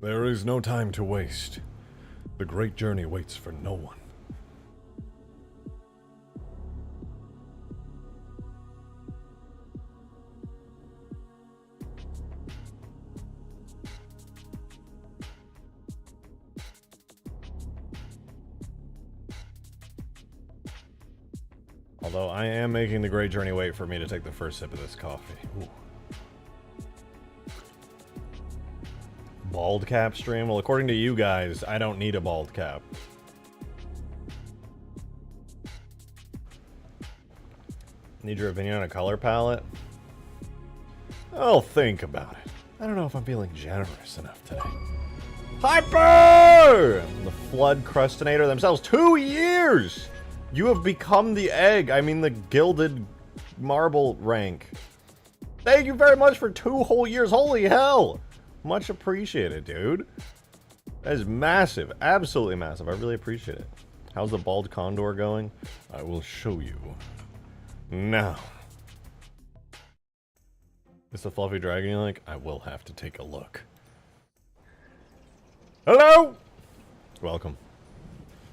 There is no time to waste. The great journey waits for no one. Although I am making the great journey wait for me to take the first sip of this coffee. Ooh. Bald cap stream? Well, according to you guys, I don't need a bald cap. Need your opinion on a color palette? I'll think about it. I don't know if I'm feeling generous enough today. Hyper! The Flood Crustinator themselves. 2 years! You have become the egg. I mean the gilded marble rank. Thank you very much for 2 whole years. Holy hell! Much appreciated, dude. That is massive. Absolutely massive. I really appreciate it. How's the bald condor going? I will show you. Now. Is the fluffy dragon you like? I will have to take a look. Hello! Welcome.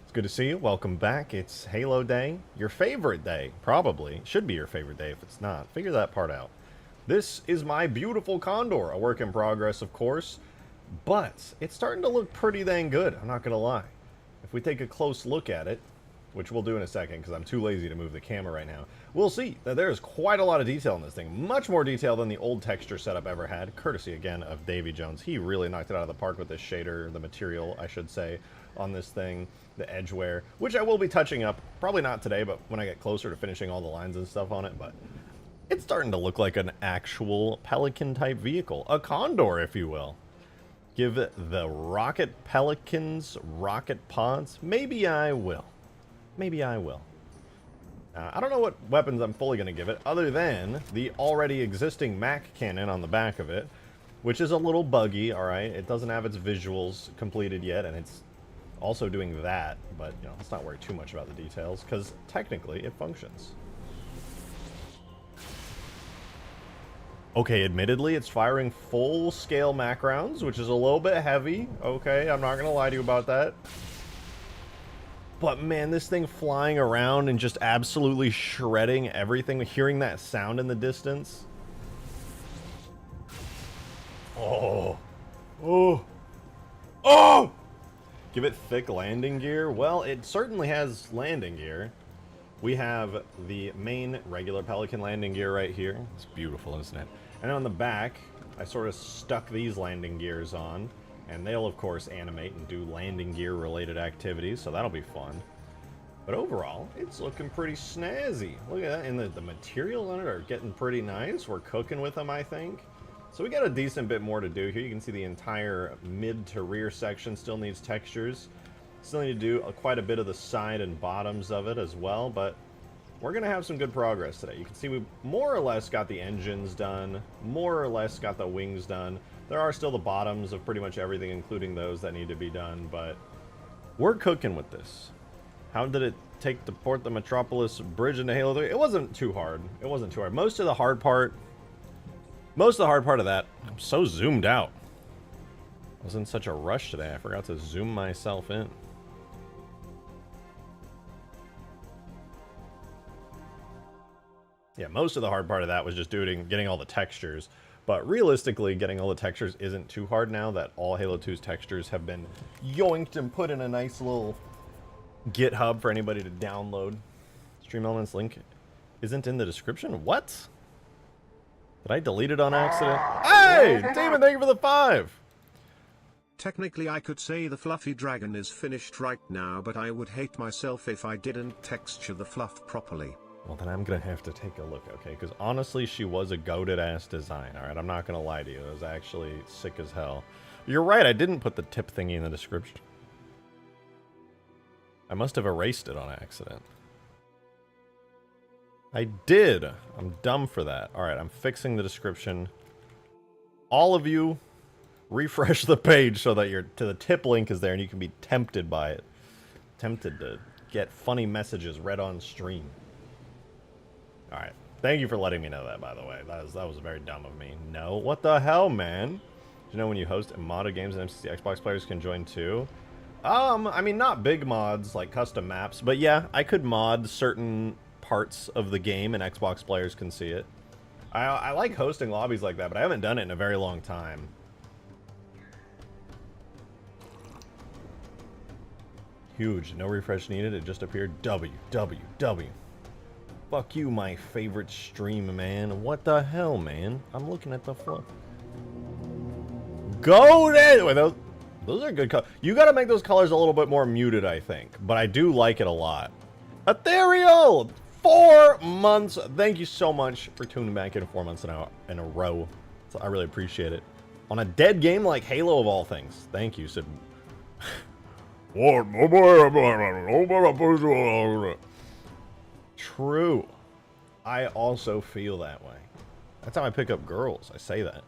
It's good to see you. Welcome back. It's Halo Day. Your favorite day, probably. Should be your favorite day if it's not. Figure that part out. This is my beautiful Condor. A work in progress, of course. But it's starting to look pretty dang good. I'm not going to lie. If we take a close look at it, which we'll do in a second because I'm too lazy to move the camera right now, we'll see that there's quite a lot of detail in this thing. Much more detail than the old texture setup ever had, courtesy again of Davy Jones. He really knocked it out of the park with this shader, the material, I should say, on this thing, the edge wear, which I will be touching up, probably not today, but when I get closer to finishing all the lines and stuff on it. But it's starting to look like an actual Pelican type vehicle, a Condor, if you will. Give it the rocket Pelicans, rocket pods. Maybe I will. Maybe I will. I don't know what weapons I'm fully going to give it, other than the already existing Mac cannon on the back of it, which is a little buggy, alright? It doesn't have its visuals completed yet, and it's also doing that, but, you know, let's not worry too much about the details, because technically it functions. Okay, admittedly, it's firing full-scale Mac rounds, which is a little bit heavy. Okay, I'm not going to lie to you about that. But man, this thing flying around and just absolutely shredding everything, hearing that sound in the distance. Oh. Oh. Oh! Give it thick landing gear? Well, it certainly has landing gear. We have the main regular Pelican landing gear right here. It's beautiful, isn't it? And on the back, I sort of stuck these landing gears on. And they'll, of course, animate and do landing gear-related activities, so that'll be fun. But overall, it's looking pretty snazzy. Look at that, and the materials on it are getting pretty nice. We're cooking with them, I think. So we got a decent bit more to do here. You can see the entire mid to rear section still needs textures. Still need to do quite a bit of the side and bottoms of it as well, but we're going to have some good progress today. You can see we more or less got the engines done, more or less got the wings done. There are still the bottoms of pretty much everything, including those that need to be done, but we're cooking with this. How did it take to port the Metropolis bridge into Halo 3? It wasn't too hard. It wasn't too hard. Most of the hard part of that, I'm so zoomed out. I was in such a rush today, I forgot to zoom myself in. Yeah, most of the hard part of that was just getting all the textures. But realistically, getting all the textures isn't too hard now that all Halo 2's textures have been yoinked and put in a nice little GitHub for anybody to download. Stream Elements link isn't in the description? What? Did I delete it on accident? Hey! Damon, thank you for the 5! Technically I could say the fluffy dragon is finished right now, but I would hate myself if I didn't texture the fluff properly. Well, then I'm going to have to take a look, okay? Because honestly, she was a goated-ass design, alright? I'm not going to lie to you. It was actually sick as hell. You're right, I didn't put the tip thingy in the description. I must have erased it on accident. I did! I'm dumb for that. Alright, I'm fixing the description. All of you, refresh the page so that the tip link is there and you can be tempted by it. Tempted to get funny messages read on stream. Alright. Thank you for letting me know that, by the way. That was very dumb of me. No. What the hell, man? you know when you host modded games and MCC Xbox players can join too? I mean, not big mods like custom maps, but yeah, I could mod certain parts of the game and Xbox players can see it. I like hosting lobbies like that, but I haven't done it in a very long time. Huge. No refresh needed. It just appeared. WWW. Fuck you, my favorite stream, man. What the hell, man? I'm looking at the fluff. Golden! Wait, those are good colors. You gotta make those colors a little bit more muted, I think. But I do like it a lot. Ethereal! 4 months. Thank you so much for tuning back in 4 months in a row. So I really appreciate it. On a dead game like Halo of all things. Thank you, Sid. True. I also feel that way. That's how I pick up girls. I say that.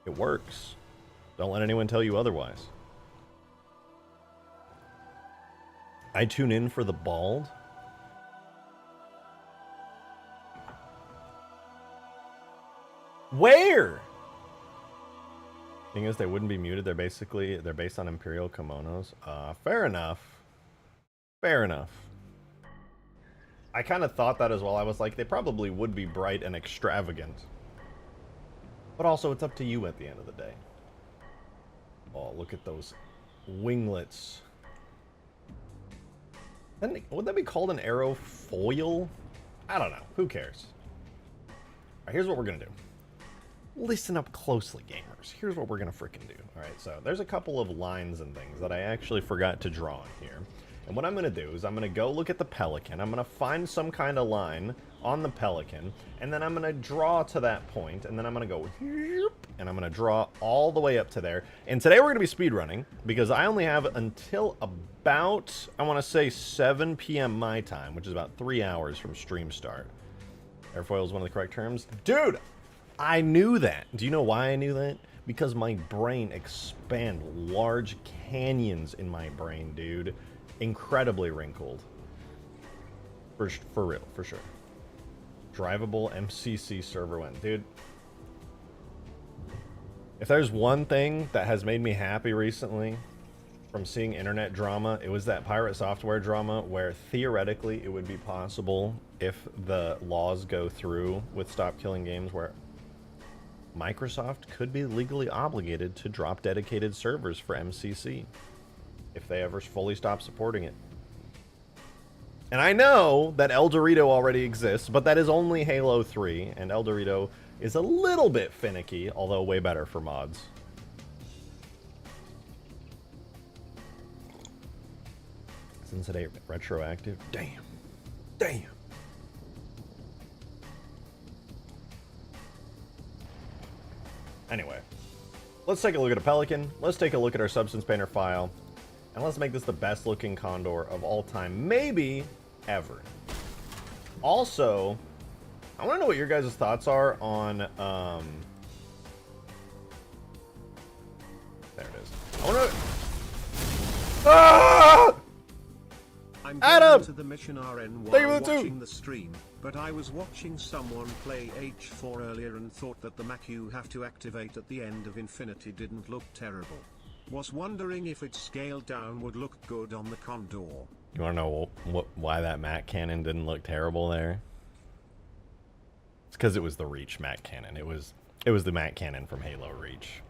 It works. Don't let anyone tell you otherwise. I tune in for the bald. Where? Thing is, they wouldn't be muted. They're based on Imperial kimonos. Fair enough. Fair enough. I kind of thought that as well. I was like, they probably would be bright and extravagant. But also, it's up to you at the end of the day. Oh, look at those winglets. Then, would that be called an aerofoil? I don't know. Who cares? All right, here's what we're going to do. Listen up closely, gamers. Here's what we're going to freaking do. All right, so there's a couple of lines and things that I actually forgot to draw in here. And what I'm going to do is I'm going to go look at the Pelican. I'm going to find some kind of line on the Pelican, and then I'm going to draw to that point, and then I'm going to go, and I'm going to draw all the way up to there. And today we're going to be speedrunning, because I only have until about, I want to say 7 p.m. my time, which is about 3 hours from stream start. Airfoil is one of the correct terms. Dude, I knew that. Do you know why I knew that? Because my brain expands large canyons in my brain, dude. Incredibly wrinkled. For real, for sure. Drivable MCC server win. Dude, if there's one thing that has made me happy recently from seeing internet drama, it was that pirate software drama where theoretically it would be possible if the laws go through with Stop Killing Games where Microsoft could be legally obligated to drop dedicated servers for MCC if they ever fully stop supporting it. And I know that El Dorito already exists, but that is only Halo 3, and El Dorito is a little bit finicky, although way better for mods. Isn't today retroactive? Damn. Damn. Anyway, let's take a look at a Pelican. Let's take a look at our Substance Painter file. And let's make this the best looking Condor of all time. Maybe ever. Also, I want to know what your guys' thoughts are on... there it is. I want to... Ah! I'm Adam! going to the mission RN while watching the the stream, but I was watching someone play H4 earlier and thought that the map you have to activate at the end of Infinity didn't look terrible. Was wondering if it scaled down would look good on the Condor. You want to know why that Mac cannon didn't look terrible there? It's because it was the Reach Mac cannon. It was the Mac cannon from Halo Reach.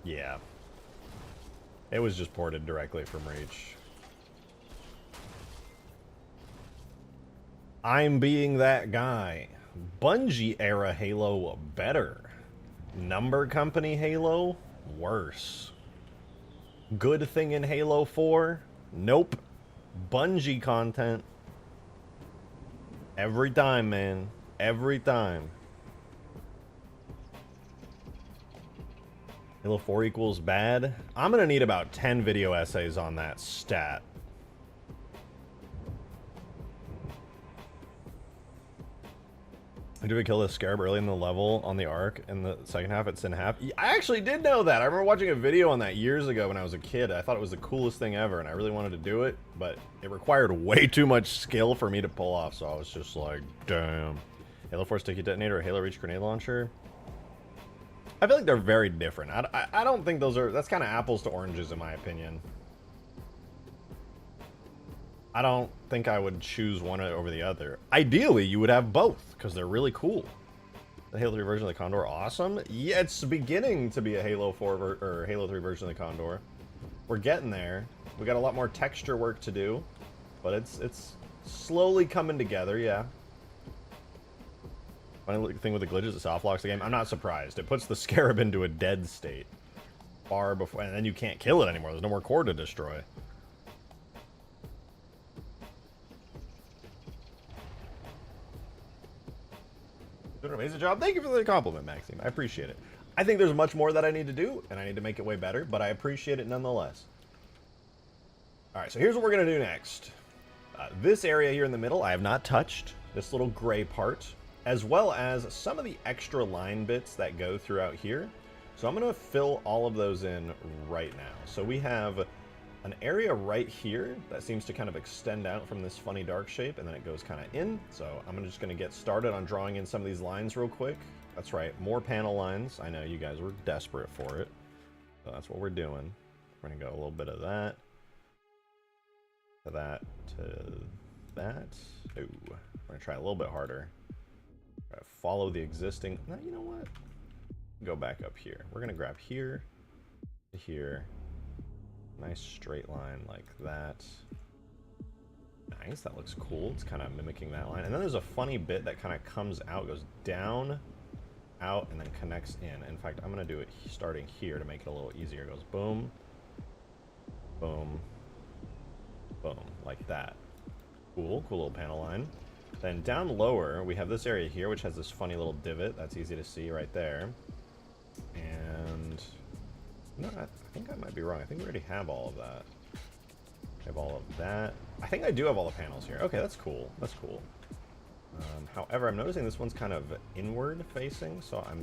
Yeah. It was just ported directly from Reach. I'm being that guy. Bungie era Halo better. Number Company Halo worse. Good thing in Halo 4? Nope. Bungie content. Every time, man. Every time. Halo 4 equals bad? I'm gonna need about 10 video essays on that stat. Do we kill the Scarab early in the level on the Ark? In the second half, it's in half. I actually did know that. I remember watching a video on that years ago when I was a kid. I thought it was the coolest thing ever, and I really wanted to do it, but it required way too much skill for me to pull off, so I was just like, damn. Halo 4 sticky detonator or Halo Reach grenade launcher. I feel like they're very different. I don't think those are... That's kind of apples to oranges in my opinion. I don't think I would choose one over the other. Ideally, you would have both, because they're really cool. The Halo 3 version of the Condor, awesome. Yeah, it's beginning to be a Halo 4 or Halo 3 version of the Condor. We're getting there. We got a lot more texture work to do, but it's slowly coming together, yeah. Funny thing with the glitches, it soft locks the game. I'm not surprised. It puts the Scarab into a dead state far before, and then you can't kill it anymore. There's no more core to destroy. Doing an amazing job. Thank you for the compliment, Maxime. I appreciate it. I think there's much more that I need to do, and I need to make it way better, but I appreciate it nonetheless. Alright, so here's what we're going to do next. This area here in the middle, I have not touched. This little gray part, as well as some of the extra line bits that go throughout here. So I'm going to fill all of those in right now. So we have an area right here that seems to kind of extend out from this funny dark shape, and then it goes kind of in. So I'm just going to get started on drawing in some of these lines real quick. That's right, more panel lines. I know you guys were desperate for it, so that's what we're doing. We're going to go a little bit of that, to that, to that. Ooh, we're going to try a little bit harder. Try to follow the existing... No, you know what? Go back up here. We're going to grab here to here. Nice straight line like that. Nice, that looks cool. It's kind of mimicking that line. And then there's a funny bit that kind of comes out, goes down, out, and then connects in. In fact, I'm going to do it starting here to make it a little easier. It goes boom, boom, boom, like that. Cool, cool little panel line. Then down lower, we have this area here, which has this funny little divot. That's easy to see right there. And... no, I think I might be wrong. I think we already have all of that. I have all of that. I think I do have all the panels here. Okay, that's cool. That's cool. However, I'm noticing this one's kind of inward facing, so I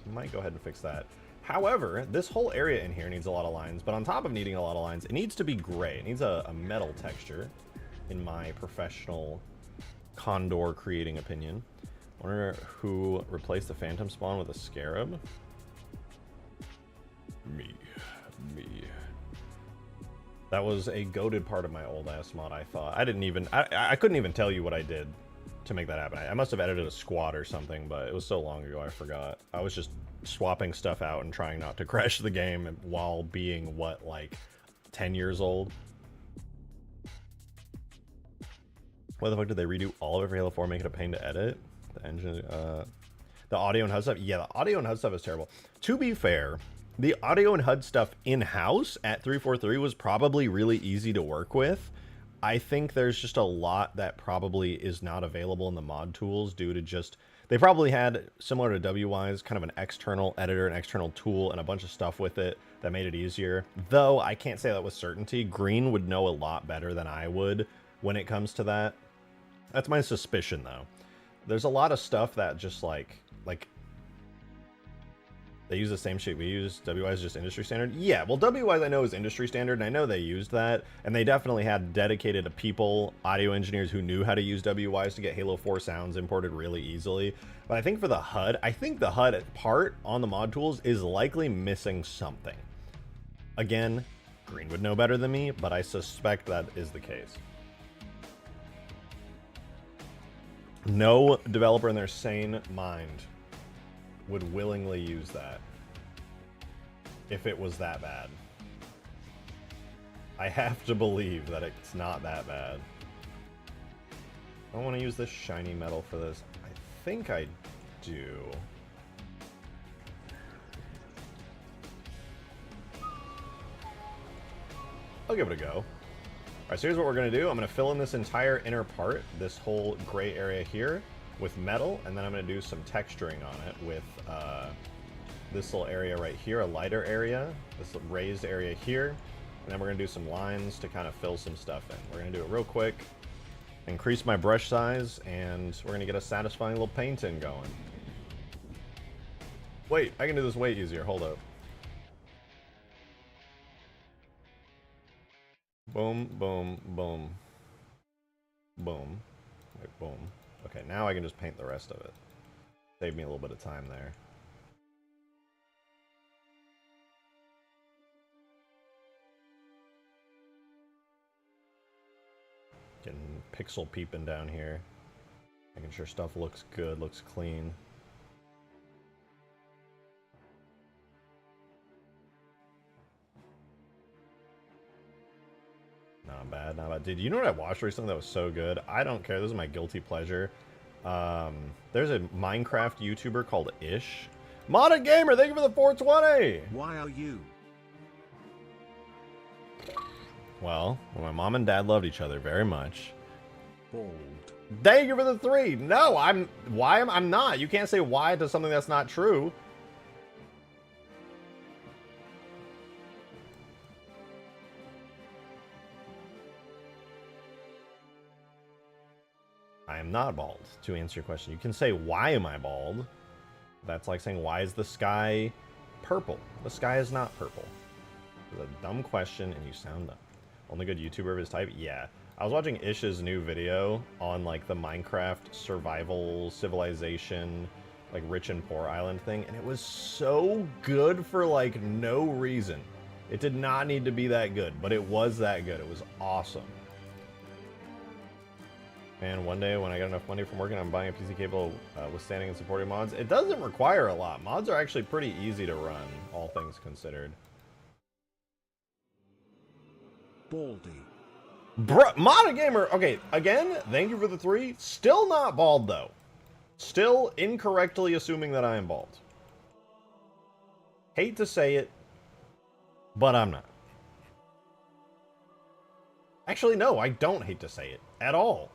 might go ahead and fix that. However, this whole area in here needs a lot of lines, but on top of needing a lot of lines, it needs to be gray. It needs a metal texture, in my professional Condor creating opinion. I wonder who replaced the Phantom Spawn with a Scarab. Me. That was a goated part of my old ass mod, I thought. I couldn't even tell you what I did to make that happen. I must have edited a squad or something, but it was so long ago I forgot. I was just swapping stuff out and trying not to crash the game while being, what, like 10 years old? Why the fuck did they redo all of it for Halo 4, make it a pain to edit? The engine, the audio and HUD stuff? Yeah, the audio and HUD stuff is terrible. To be fair, the audio and HUD stuff in-house at 343 was probably really easy to work with. I think there's just a lot that probably is not available in the mod tools due to just... They probably had, similar to WY's, kind of an external editor, an external tool, and a bunch of stuff with it that made it easier. Though, I can't say that with certainty. Green would know a lot better than I would when it comes to that. That's my suspicion, though. There's a lot of stuff that just, like... They use the same shit we use. WI is just industry standard. Yeah, well, WI I know is industry standard, and I know they used that, and they definitely had dedicated people, audio engineers who knew how to use WIs to get Halo 4 sounds imported really easily. But I think for the HUD, I think the HUD part on the mod tools is likely missing something. Again, Green would know better than me, but I suspect that is the case. No developer in their sane mind would willingly use that if it was that bad. I have to believe that it's not that bad. I don't want to use this shiny metal for this. I think I do. I'll give it a go. Alright, so here's what we're going to do. I'm going to fill in this entire inner part, this whole gray area here, with metal, and then I'm going to do some texturing on it with this little area right here, a lighter area, this raised area here, and then we're going to do some lines to kind of fill some stuff in. We're going to do it real quick, increase my brush size, and we're going to get a satisfying little paint-in going. Wait, I can do this way easier. Hold up. Boom, boom, boom. Boom. Wait, boom. Okay, now I can just paint the rest of it. Saved me a little bit of time there. Getting pixel peeping down here. Making sure stuff looks good, looks clean. Not bad, not bad. Dude, you know what I watched recently that was so good? I don't care. This is my guilty pleasure. There's a Minecraft YouTuber called Ish. Modded Gamer, thank you for the 420! Why are you? Well, my mom and dad loved each other very much. Bald. Thank you for the 3! No, I'm not. You can't say why to something that's not true. I am not bald, to answer your question. You can say, why am I bald? That's like saying, why is the sky purple? The sky is not purple. It's a dumb question, and you sound dumb. Only good YouTuber of his type? Yeah. I was watching Ish's new video on, like, the Minecraft survival civilization, like, rich and poor island thing, and it was so good for, like, no reason. It did not need to be that good, but it was that good. It was awesome. And one day when I get enough money from working, I'm buying a PC capable of withstanding and supporting mods. It doesn't require a lot. Mods are actually pretty easy to run, all things considered. Baldy. Bruh, Modded Gamer, okay, again, thank you for the 3. Still not bald, though. Still incorrectly assuming that I am bald. Hate to say it, but I'm not. Actually, no, I don't hate to say it at all.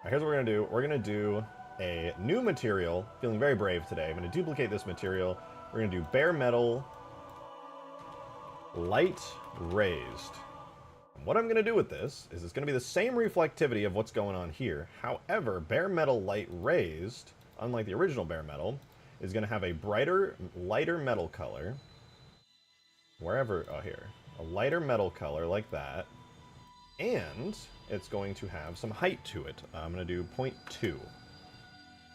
Right, here's what we're going to do. We're going to do a new material. Feeling very brave today. I'm going to duplicate this material. We're going to do bare metal, light raised. And what I'm going to do with this is it's going to be the same reflectivity of what's going on here. However, bare metal light raised, unlike the original bare metal, is going to have a brighter, lighter metal color. Wherever, oh here, a lighter metal color like that. And it's going to have some height to it. I'm going to do 0.2.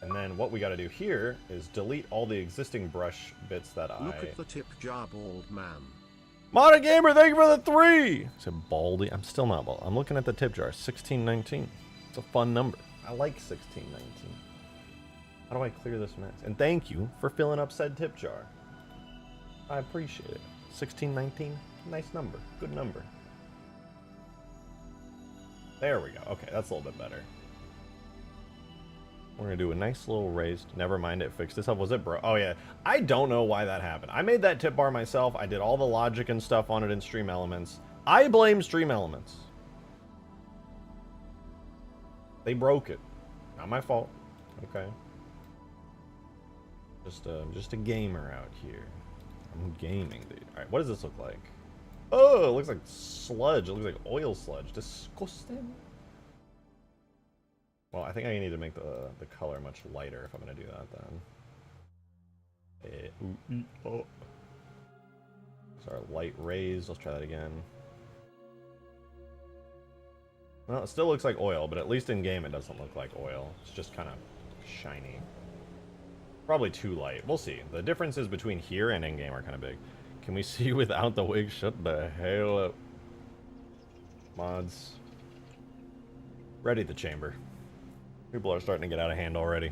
And then what we got to do here is delete all the existing brush bits that Look at the tip jar, bald man. Modded Gamer, thank you for the 3! It's a baldy. I'm still not bald. I'm looking at the tip jar. 1619. It's a fun number. I like 1619. How do I clear this mess? And thank you for filling up said tip jar. I appreciate it. 1619. Nice number. Good number. There we go. Okay, that's a little bit better. We're going to do a nice little raised. Never mind, it fixed this up. Was it bro? Oh, yeah. I don't know why that happened. I made that tip bar myself. I did all the logic and stuff on it in Stream Elements. I blame Stream Elements. They broke it. Not my fault. Okay. Just a gamer out here. I'm gaming, dude. All right, what does this look like? Oh, it looks like sludge. It looks like oil sludge. Disgusting. Well, I think I need to make the color much lighter if I'm going to do that then. Oh. Sorry, light raised. Let's try that again. Well, it still looks like oil, but at least in game it doesn't look like oil. It's just kind of shiny. Probably too light. We'll see. The differences between here and in game are kind of big. Can we see without the wig? Shut the hell up. Mods. Ready the chamber. People are starting to get out of hand already.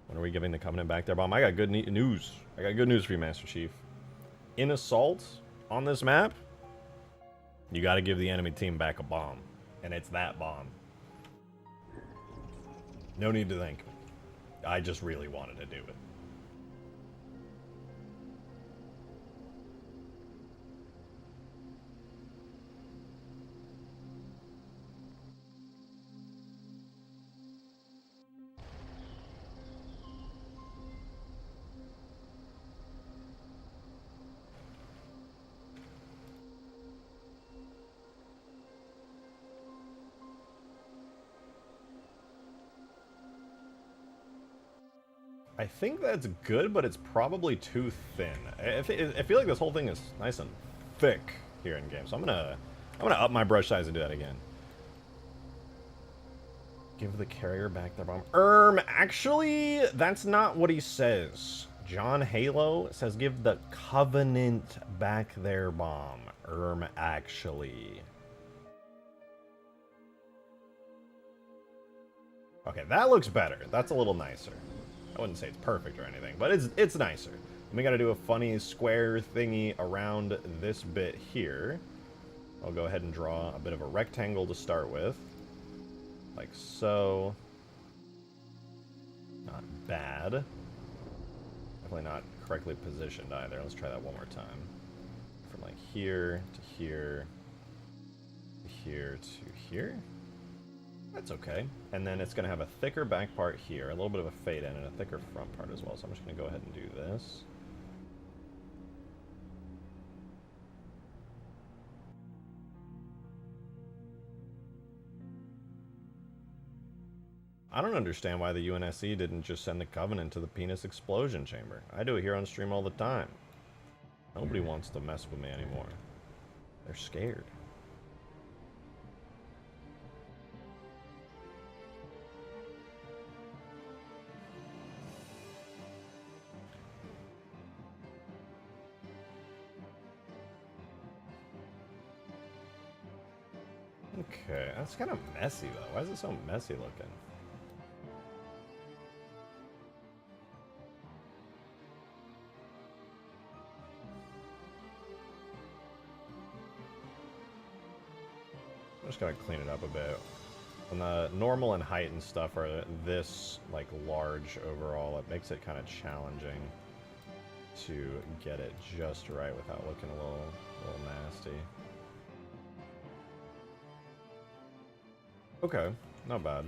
When are we giving the Covenant back their bomb? I got good news. I got good news for you, Master Chief. In Assault, on this map, you got to give the enemy team back a bomb. And it's that bomb. No need to thank me. I just really wanted to do it. I think that's good, but it's probably too thin. I feel like this whole thing is nice and thick here in game, so I'm gonna up my brush size and do that again. Give the carrier back their bomb. Actually, that's not what he says. John Halo says give the Covenant back their bomb. Actually. Okay, that looks better. That's a little nicer. I wouldn't say it's perfect or anything, but it's nicer. And we gotta do a funny square thingy around this bit here. I'll go ahead and draw a bit of a rectangle to start with. Like so. Not bad. Definitely not correctly positioned either. Let's try that one more time. From like here to here, to here to here. That's okay. And then it's going to have a thicker back part here, a little bit of a fade in, and a thicker front part as well. So I'm just going to go ahead and do this. I don't understand why the UNSC didn't just send the Covenant to the penis explosion chamber. I do it here on stream all the time. Nobody wants to mess with me anymore. They're scared. Okay, that's kind of messy though. Why is it so messy looking? I'm just gonna clean it up a bit. When the normal and height and stuff are this like large overall, it makes it kind of challenging to get it just right without looking a little nasty. Okay, not bad.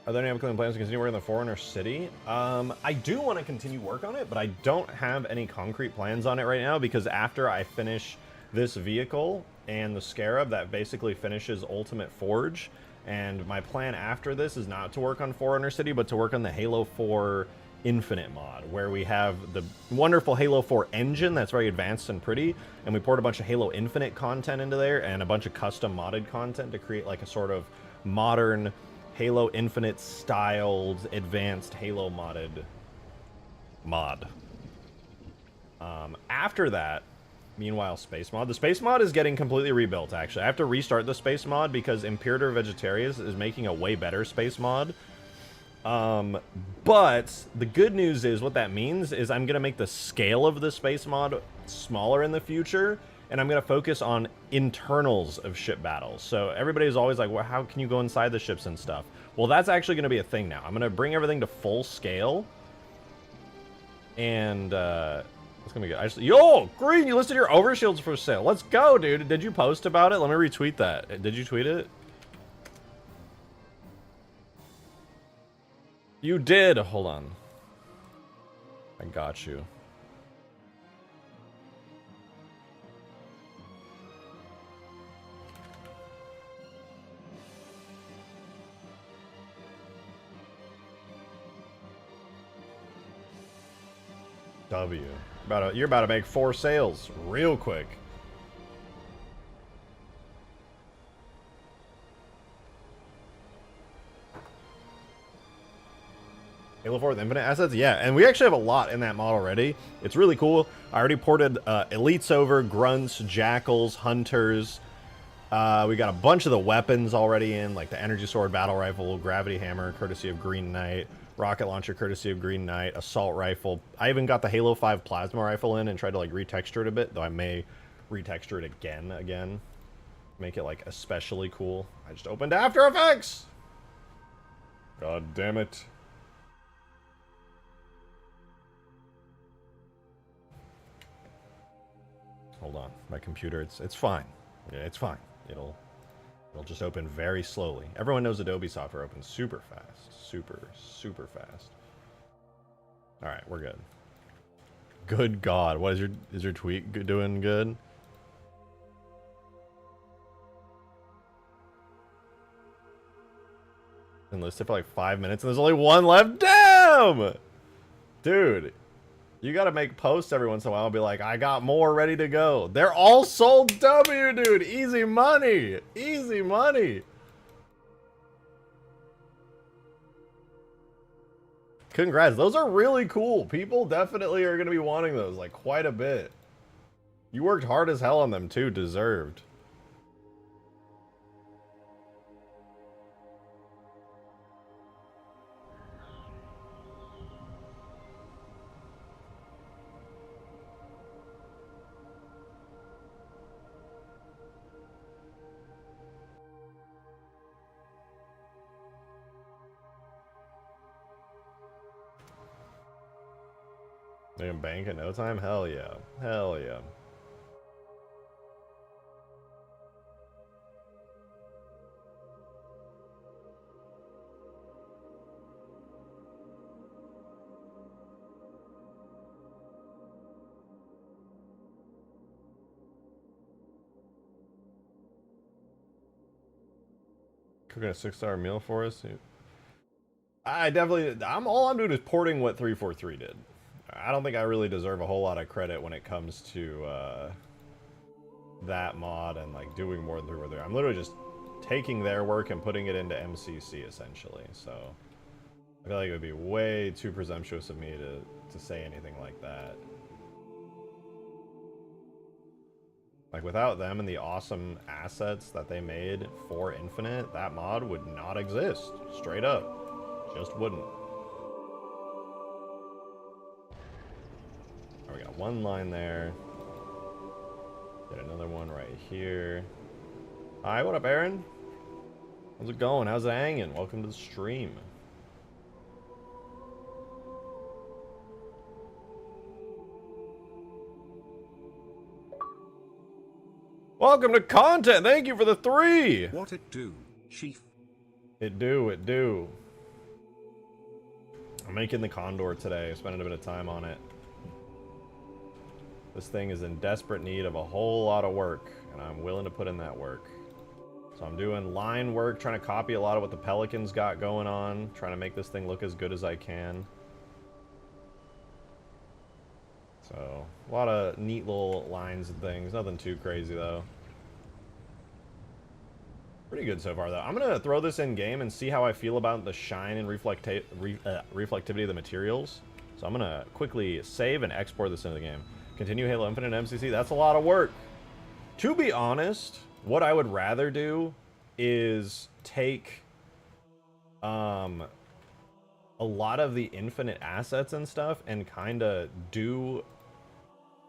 Are there any upcoming plans to continue working on the Forerunner City? I do want to continue work on it, but I don't have any concrete plans on it right now because after I finish this vehicle and the Scarab, that basically finishes Ultimate Forge. And my plan after this is not to work on Forerunner City, but to work on the Halo 4 Infinite mod, where we have the wonderful Halo 4 engine that's very advanced and pretty, and we poured a bunch of Halo Infinite content into there and a bunch of custom modded content to create like a sort of modern Halo Infinite styled advanced Halo modded mod. After that, meanwhile, Space Mod. The Space Mod is getting completely rebuilt, actually. I have to restart the Space Mod because Imperator Vegetarius is making a way better Space Mod. But the good news is what that means is I'm going to make the scale of the Space Mod smaller in the future, and I'm going to focus on internals of ship battles. So everybody's always like, well, how can you go inside the ships and stuff? Well, that's actually going to be a thing now. I'm going to bring everything to full scale, and it's going to be good. Yo, Green, you listed your overshields for sale. Let's go, dude. Did you post about it? Let me retweet that. Did you tweet it? You did. Hold on. I got you. W. You're about to make 4 sales real quick. Halo 4 with infinite assets? Yeah, and we actually have a lot in that mod already. It's really cool. I already ported elites over, grunts, jackals, hunters. We got a bunch of the weapons already in, like the energy sword, battle rifle, gravity hammer, courtesy of Green Knight, rocket launcher, courtesy of Green Knight, assault rifle. I even got the Halo 5 plasma rifle in and tried to like retexture it a bit, though I may retexture it again. Make it like especially cool. I just opened After Effects! God damn it. Hold on, my computer, it's fine. Yeah, it's fine. It'll just open very slowly. Everyone knows Adobe software opens super fast. Super fast. Alright, we're good. Good God, what is your tweet doing good? Been listed for like 5 minutes and there's only 1 left. Damn! Dude. You gotta make posts every once in a while and be like, I got more ready to go. They're all sold W, dude. Easy money. Easy money. Congrats. Those are really cool. People definitely are going to be wanting those, like, quite a bit. You worked hard as hell on them, too. Deserved. They can bank in no time? Hell yeah. Hell yeah. Cooking a 6-star meal for us? All I'm doing is porting what 343 did. I don't think I really deserve a whole lot of credit when it comes to that mod and like doing more than 343. I'm literally just taking their work and putting it into MCC essentially. So I feel like it would be way too presumptuous of me to say anything like that. Like without them and the awesome assets that they made for Infinite, that mod would not exist. Straight up. Just wouldn't. We got one line there. Get another one right here. Hi, what up, Aaron? How's it going? How's it hanging? Welcome to the stream. Welcome to content. Thank you for the 3. What it do, chief? It do. I'm making the Condor today. Spending a bit of time on it. This thing is in desperate need of a whole lot of work, and I'm willing to put in that work. So I'm doing line work, trying to copy a lot of what the Pelicans got going on, trying to make this thing look as good as I can. So, a lot of neat little lines and things. Nothing too crazy, though. Pretty good so far, though. I'm going to throw this in game and see how I feel about the shine and reflectivity of the materials. So I'm going to quickly save and export this into the game. Continue Halo Infinite MCC. That's a lot of work. To be honest, what I would rather do is take a lot of the Infinite assets and stuff and kind of do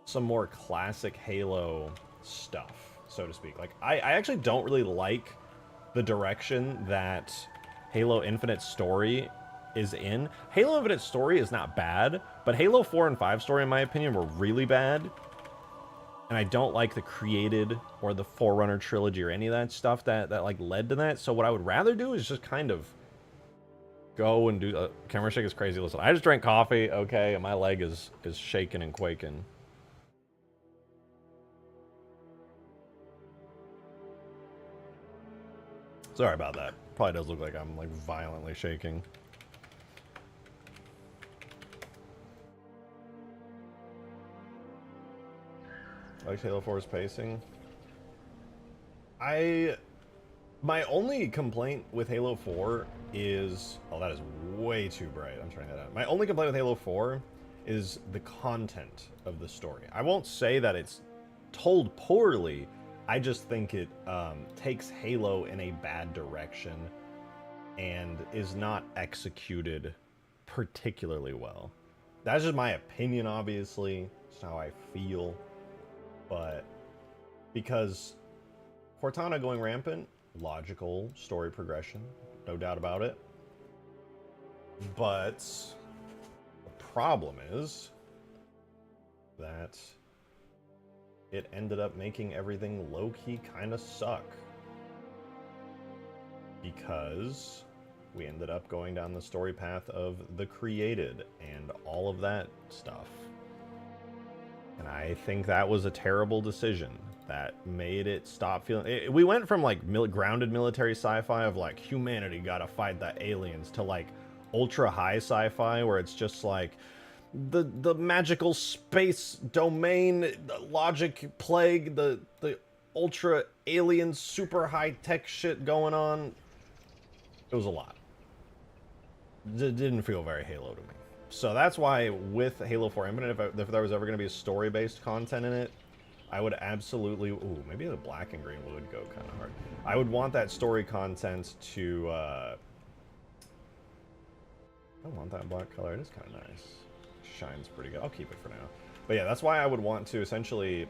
some more classic Halo stuff, so to speak. Like, I actually don't really like the direction that Halo Infinite story is in. Halo Infinite story is not bad, but Halo 4 and 5 story, in my opinion, were really bad. And I don't like the Created or the Forerunner trilogy or any of that stuff that like led to that. So what I would rather do is just kind of go and do... camera shake is crazy. Listen, I just drank coffee, okay, and my leg is shaking and quaking. Sorry about that. Probably does look like I'm like violently shaking. I like Halo 4's pacing. My only complaint with Halo 4 is... Oh, that is way too bright. I'm turning that out. My only complaint with Halo 4 is the content of the story. I won't say that it's told poorly. I just think it takes Halo in a bad direction and is not executed particularly well. That's just my opinion, obviously. It's how I feel. But because Cortana going rampant, logical story progression, no doubt about it. But the problem is that it ended up making everything low-key kind of suck. Because we ended up going down the story path of the Created and all of that stuff. And I think that was a terrible decision that made it stop feeling... we went from like grounded military sci-fi of like humanity gotta fight the aliens to like ultra high sci-fi where it's just like the magical space domain, the logic plague, the ultra alien super high tech shit going on. It was a lot. Didn't feel very Halo to me. So that's why with Halo 4 Infinite, if there was ever going to be a story-based content in it, I would absolutely... Ooh, maybe the black and green would go kind of hard. I would want that story content to... I want that black color. It is kind of nice. Shines pretty good. I'll keep it for now. But yeah, that's why I would want to essentially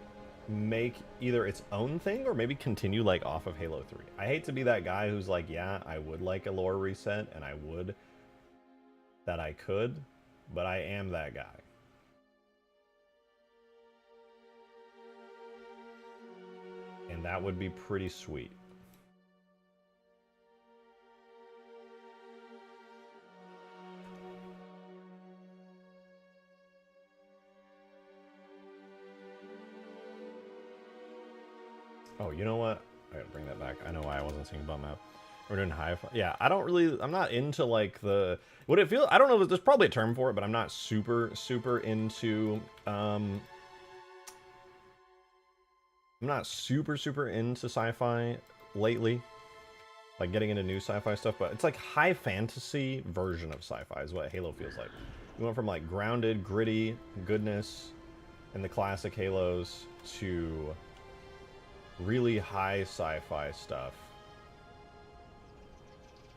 make either its own thing or maybe continue like off of Halo 3. I hate to be that guy who's like, yeah, I would like a lore reset and I would that I could, but I am that guy. And that would be pretty sweet. Oh, you know what? I gotta bring that back. I know why I wasn't seeing bum map. We're doing hi-fi. Yeah, I don't really... I'm not into, like, the... What it feels... I don't know. There's probably a term for it, but I'm not super into... I'm not super into sci-fi lately. Like, getting into new sci-fi stuff, but it's like high fantasy version of sci-fi is what Halo feels like. We went from, like, grounded, gritty goodness in the classic Halos to really high sci-fi stuff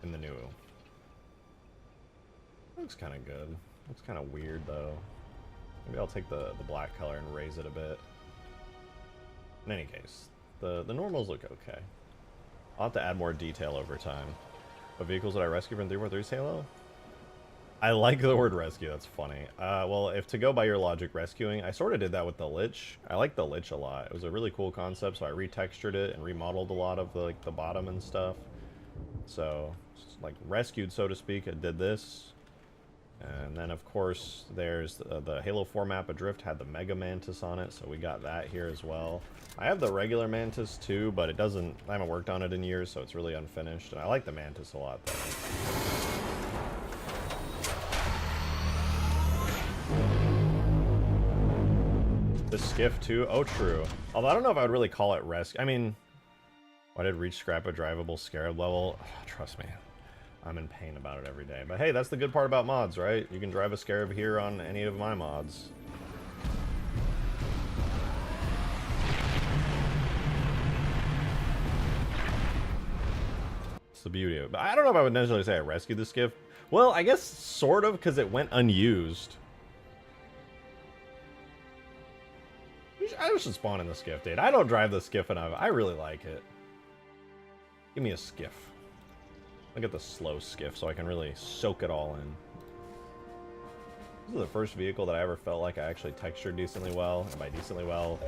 in the new. Looks kind of good. Looks kind of weird, though. Maybe I'll take the black color and raise it a bit. In any case, the normals look okay. I'll have to add more detail over time. What vehicles did I rescue from 343's Halo? I like the word rescue, that's funny. Well, if to go by your logic, rescuing, I sort of did that with the Lich. I like the Lich a lot. It was a really cool concept, so I retextured it and remodeled a lot of the bottom and stuff. So, like, rescued, so to speak, I did this. And then, of course, there's the Halo 4 map Adrift had the Mega Mantis on it, so we got that here as well. I have the regular Mantis, too, but it doesn't... I haven't worked on it in years, so it's really unfinished. And I like the Mantis a lot, though. The skiff, too? Oh, true. Although I don't know if I would really call it rescue. I mean... I did reach scrap a drivable Scarab level. Oh, trust me. I'm in pain about it every day. But hey, that's the good part about mods, right? You can drive a Scarab here on any of my mods. It's the beauty of it. But I don't know if I would necessarily say I rescued the skiff. Well, I guess sort of, because it went unused. I should spawn in the skiff, dude. I don't drive the skiff enough. I really like it. Give me a skiff. I'll get the slow skiff so I can really soak it all in. This is the first vehicle that I ever felt like I actually textured decently well. And by decently well,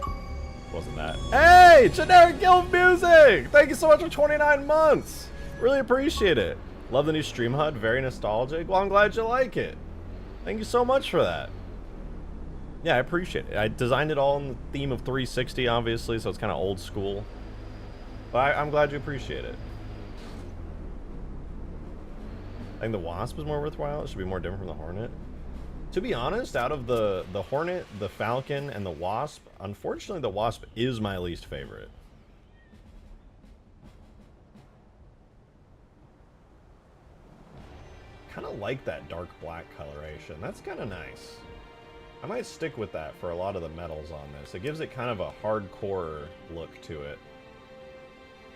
wasn't that. Hey! Generic Guild Music! Thank you so much for 29 months! Really appreciate it. Love the new stream HUD. Very nostalgic. Well, I'm glad you like it. Thank you so much for that. Yeah, I appreciate it. I designed it all in the theme of 360, obviously, so it's kind of old school. But I'm glad you appreciate it. I think the Wasp is more worthwhile. It should be more different from the Hornet. To be honest, out of the Hornet, the Falcon, and the Wasp, unfortunately the Wasp is my least favorite. Kind of like that dark black coloration. That's kind of nice. I might stick with that for a lot of the metals on this. It gives it kind of a hardcore look to it.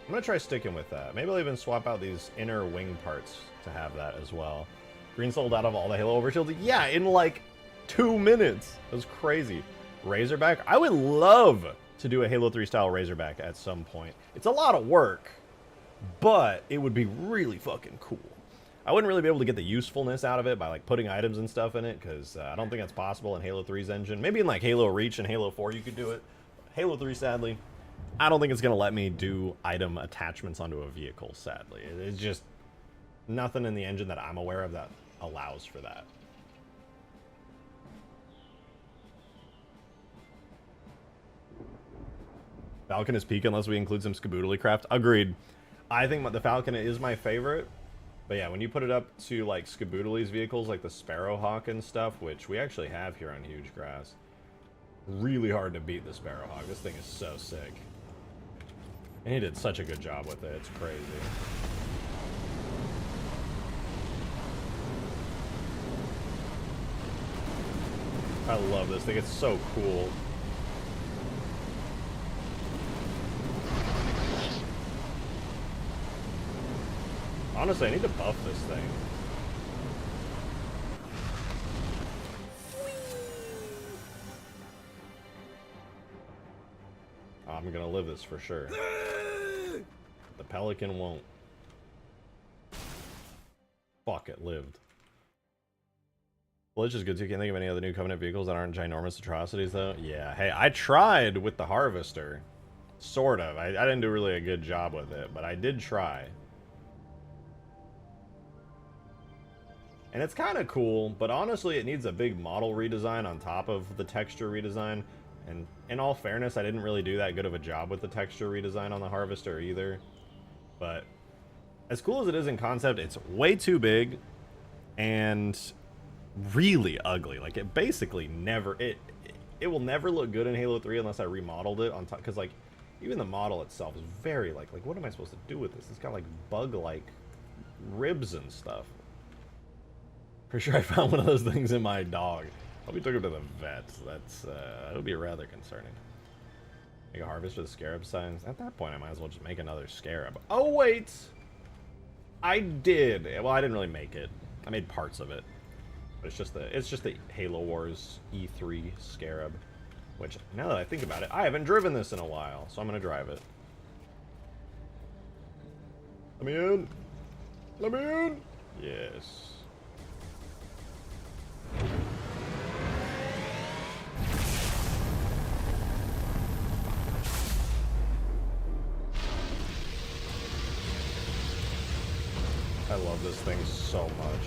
I'm going to try sticking with that. Maybe I'll even swap out these inner wing parts to have that as well. Green sold out of all the Halo overshields. Yeah, in like 2 minutes. It was crazy. Razorback. I would love to do a Halo 3 style Razorback at some point. It's a lot of work, but it would be really fucking cool. I wouldn't really be able to get the usefulness out of it by like putting items and stuff in it, because I don't think that's possible in Halo 3's engine. Maybe in like Halo Reach and Halo 4 you could do it. Halo 3, sadly, I don't think it's going to let me do item attachments onto a vehicle, sadly. It's just nothing in the engine that I'm aware of that allows for that. Falcon is peak unless we include some Skaboodly craft. Agreed. I think the Falcon is my favorite. But yeah, when you put it up to like Skaboodley's vehicles, like the Sparrowhawk and stuff, which we actually have here on Hugegrass, really hard to beat the Sparrowhawk. This thing is so sick. And he did such a good job with it. It's crazy. I love this thing. It's so cool. Honestly, I need to buff this thing. I'm gonna live this for sure. The Pelican won't. Fuck, it lived. Liches is good too. Can't think of any other new Covenant vehicles that aren't ginormous atrocities, though. Yeah, hey, I tried with the Harvester. Sort of. I didn't do really a good job with it, but I did try. And it's kind of cool, but honestly, it needs a big model redesign on top of the texture redesign. And in all fairness, I didn't really do that good of a job with the texture redesign on the Harvester either. But as cool as it is in concept, it's way too big and really ugly. Like, it basically never... It will never look good in Halo 3 unless I remodeled it on top. Because, like, even the model itself is very, like, what am I supposed to do with this? It's got, like, bug-like ribs and stuff. Pretty sure I found one of those things in my dog. Hope we took him to the vet. That would be rather concerning. Make a harvest for the Scarab signs. At that point, I might as well just make another Scarab. Oh, wait! I did. Well, I didn't really make it. I made parts of it. But it's just the Halo Wars E3 Scarab. Which, now that I think about it, I haven't driven this in a while. So I'm going to drive it. Let me in! Let me in! Yes. I love this thing so much.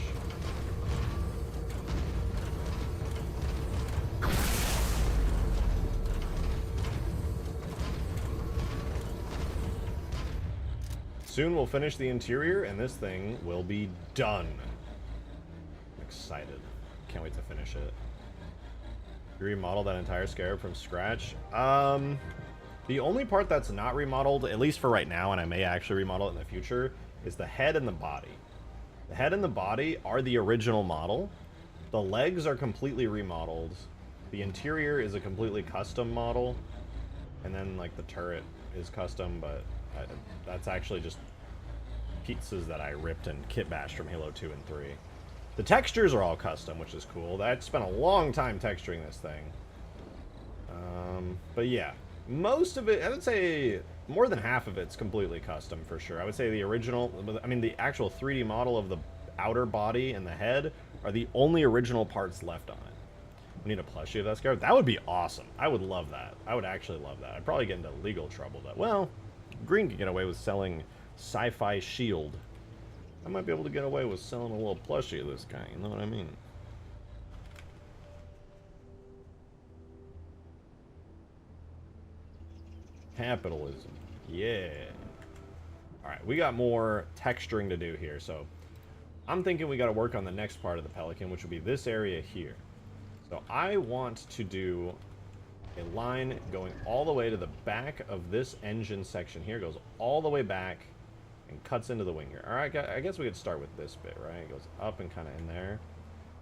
Soon we'll finish the interior and this thing will be done. I'm excited. Can't wait to finish it. You remodel that entire Scarab from scratch? The only part that's not remodeled, at least for right now, and I may actually remodel it in the future, is the head and the body. The head and the body are the original model. The legs are completely remodeled. The interior is a completely custom model. And then, like, the turret is custom, but that's actually just pieces that I ripped and kit bashed from Halo 2 and 3. The textures are all custom, which is cool. I spent a long time texturing this thing. But yeah, most of it, I would say more than half of it's completely custom for sure. I would say the original, I mean the actual 3D model of the outer body and the head are the only original parts left on it. We need a plushie of that Scarab. That would be awesome. I would love that. I would actually love that. I'd probably get into legal trouble, but well, Green could get away with selling Sci-Fi Shield. I might be able to get away with selling a little plushie of this guy, you know what I mean? Capitalism. Yeah. Alright, we got more texturing to do here, so I'm thinking we got to work on the next part of the Pelican, which would be this area here. So I want to do a line going all the way to the back of this engine section here, goes all the way back and cuts into the wing here. Alright, I guess we could start with this bit, right? It goes up and kind of in there.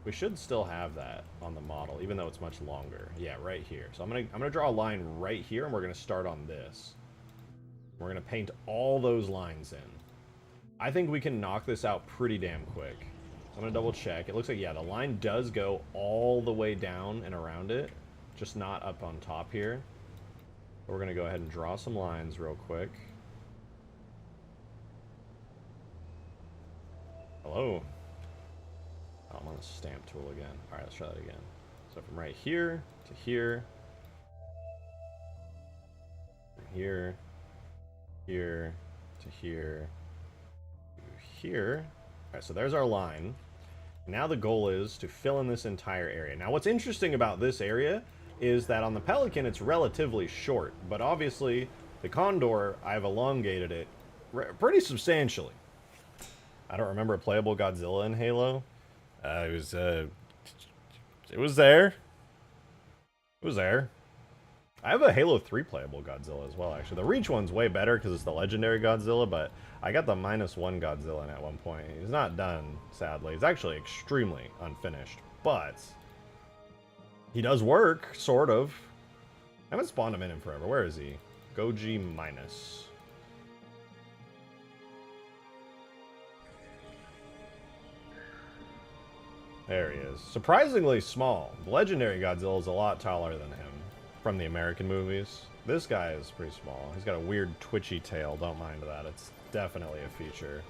We should still have that on the model, even though it's much longer. Yeah, right here. So I'm gonna draw a line right here, and we're gonna start on this. We're gonna paint all those lines in. I think we can knock this out pretty damn quick. So I'm gonna double check. It looks like, yeah, the line does go all the way down and around it, just not up on top here. But we're gonna go ahead and draw some lines real quick. Hello. Oh, I'm on the stamp tool again. Alright, let's try that again. So from right here to here. From here. Here. To here. To here. Alright, so there's our line. Now the goal is to fill in this entire area. Now what's interesting about this area is that on the Pelican it's relatively short. But obviously, the Condor, I've elongated it pretty substantially. I don't remember a playable Godzilla in Halo. It was there. It was there. I have a Halo 3 playable Godzilla as well, actually. The Reach one's way better because it's the legendary Godzilla, but I got the -1 Godzilla in at one point. He's not done, sadly. He's actually extremely unfinished, but he does work, sort of. I haven't spawned him in forever. Where is he? Goji minus. There he is. Surprisingly small. The legendary Godzilla is a lot taller than him from the American movies. This guy is pretty small. He's got a weird twitchy tail. Don't mind that. It's definitely a feature.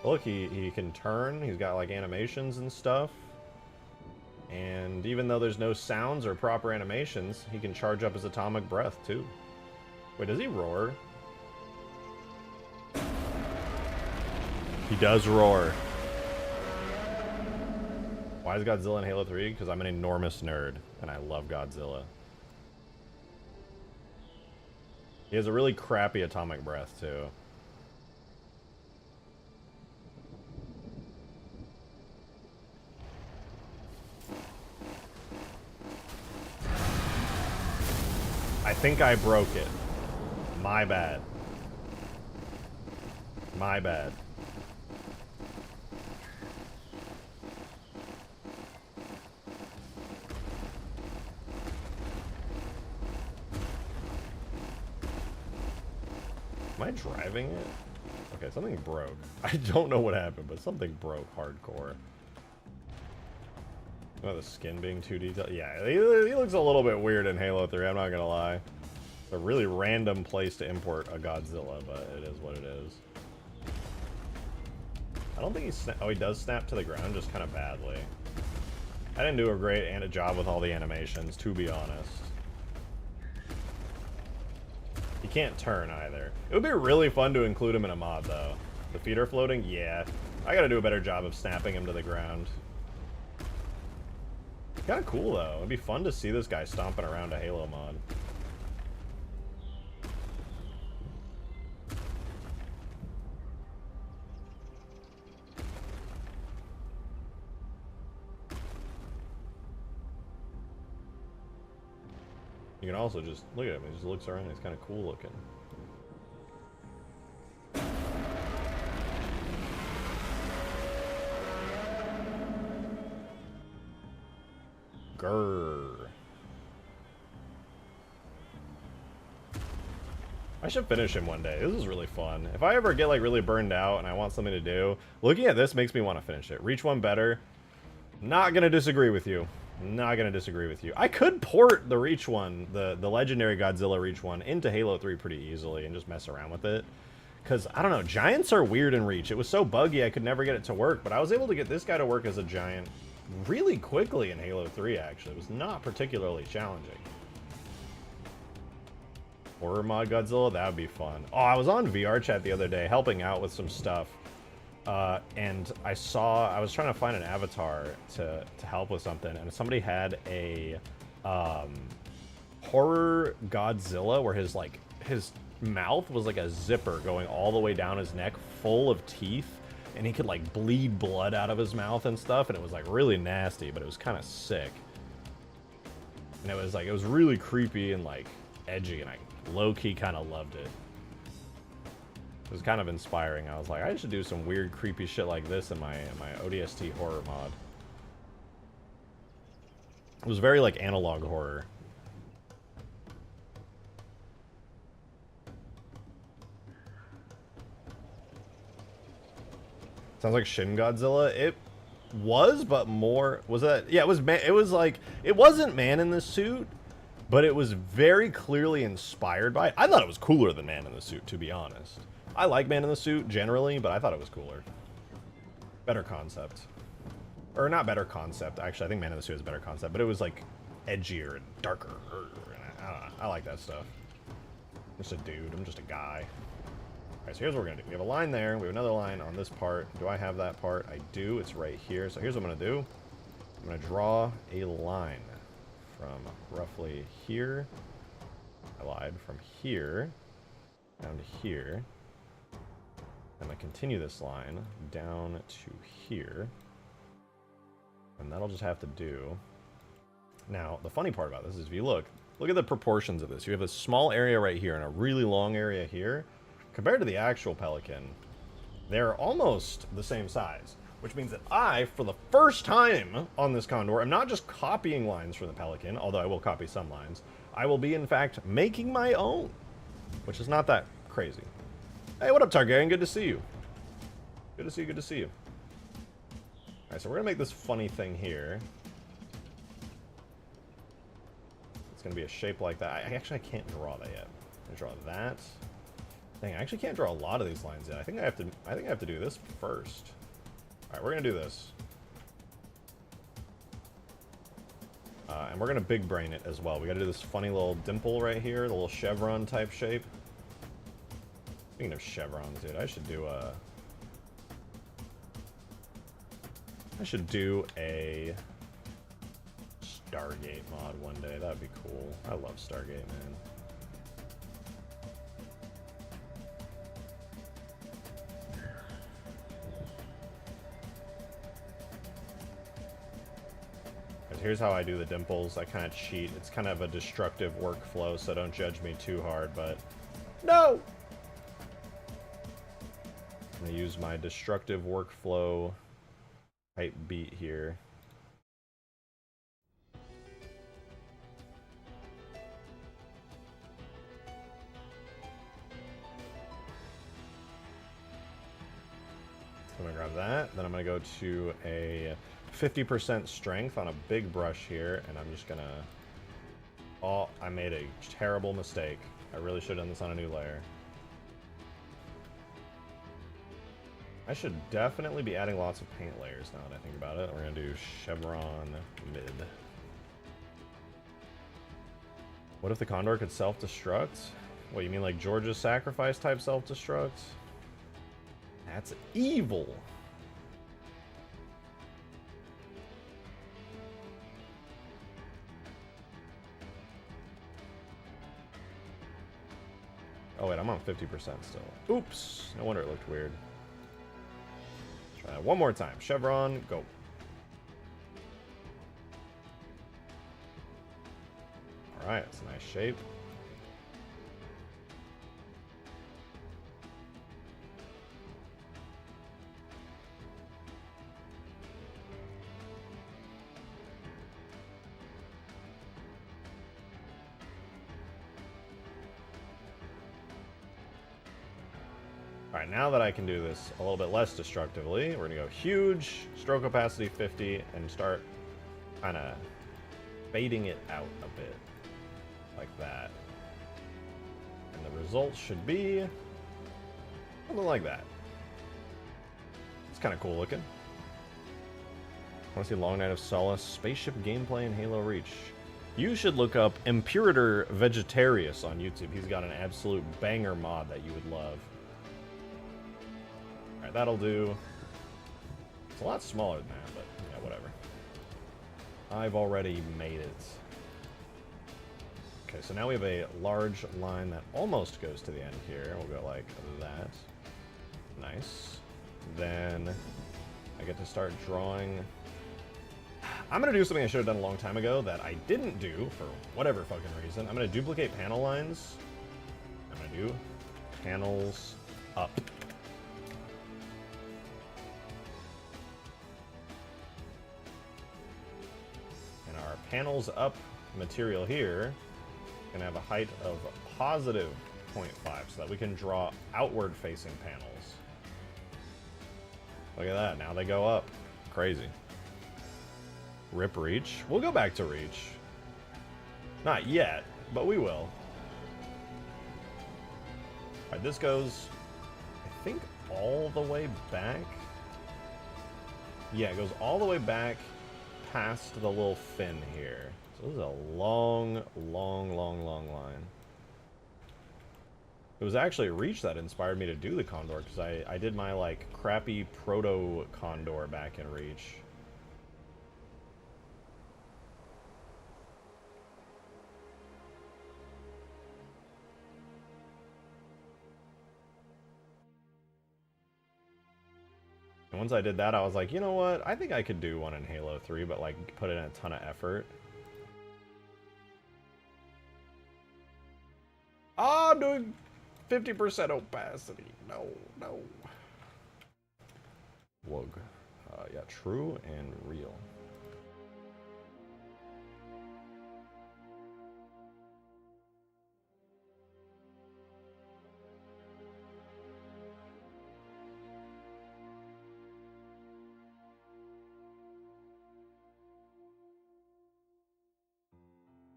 Look, he can turn. He's got like animations and stuff. And even though there's no sounds or proper animations, he can charge up his atomic breath too. Wait, does he roar? He does roar. Why is Godzilla in Halo 3? Because I'm an enormous nerd, and I love Godzilla. He has a really crappy atomic breath too. I think I broke it. My bad. My bad. Am I driving it? Okay, something broke. I don't know what happened, but something broke hardcore. Oh, the skin being too detailed. Yeah, he looks a little bit weird in Halo 3, I'm not gonna lie. It's a really random place to import a Godzilla, but it is what it is. I don't think he's... Oh, he does snap to the ground, just kind of badly. I didn't do a great job with all the animations, to be honest. He can't turn either. It would be really fun to include him in a mod, though. The feet are floating? Yeah. I gotta do a better job of snapping him to the ground. Kind of cool, though. It'd be fun to see this guy stomping around a Halo mod. You can also just look at him. He just looks around. He's kind of cool looking. Grrr. I should finish him one day. This is really fun. If I ever get like really burned out and I want something to do, looking at this makes me want to finish it. Reach one better. Not gonna disagree with you. Not gonna disagree with you. I could port the Reach one, the legendary Godzilla Reach one, into Halo 3 pretty easily and just mess around with it. Because, I don't know, giants are weird in Reach. It was so buggy I could never get it to work, but I was able to get this guy to work as a giant really quickly in Halo 3, actually. It was not particularly challenging. Horror mod Godzilla? That would be fun. Oh, I was on VR chat the other day helping out with some stuff. And I was trying to find an avatar to help with something, and somebody had a horror Godzilla where his mouth was like a zipper going all the way down his neck, full of teeth, and he could like bleed blood out of his mouth and stuff, and it was like really nasty, but it was kind of sick. And it was really creepy and like edgy, and I low-key kind of loved it. It was kind of inspiring. I was like, I should do some weird, creepy shit like this in my ODST horror mod. It was very like analog horror. Sounds like Shin Godzilla. It was, but more was that? Yeah, it was. It was like it wasn't Man in the Suit, but it was very clearly inspired by it. I thought it was cooler than Man in the Suit, to be honest. I like Man in the Suit generally, but I thought it was cooler. Better concept, or not better concept. Actually, I think Man in the Suit has a better concept, but it was like edgier and darker. I don't know. I like that stuff. I'm just a dude. I'm just a guy. Alright, so here's what we're going to do. We have a line there. We have another line on this part. Do I have that part? I do. It's right here. So here's what I'm going to do. I'm going to draw a line from roughly here. I lied. From here down to here. I'm going to continue this line down to here. And that'll just have to do. Now, the funny part about this is if you look at the proportions of this. You have a small area right here and a really long area here. Compared to the actual Pelican, they're almost the same size. Which means that I, for the first time on this Condor, am not just copying lines from the Pelican, although I will copy some lines. I will be, in fact, making my own. Which is not that crazy. Hey, what up, Targaryen? Good to see you. Good to see you, good to see you. Alright, so we're going to make this funny thing here. It's going to be a shape like that. I can't draw that yet. I'm going to draw that. Dang, I actually can't draw a lot of these lines yet. I think I have to do this first. Alright, we're going to do this. And we're going to big brain it as well. We got to do this funny little dimple right here, the little chevron type shape. Speaking of chevrons, dude, I should do a Stargate mod one day. That'd be cool. I love Stargate, man. Here's how I do the dimples. I kind of cheat. It's kind of a destructive workflow, so don't judge me too hard, but... No! I'm going to use my destructive workflow type beat here. I'm going to grab that. Then I'm going to go to a 50% strength on a big brush here, and I'm just gonna... Oh, I made a terrible mistake. I really should have done this on a new layer. I should definitely be adding lots of paint layers now that I think about it. We're gonna do chevron mid. What if the Condor could self-destruct? What, you mean like George's Sacrifice type self-destruct? That's evil. Oh wait, I'm on 50% still. Oops! No wonder it looked weird. Try that one more time. Chevron, go. Alright, it's a nice shape. Alright, now that I can do this a little bit less destructively, we're going to go huge, stroke opacity 50, and start kind of fading it out a bit. Like that. And the result should be something like that. It's kind of cool looking. Want to see Long Night of Solace, spaceship gameplay in Halo Reach. You should look up Imperator Vegetarius on YouTube. He's got an absolute banger mod that you would love. Alright, that'll do. It's a lot smaller than that, but yeah, whatever. I've already made it. Okay, so now we have a large line that almost goes to the end here. We'll go like that. Nice. Then I get to start drawing. I'm going to do something I should have done a long time ago that I didn't do for whatever fucking reason. I'm going to duplicate panel lines. I'm going to do panels up. And our panels up material here can have a height of positive 0.5 so that we can draw outward facing panels. Look at that, now they go up. Crazy. Rip Reach. We'll go back to Reach. Not yet, but we will. Alright, this goes, I think, all the way back. Yeah, it goes all the way back past the little fin here. So this is a long, long, long, long line. It was actually Reach that inspired me to do the Condor, because I did my, like, crappy proto-Condor back in Reach. once I did that, I was like, you know what? I think I could do one in Halo 3, but like put in a ton of effort. Oh, I'm doing 50% opacity. No, no. Wug. Yeah, true and real.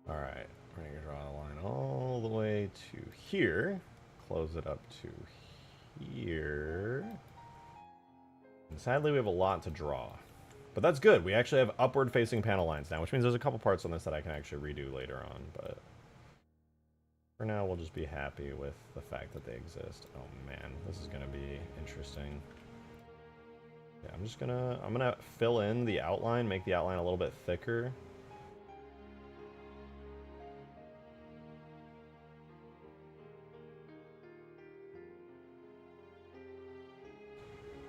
Alright, we're going to draw a line all the way to here. Close it up to here. And sadly, we have a lot to draw. But that's good. We actually have upward-facing panel lines now, which means there's a couple parts on this that I can actually redo later on. But for now, we'll just be happy with the fact that they exist. Oh man, this is going to be interesting. Yeah, I'm gonna fill in the outline, make the outline a little bit thicker.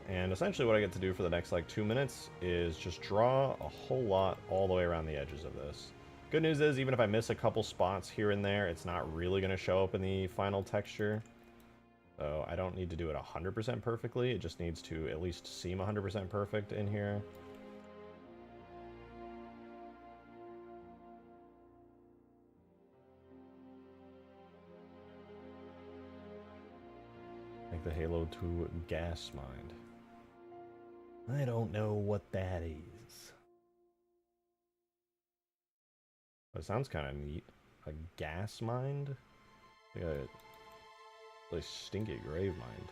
And essentially what I get to do for the next like 2 minutes is just draw a whole lot all the way around the edges of this. Good news is, even if I miss a couple spots here and there, it's not really going to show up in the final texture. So I don't need to do it 100% perfectly, it just needs to at least seem 100% perfect in here. Like the Halo 2 gas mind. I don't know what that is. It sounds kind of neat. A gas mind? Like a really stinky grave mind.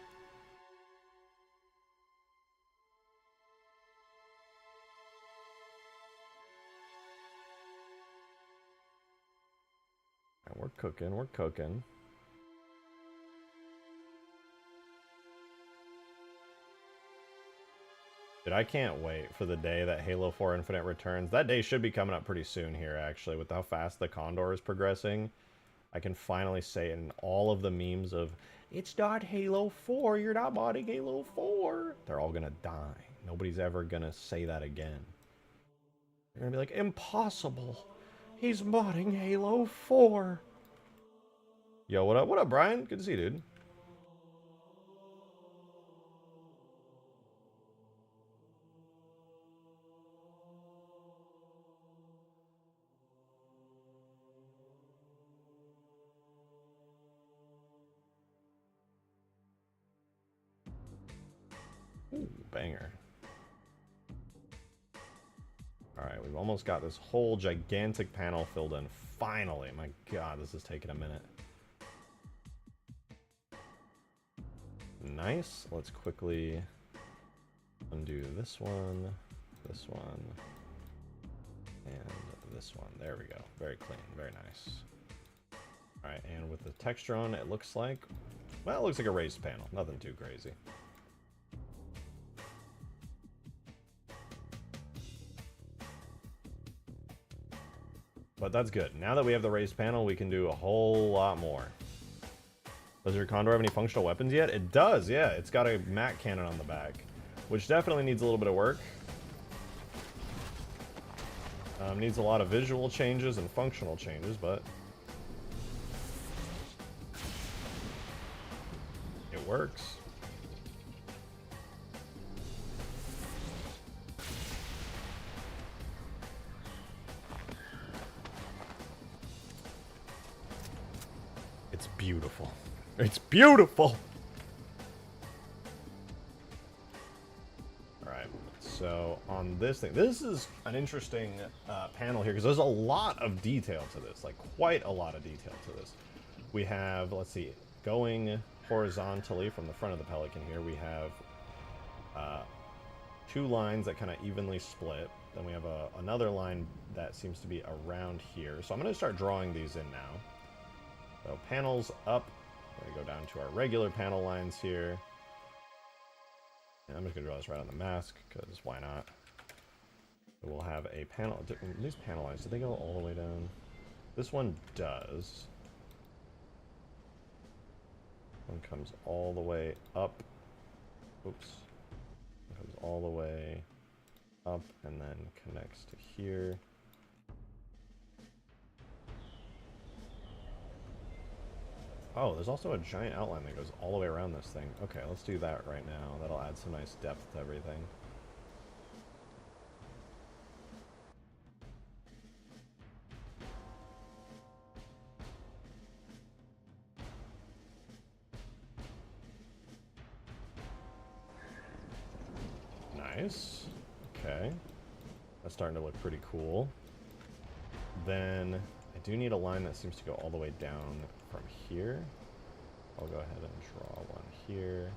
Right, we're cooking, we're cooking. Dude, I can't wait for the day that Halo 4 Infinite returns. That day should be coming up pretty soon here, actually, with how fast the Condor is progressing. I can finally say in all of the memes of, it's not Halo 4, you're not modding Halo 4. They're all gonna die. Nobody's ever gonna say that again. They're gonna be like, impossible. He's modding Halo 4. Yo, what up? What up, Brian? Good to see you, dude. Ooh, banger. Alright, we've almost got this whole gigantic panel filled in. Finally! My god, this is taking a minute. Nice. Let's quickly undo this one, and this one. There we go. Very clean. Very nice. Alright, and with the texture on, it looks like... Well, it looks like a raised panel. Nothing too crazy. But that's good. Now that we have the raised panel, we can do a whole lot more. Does your Condor have any functional weapons yet? It does, yeah. It's got a Mac cannon on the back, which definitely needs a little bit of work. Needs a lot of visual changes and functional changes, but it works. It's beautiful. It's beautiful! Alright, so on this thing, this is an interesting panel here, because there's a lot of detail to this, like quite a lot of detail to this. We have, let's see, going horizontally from the front of the Pelican here, we have two lines that kind of evenly split. Then we have another line that seems to be around here. So I'm going to start drawing these in now. So panels up. We're going to go down to our regular panel lines here. And I'm just going to draw this right on the mask, because why not? So we'll have a panel. These panel lines, do they go all the way down? This one does. One comes all the way up. Oops. One comes all the way up and then connects to here. Oh, there's also a giant outline that goes all the way around this thing. Okay, let's do that right now. That'll add some nice depth to everything. Nice. Okay. That's starting to look pretty cool. Then I do need a line that seems to go all the way down from here. I'll go ahead and draw one here,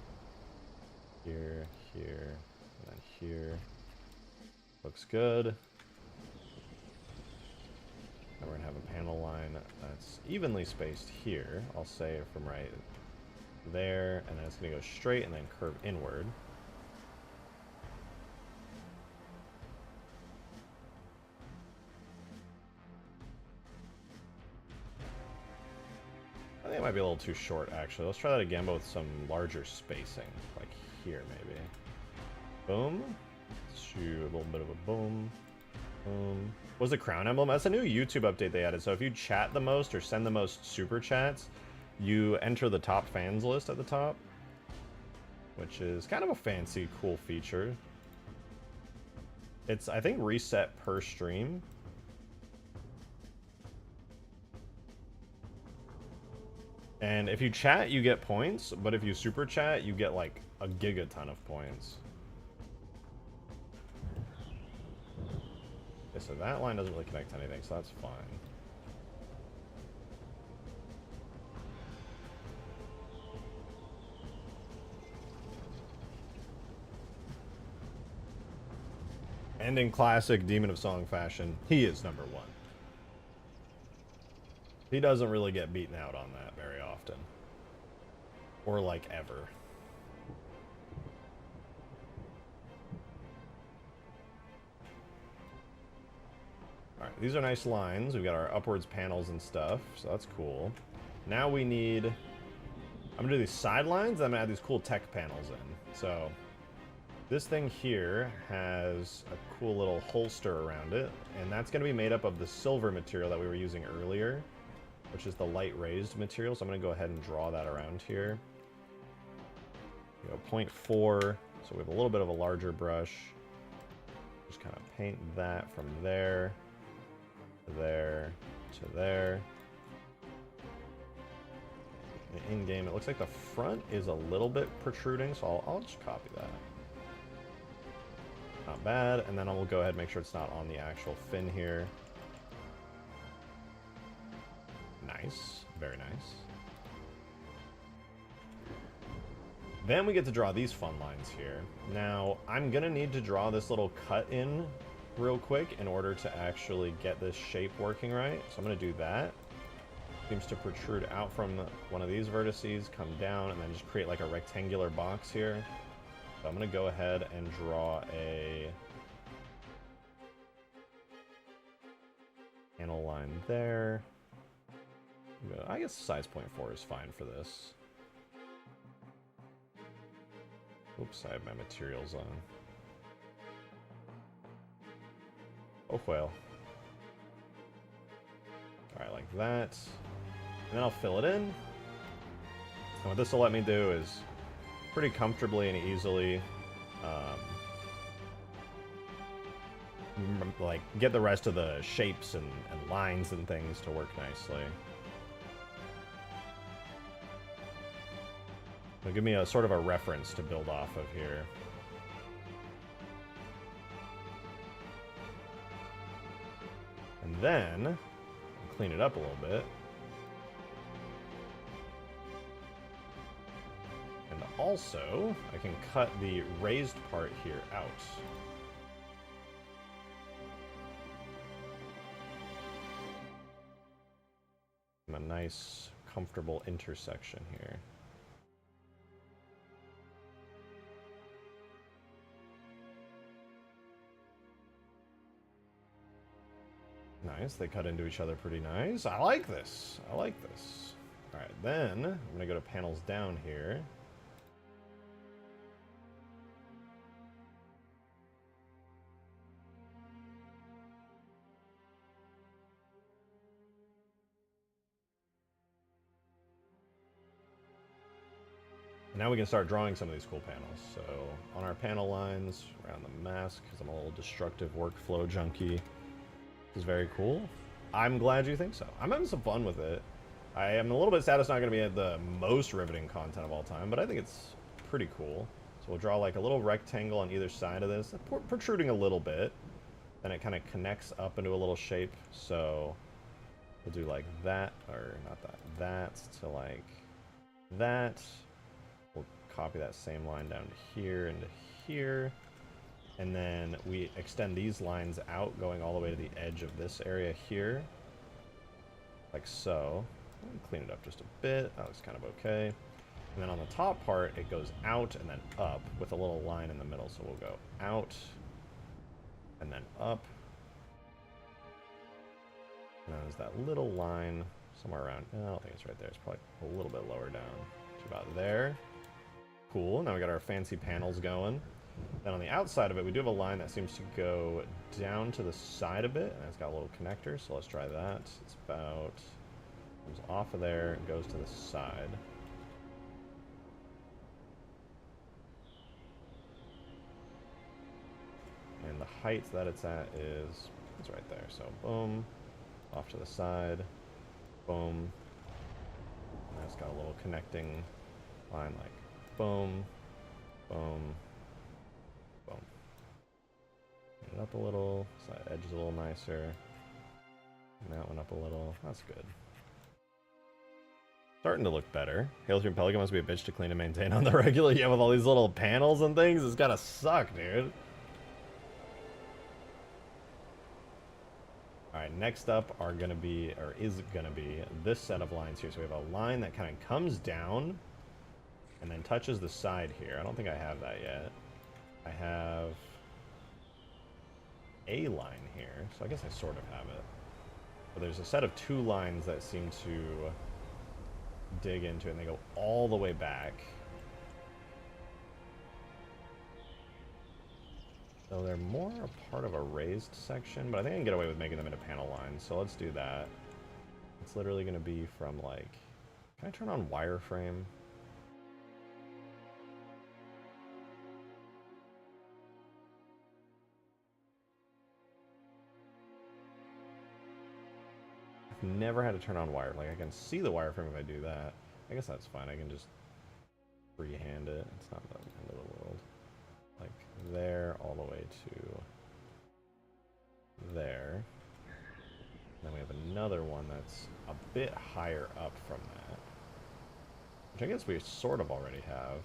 here, here, and then here. Looks good. Now we're gonna have a panel line that's evenly spaced here. I'll say from right there, and then it's gonna go straight and then curve inward. I think it might be a little too short, actually. Let's try that again, but with some larger spacing. Like here, maybe. Boom. Let's shoot a little bit of a boom. Boom. What's the crown emblem? That's a new YouTube update they added. So if you chat the most or send the most super chats, you enter the top fans list at the top. Which is kind of a fancy, cool feature. It's, I think, reset per stream. And if you chat, you get points, but if you super chat, you get like a gigaton of points. Okay, so that line doesn't really connect to anything, so that's fine. And in classic Demon of Song fashion, he is #1. He doesn't really get beaten out on that very often. Or like ever. Alright, these are nice lines. We've got our upwards panels and stuff, so that's cool. Now we need... I'm gonna do these side lines, I'm gonna add these cool tech panels in. So, this thing here has a cool little holster around it, and that's gonna be made up of the silver material that we were using earlier, which is the light raised material. So I'm going to go ahead and draw that around here. You know, 0.4, so we have a little bit of a larger brush. Just kind of paint that from there to there to there. In game, it looks like the front is a little bit protruding, so I'll just copy that. Not bad, and then I'll go ahead and make sure it's not on the actual fin here. Nice. Very nice. Then we get to draw these fun lines here. Now, I'm going to need to draw this little cut in real quick in order to actually get this shape working right. So I'm going to do that. Seems to protrude out from one of these vertices, come down, and then just create like a rectangular box here. So I'm going to go ahead and draw a panel line there. I guess size 0.4 is fine for this. Oops, I have my materials on. Oh well. Alright, like that. And then I'll fill it in. And what this will let me do is pretty comfortably and easily like get the rest of the shapes and lines and things to work nicely. It'll give me a sort of a reference to build off of here. And then, I'll clean it up a little bit. And also, I can cut the raised part here out. A nice, comfortable intersection here. Nice, they cut into each other pretty nice. I like this. I like this. Alright, then I'm going to go to panels down here. Now we can start drawing some of these cool panels. So on our panel lines, around the mask, because I'm a little destructive workflow junkie, which is very cool. I'm glad you think so. I'm having some fun with it. I am a little bit sad it's not going to be the most riveting content of all time, but I think it's pretty cool. So we'll draw like a little rectangle on either side of this, protruding a little bit. Then it kind of connects up into a little shape. So we'll do like that, or not that, that to like that. We'll copy that same line down to here and to here. And then we extend these lines out, going all the way to the edge of this area here. Like so. Clean it up just a bit. That looks kind of okay. And then on the top part, it goes out and then up with a little line in the middle. So we'll go out and then up. And then there's that little line somewhere around. I don't think it's right there. It's probably a little bit lower down to about there. Cool. Now we got our fancy panels going. Then on the outside of it, we do have a line that seems to go down to the side a bit, and it's got a little connector, so let's try that. It's about, comes off of there and goes to the side. And the height that it's at is, it's right there, so boom, off to the side, boom, and it's got a little connecting line like boom, boom, boom. Get it up a little, so that edge is a little nicer. And that one up a little, that's good. Starting to look better. Hail Stream Pelican must be a bitch to clean and maintain on the regular. Yeah, with all these little panels and things, it's gotta suck, dude. Alright, next up are gonna be, or is gonna be, this set of lines here. So we have a line that kind of comes down and then touches the side here. I don't think I have that yet. I have a line here, so I guess I sort of have it. But there's a set of two lines that seem to dig into it, and they go all the way back. So they're more a part of a raised section, but I think I can get away with making them into panel lines, so let's do that. It's literally going to be from, like... Can I turn on wireframe? I've never had to turn on wire. Like, I can see the wireframe if I do that. I guess that's fine. I can just freehand it. It's not the end of the world. Like, there, all the way to there. Then we have another one that's a bit higher up from that. Which I guess we sort of already have.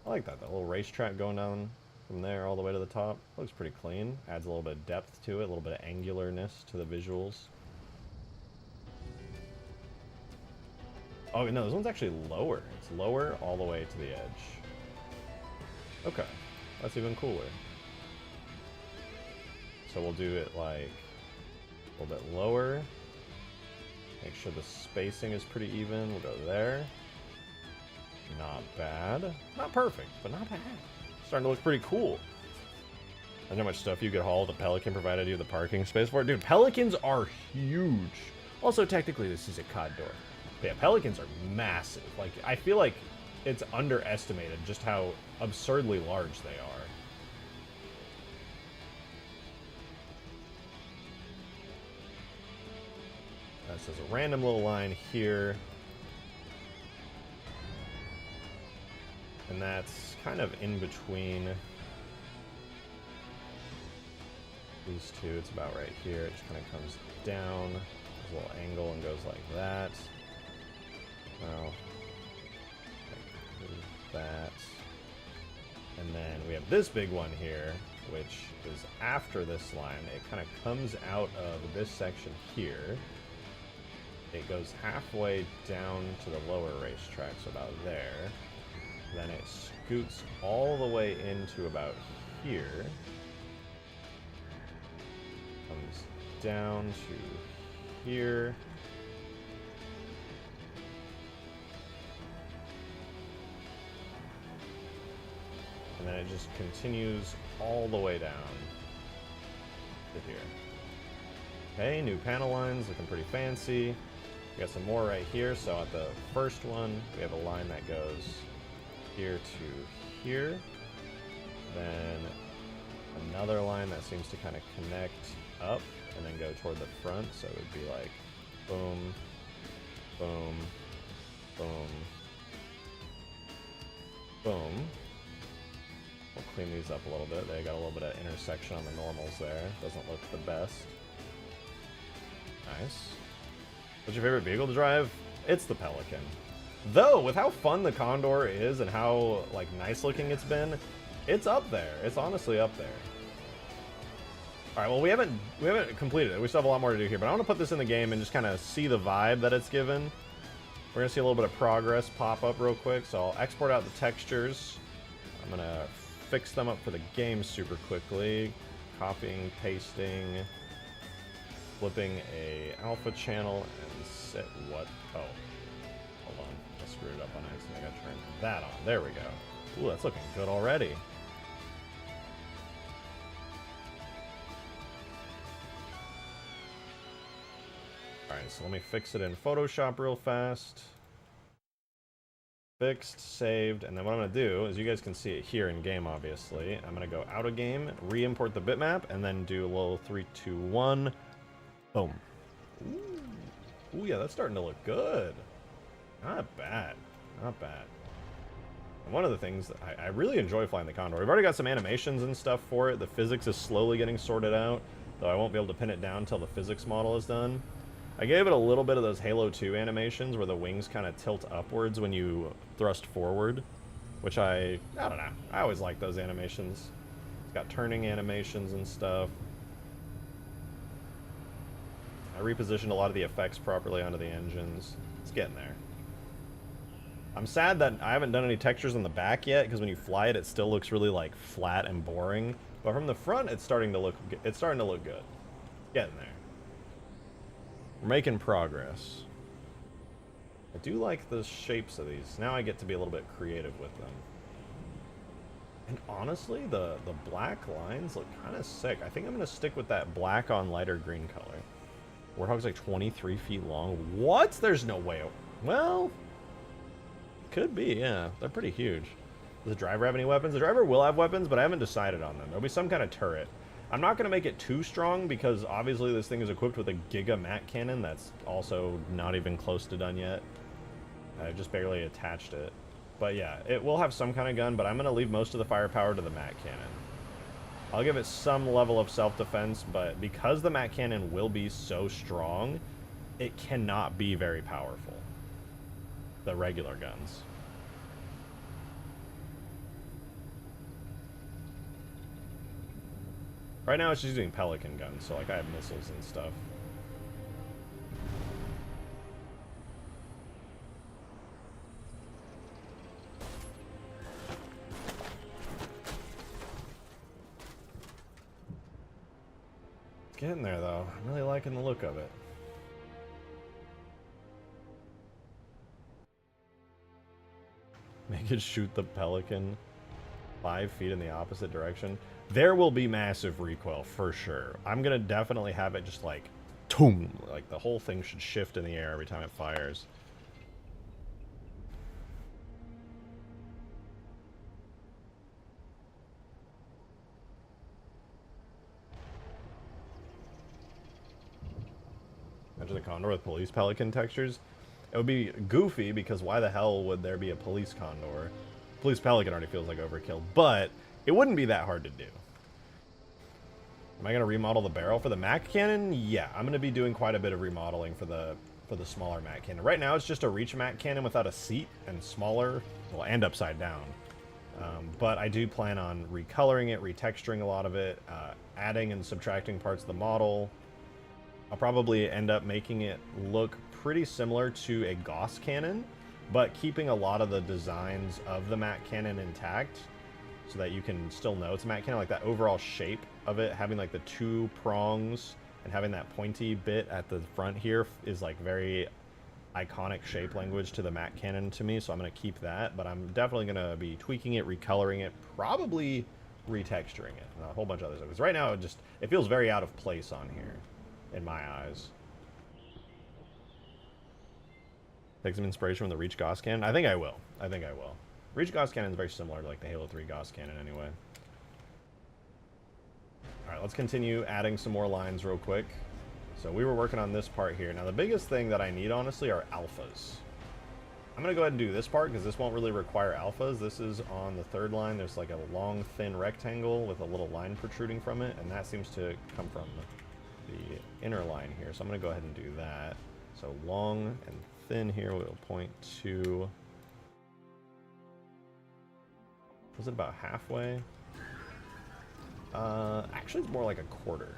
I like that. That little racetrack going down from there all the way to the top. Looks pretty clean. Adds a little bit of depth to it, a little bit of angularness to the visuals. Oh, no, this one's actually lower. It's lower all the way to the edge. Okay. That's even cooler. So we'll do it like a little bit lower. Make sure the spacing is pretty even. We'll go there. Not bad. Not perfect, but not bad. Starting to look pretty cool. I know how much stuff you could haul. The Pelican provided you the parking space for it. Dude, Pelicans are huge. Also, technically, this is a Condor. But yeah, Pelicans are massive. Like, I feel like it's underestimated just how absurdly large they are. This is a random little line here. And that's kind of in between these two. It's about right here. It just kind of comes down. There's a little angle and goes like that. Well, like that. And then we have this big one here, which is after this line. It kind of comes out of this section here. It goes halfway down to the lower racetrack, so about there. Then it scoots all the way into about here. Comes down to here. And then it just continues all the way down to here. Okay, new panel lines, looking pretty fancy. We got some more right here. So at the first one, we have a line that goes here to here. Then another line that seems to kind of connect up and then go toward the front. So it would be like boom, boom, boom, boom. We'll clean these up a little bit. They got a little bit of intersection on the normals there. Doesn't look the best. Nice. What's your favorite vehicle to drive? It's the Pelican. Though, with how fun the Condor is and how like nice looking it's been, it's up there. It's honestly up there. All right, well, we haven't completed it. We still have a lot more to do here, but I want to put this in the game and just kind of see the vibe that it's given. We're gonna see a little bit of progress pop up real quick, so I'll export out the textures. I'm gonna fix them up for the game super quickly. Copying, pasting, flipping a alpha channel, and set what? Oh, hold on. I screwed it up on accident. I gotta turn that on. There we go. Ooh, that's looking good already. Alright, so let me fix it in Photoshop real fast. Fixed, saved, and then what I'm going to do is you guys can see it here in game, obviously. I'm going to go out of game, re-import the bitmap, and then do a little 3, 2, 1. Boom. Ooh, yeah, that's starting to look good. Not bad. Not bad. And one of the things, that I really enjoy flying the Condor. We've already got some animations and stuff for it. The physics is slowly getting sorted out, though I won't be able to pin it down until the physics model is done. I gave it a little bit of those Halo 2 animations where the wings kind of tilt upwards when you thrust forward, which I don't know. I always like those animations. It's got turning animations and stuff. I repositioned a lot of the effects properly onto the engines. It's getting there. I'm sad that I haven't done any textures on the back yet, because when you fly it, it still looks really like flat and boring. But from the front, it's starting to look good. It's getting there. We're making progress. I do like the shapes of these. Now I get to be a little bit creative with them. And honestly, the black lines look kind of sick. I think I'm going to stick with that black on lighter green color. Warthog's like 23 feet long. What? There's no way. Well, could be, yeah. They're pretty huge. Does the driver have any weapons? The driver will have weapons, but I haven't decided on them. There'll be some kind of turret. I'm not going to make it too strong because obviously this thing is equipped with a Giga Mat Cannon that's also not even close to done yet. I just barely attached it. But yeah, it will have some kind of gun, but I'm going to leave most of the firepower to the Mat Cannon. I'll give it some level of self-defense, but because the Mat Cannon will be so strong, it cannot be very powerful. The regular guns. Right now it's just using Pelican guns, so like I have missiles and stuff. It's getting there though. I'm really liking the look of it. Make it shoot the Pelican 5 feet in the opposite direction. There will be massive recoil for sure. I'm gonna definitely have it just like, toom, like the whole thing should shift in the air every time it fires. Imagine the Condor with police Pelican textures. It would be goofy because why the hell would there be a police Condor? Police Pelican already feels like overkill, but it wouldn't be that hard to do. Am I going to remodel the barrel for the Mac Cannon? Yeah, I'm going to be doing quite a bit of remodeling for the smaller Mac Cannon. Right now, it's just a reach Mac Cannon without a seat and smaller, well, and upside down. But I do plan on recoloring it, retexturing a lot of it, adding and subtracting parts of the model. I'll probably end up making it look pretty similar to a Gauss cannon, but keeping a lot of the designs of the Mac Cannon intact, so that you can still know it's a Mac Cannon, like that overall shape of it, having like the 2 prongs and having that pointy bit at the front here is like very iconic shape language to the Mac Cannon to me, so I'm going to keep that, but I'm definitely going to be tweaking it, recoloring it, probably retexturing it, and a whole bunch of other stuff. Because right now, it feels very out of place on here, in my eyes. Take some inspiration from the Reach Gauss cannon? I think I will. I think I will. Reach Gauss Cannon is very similar to like the Halo 3 Gauss Cannon anyway. Alright, let's continue adding some more lines real quick. So we were working on this part here. Now the biggest thing that I need, honestly, are alphas. I'm going to go ahead and do this part because this won't really require alphas. This is on the third line. There's like a long, thin rectangle with a little line protruding from it, and that seems to come from the inner line here. So I'm going to go ahead and do that. So long and thin here will point to... Was it about halfway? Actually, it's more like a quarter.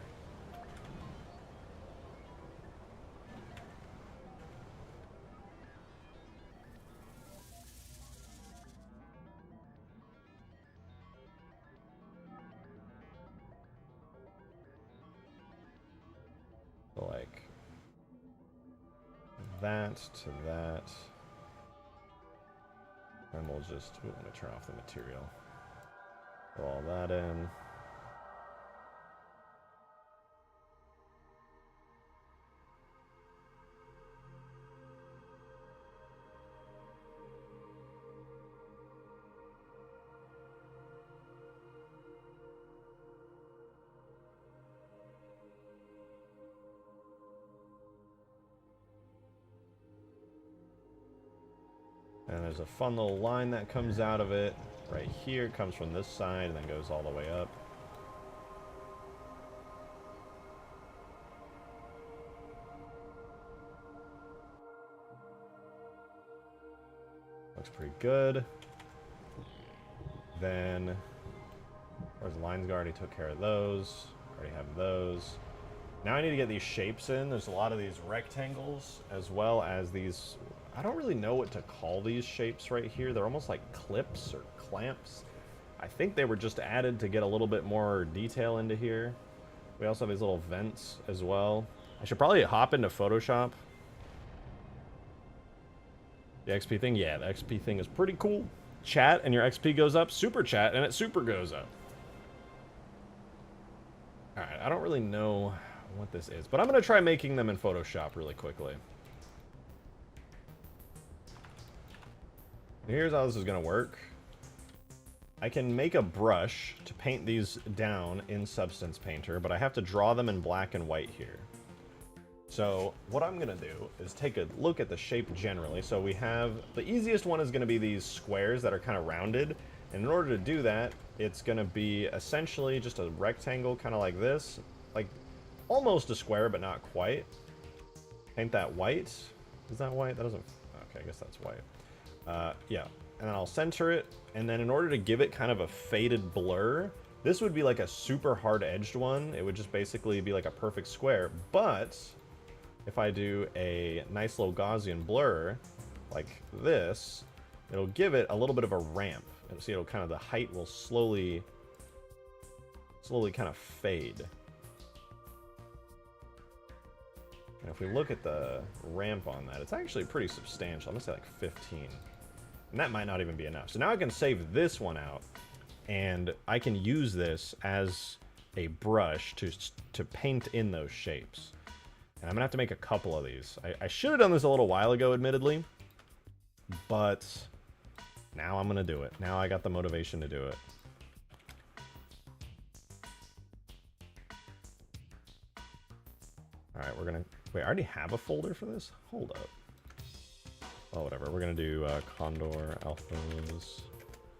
So like that to that. And we'll just, ooh, I'm going to turn off the material. Throw all that in. And there's a fun little line that comes out of it. Right here, it comes from this side and then goes all the way up. Looks pretty good. Then, where's the lines go? Already took care of those. Already have those. Now I need to get these shapes in. There's a lot of these rectangles as well as these... I don't really know what to call these shapes right here. They're almost like clips or clamps. I think they were just added to get a little bit more detail into here. We also have these little vents as well. I should probably hop into Photoshop. The XP thing? Yeah, the XP thing is pretty cool. Chat and your XP goes up. Super chat and it super goes up. Alright, I don't really know what this is, but I'm going to try making them in Photoshop really quickly. Here's how this is going to work. I can make a brush to paint these down in Substance Painter, but I have to draw them in black and white here. So what I'm going to do is take a look at the shape generally. So we have, the easiest one is going to be these squares that are kind of rounded. And in order to do that, it's going to be essentially just a rectangle kind of like this. Like almost a square, but not quite. Paint that white. Is that white? That doesn't... Okay, I guess that's white. Yeah, and then I'll center it, and then in order to give it kind of a faded blur, this would be like a super hard-edged one. It would just basically be like a perfect square, but if I do a nice little Gaussian blur, like this, it'll give it a little bit of a ramp. And see, it'll kind of, the height will slowly kind of fade. And if we look at the ramp on that, it's actually pretty substantial. I'm gonna say like 15. And that might not even be enough. So now I can save this one out, and I can use this as a brush to paint in those shapes. And I'm gonna have to make a couple of these. I should have done this a little while ago, admittedly, but now I'm gonna do it. Now I got the motivation to do it. Alright, we're gonna... Wait, I already have a folder for this? Hold up. Oh, whatever. We're gonna do Condor alphas.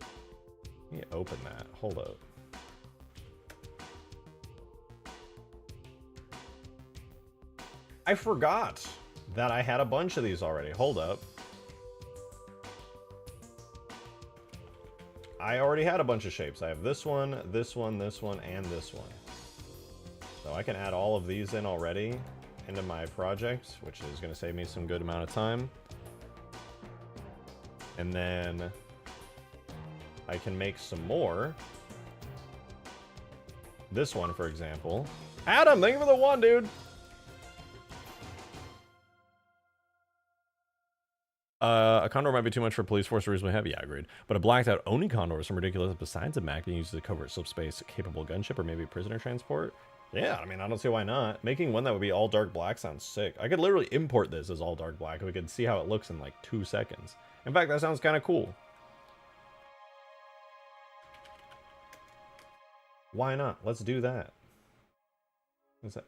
Let me open that. Hold up. I forgot that I had a bunch of these already. Hold up. I already had a bunch of shapes. I have this one, this one, this one, and this one. So I can add all of these in already into my project, which is going to save me some good amount of time. And then I can make some more. This one, for example. Adam, thank you for the one, dude. A Condor might be too much for police force reasonably heavy, yeah, agreed. But a blacked out Oni Condor is some ridiculous besides a Mac being used as a covert slip space capable gunship or maybe prisoner transport. Yeah, I mean, I don't see why not. Making one that would be all dark black sounds sick. I could literally import this as all dark black and we could see how it looks in like 2 seconds. In fact, that sounds kind of cool. Why not? Let's do that.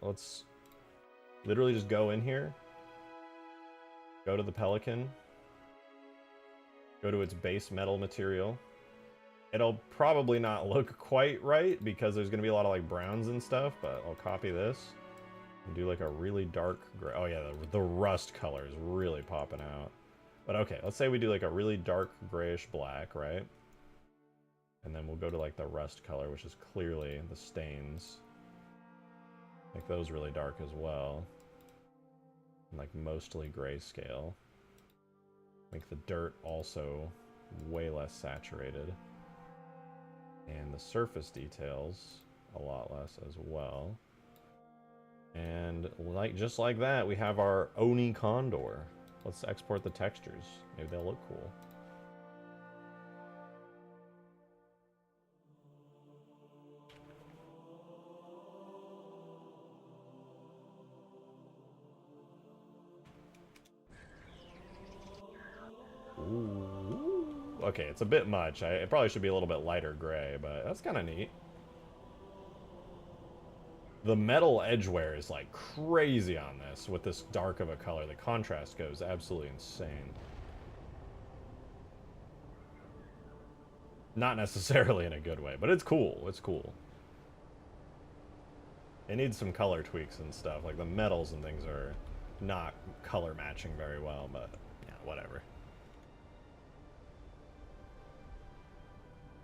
Let's literally just go in here. Go to the Pelican. Go to its base metal material. It'll probably not look quite right because there's going to be a lot of like browns and stuff, but I'll copy this and do like a really dark gray. Oh yeah, the rust color is really popping out. But okay, let's say we do like a really dark grayish black, right? And then we'll go to like the rust color, which is clearly the stains. Make those really dark as well. And like mostly grayscale. Make the dirt also way less saturated. And the surface details a lot less as well. And like just like that, we have our Oni Condor. Let's export the textures. Maybe they'll look cool. Ooh. Okay, it's a bit much. It probably should be a little bit lighter gray, but that's kind of neat. The metal edgeware is like crazy on this with this dark of a color. The contrast goes absolutely insane. Not necessarily in a good way, but it's cool. It's cool. It needs some color tweaks and stuff. Like the metals and things are not color matching very well, but yeah, whatever.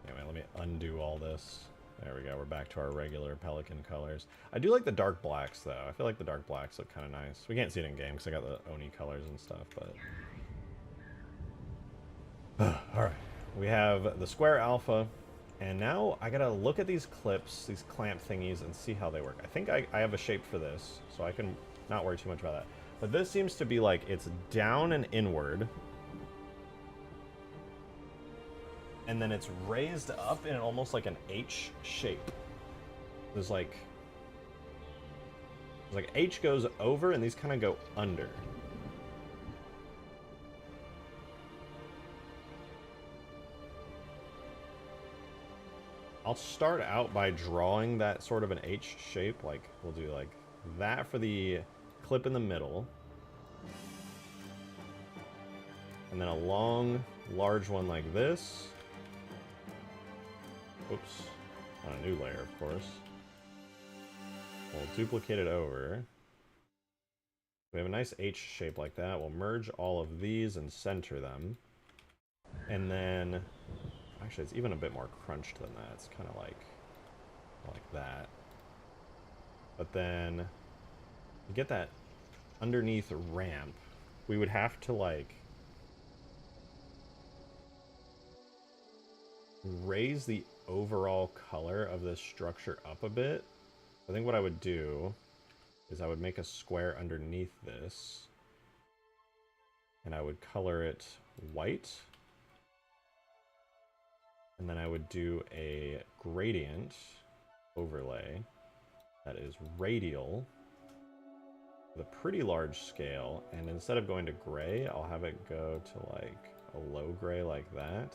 Anyway, let me undo all this. There we go, we're back to our regular Pelican colors. I do like the dark blacks, though. I feel like the dark blacks look kind of nice. We can't see it in game because I got the Oni colors and stuff, but... Alright, we have the square alpha, and now I gotta look at these clips, these clamp thingies, and see how they work. I think I have a shape for this, so I can not worry too much about that. But this seems to be like, it's down and inward, and then it's raised up in almost like an H shape. There's like H goes over and these kind of go under. I'll start out by drawing that sort of an H shape. Like we'll do like that for the clip in the middle. And then a long, large one like this. Oops, on a new layer, of course. We'll duplicate it over. We have a nice H shape like that. We'll merge all of these and center them. And then, actually, it's even a bit more crunched than that. It's kind of like that. But then, to get that underneath ramp, we would have to, like, raise the overall color of this structure up a bit. I think what I would do is I would make a square underneath this, and I would color it white, and then I would do a gradient overlay that is radial with a pretty large scale, and instead of going to gray, I'll have it go to like a low gray like that.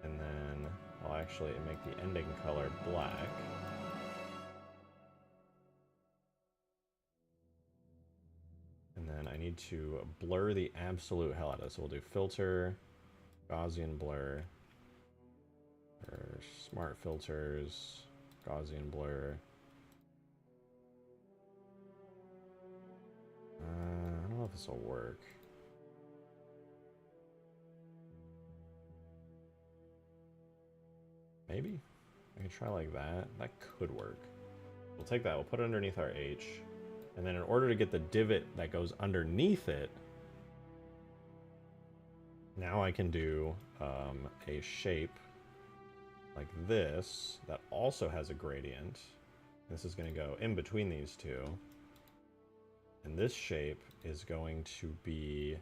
And then I'll actually make the ending color black. And then I need to blur the absolute hell out of this. So we'll do filter, Gaussian blur, or smart filters, Gaussian blur. I don't know if this will work. Maybe? I can try like that. That could work. We'll take that, we'll put it underneath our H. And then in order to get the divot that goes underneath it, now I can do a shape like this that also has a gradient. This is going to go in between these two. And this shape is going to be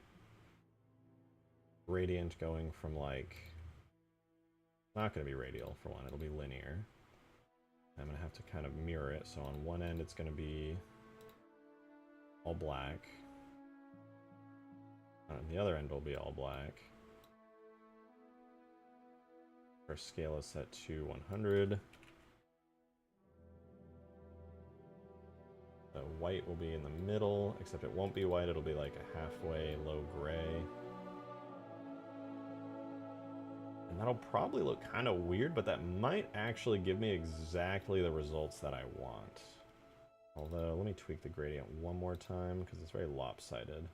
gradient going from like... Not going to be radial for one, it'll be linear. I'm going to have to kind of mirror it, so on one end it's going to be all black. On the other end will be all black. Our scale is set to 100. The white will be in the middle, except it won't be white, it'll be like a halfway low gray. And that'll probably look kind of weird, but that might actually give me exactly the results that I want. Although, let me tweak the gradient one more time, because it's very lopsided.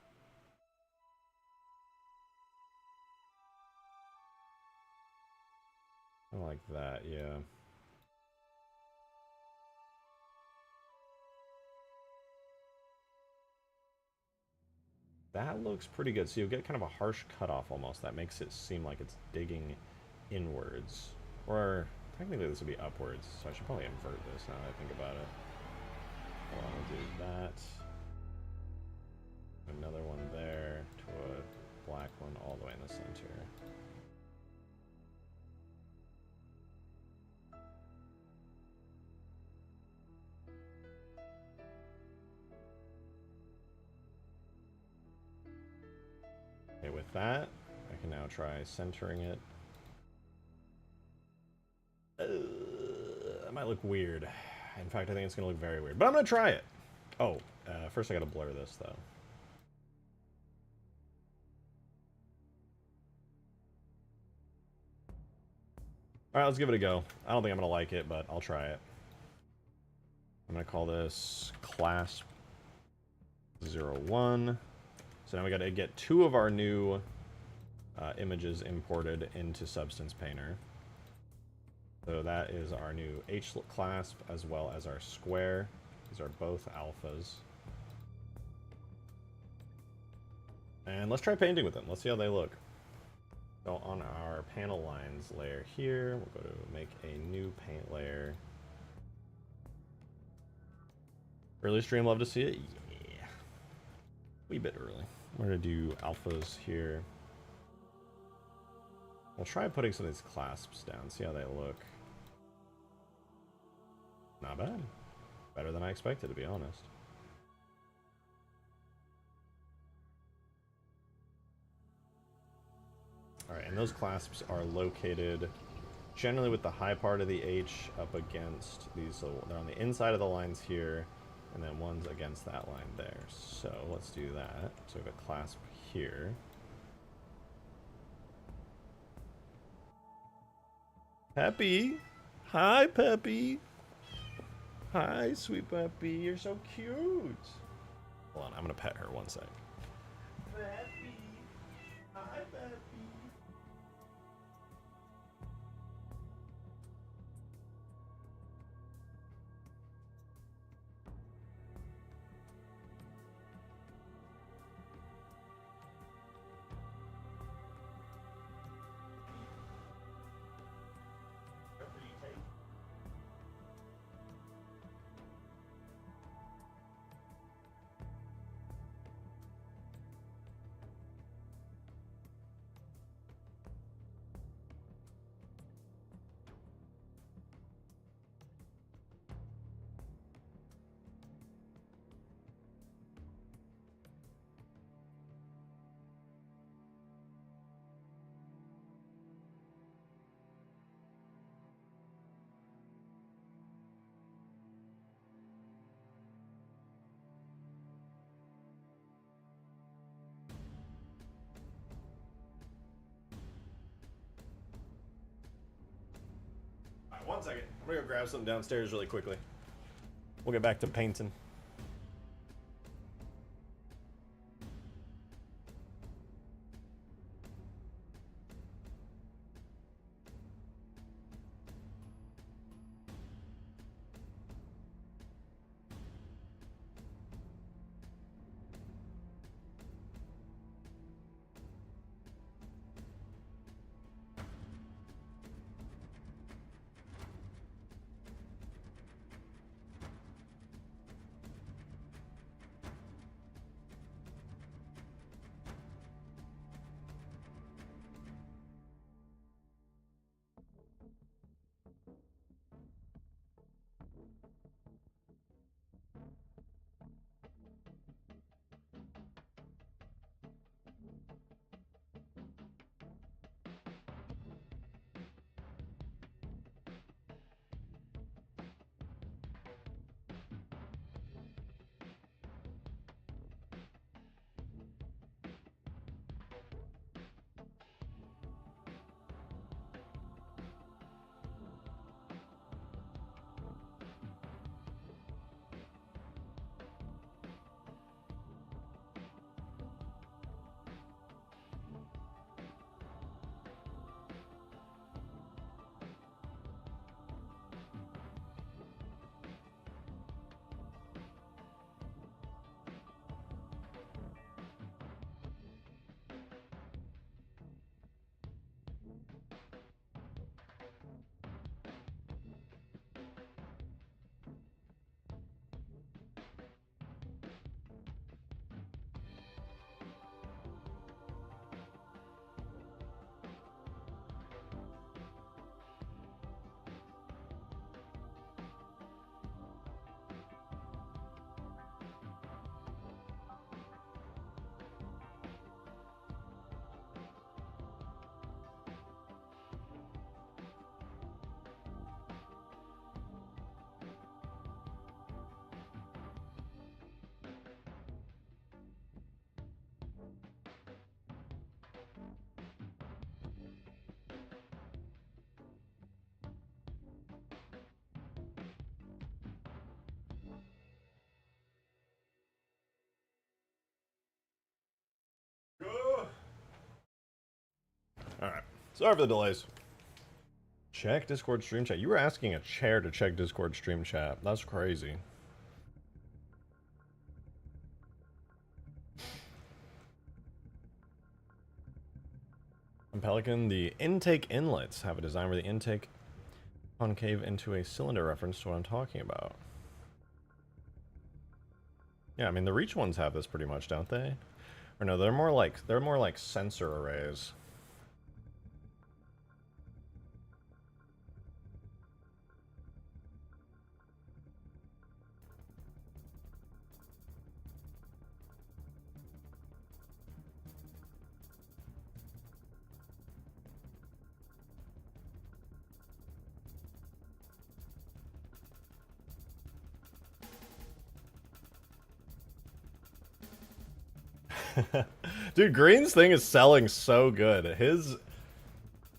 I like that, yeah. That looks pretty good. So you'll get kind of a harsh cutoff almost. That makes it seem like it's digging inwards. Or technically this would be upwards, so I should probably invert this now that I think about it. Well, I'll do that. Another one there to a black one all the way in the center. Okay, with that, I can now try centering it. That might look weird. In fact, I think it's going to look very weird. But I'm going to try it. Oh, first I got to blur this, though. Alright, let's give it a go. I don't think I'm going to like it, but I'll try it. I'm going to call this Clasp 01. So now we got to get 2 of our new images imported into Substance Painter. So that is our new H clasp as well as our square. These are both alphas. And let's try painting with them. Let's see how they look. So on our panel lines layer here, we'll go to make a new paint layer. Early stream, love to see it. Yeah. Wee bit early. We're going to do alphas here. We'll try putting some of these clasps down, see how they look. Not bad. Better than I expected, to be honest. Alright, and those clasps are located generally with the high part of the H up against these, so they're on the inside of the lines here, and then one's against that line there. So let's do that. So we have a clasp here. Peppy! Hi, Peppy! Hi, sweet Peppy. You're so cute! Hold on, I'm gonna pet her one sec. Peppy! Hi, Peppy! Alright, one second. I'm gonna go grab something downstairs really quickly. We'll get back to painting. Sorry for the delays. Check Discord stream chat. You were asking a chair to check Discord stream chat. That's crazy. In Pelican, the intake inlets have a design where the intake concave into a cylinder, reference to what I'm talking about. Yeah, I mean the Reach ones have this pretty much, don't they? Or no, they're more like sensor arrays. Dude, Green's thing is selling so good. His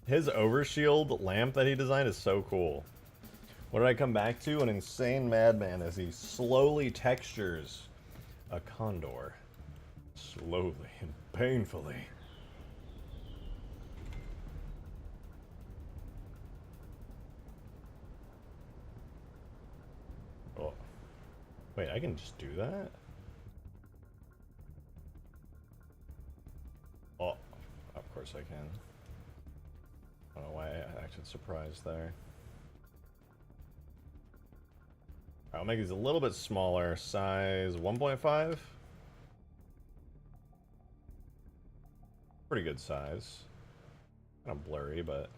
overshield lamp that he designed is so cool. What did I come back to? An insane madman as he slowly textures a Condor. Slowly and painfully. Oh. Wait, I can just do that? Oh, of course I can. I don't know why I acted surprised there. I'll make these a little bit smaller. Size 1.5. Pretty good size. Kind of blurry, but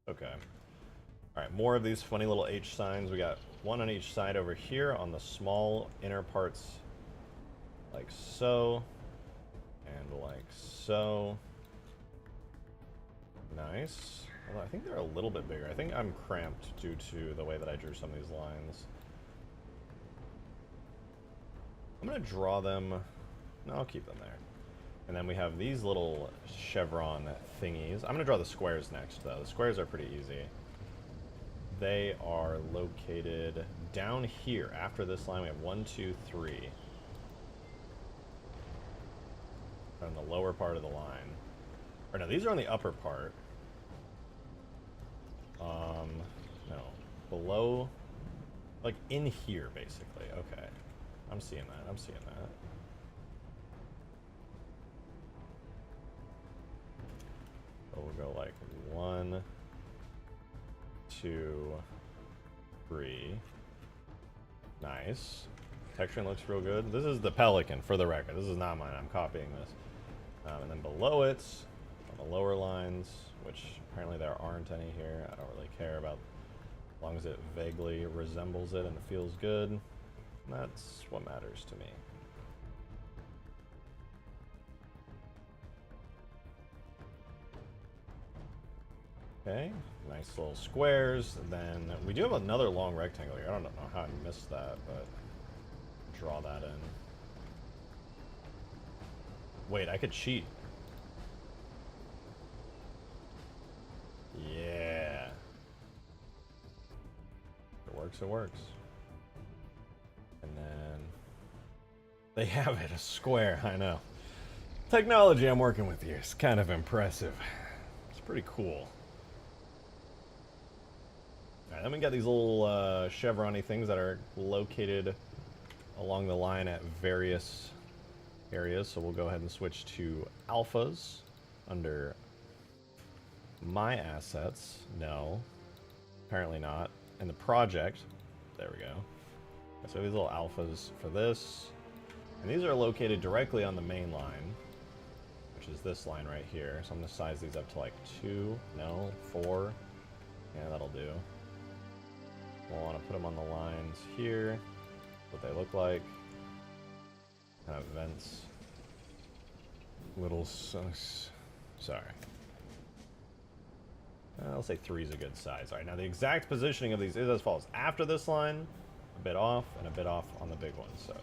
okay. Alright, more of these funny little H signs. We got one on each side over here on the small inner parts, like so. And like so. Nice. Although I think they're a little bit bigger. I think I'm cramped due to the way that I drew some of these lines. I'm gonna draw them. No, I'll keep them there. And then we have these little chevron thingies. I'm gonna draw the squares next, though. The squares are pretty easy. They are located down here. After this line, we have 1, 2, 3. On the lower part of the line. Or no, these are on the upper part. No. Below, like in here, basically. Okay. I'm seeing that. I'm seeing that. So we'll go like 1, 2, 3. Nice. Texturing looks real good. This is the Pelican, for the record. This is not mine. I'm copying this. And then below it, on the lower lines, which apparently there aren't any here. I don't really care about, as long as it vaguely resembles it and it feels good. That's what matters to me. Okay, nice little squares. And then we do have another long rectangle here. I don't know how I missed that, but draw that in. Wait, I could cheat. Yeah. If it works, it works. And then they have it, a square, I know. Technology I'm working with here is kind of impressive. It's pretty cool. Alright, then we got these little chevron-y things that are located along the line at various areas. So we'll go ahead and switch to alphas under my assets. No, apparently not. In the project, there we go. So these little alphas for this. And these are located directly on the main line, which is this line right here. So I'm going to size these up to like 2, no, 4. Yeah, that'll do. We'll want to put them on the lines here, what they look like. Kind of vents. Little, sorry. I'll say 3 is a good size. All right, now the exact positioning of these is as follows. After this line, a bit off, and a bit off on the big one, so.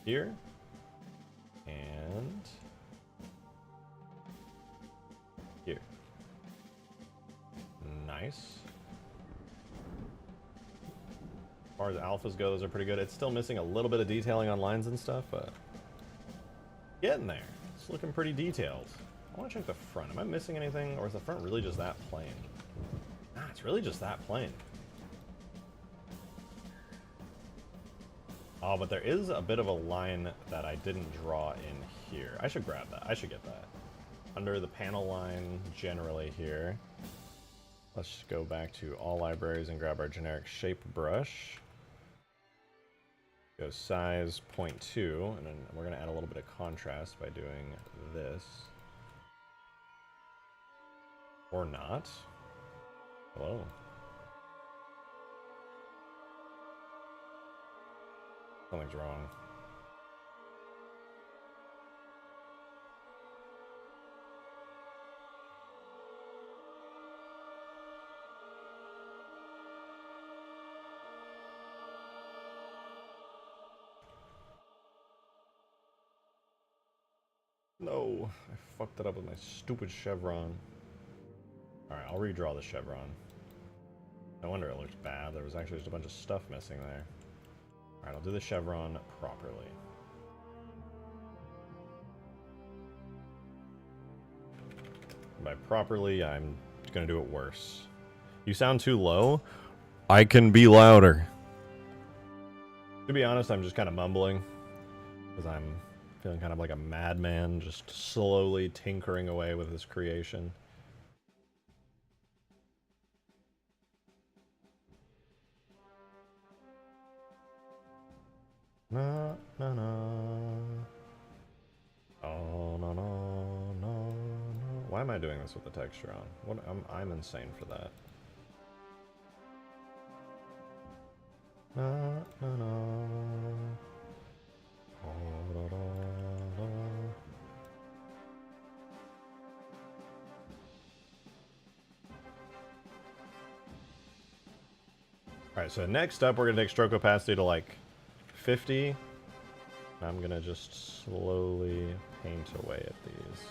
Here. And here. Nice. far as alphas go, those are pretty good. It's still missing a little bit of detailing on lines and stuff, but getting there. It's looking pretty detailed. I want to check the front. Am I missing anything, or is the front really just that plain? Nah, it's really just that plain. Oh, but there is a bit of a line that I didn't draw in here. I should grab that. I should get that. Under the panel line generally here. Let's just go back to all libraries and grab our generic shape brush. Go size 0.2, and then we're going to add a little bit of contrast by doing this. Or not. Hello. Something's wrong. No, I fucked it up with my stupid chevron. Alright, I'll redraw the chevron. No wonder it looks bad. There was actually just a bunch of stuff missing there. Alright, I'll do the chevron properly. By properly, I'm gonna do it worse. You sound too low? I can be louder. To be honest, I'm just kind of mumbling. Because I'm feeling kind of like a madman, just slowly tinkering away with this creation. Na na na. Oh no no no no. Why am I doing this with the texture on? What? I'm insane for that. Na na na. Oh, da, da, da. Alright, so next up we're gonna take stroke opacity to like 50. I'm gonna just slowly paint away at these.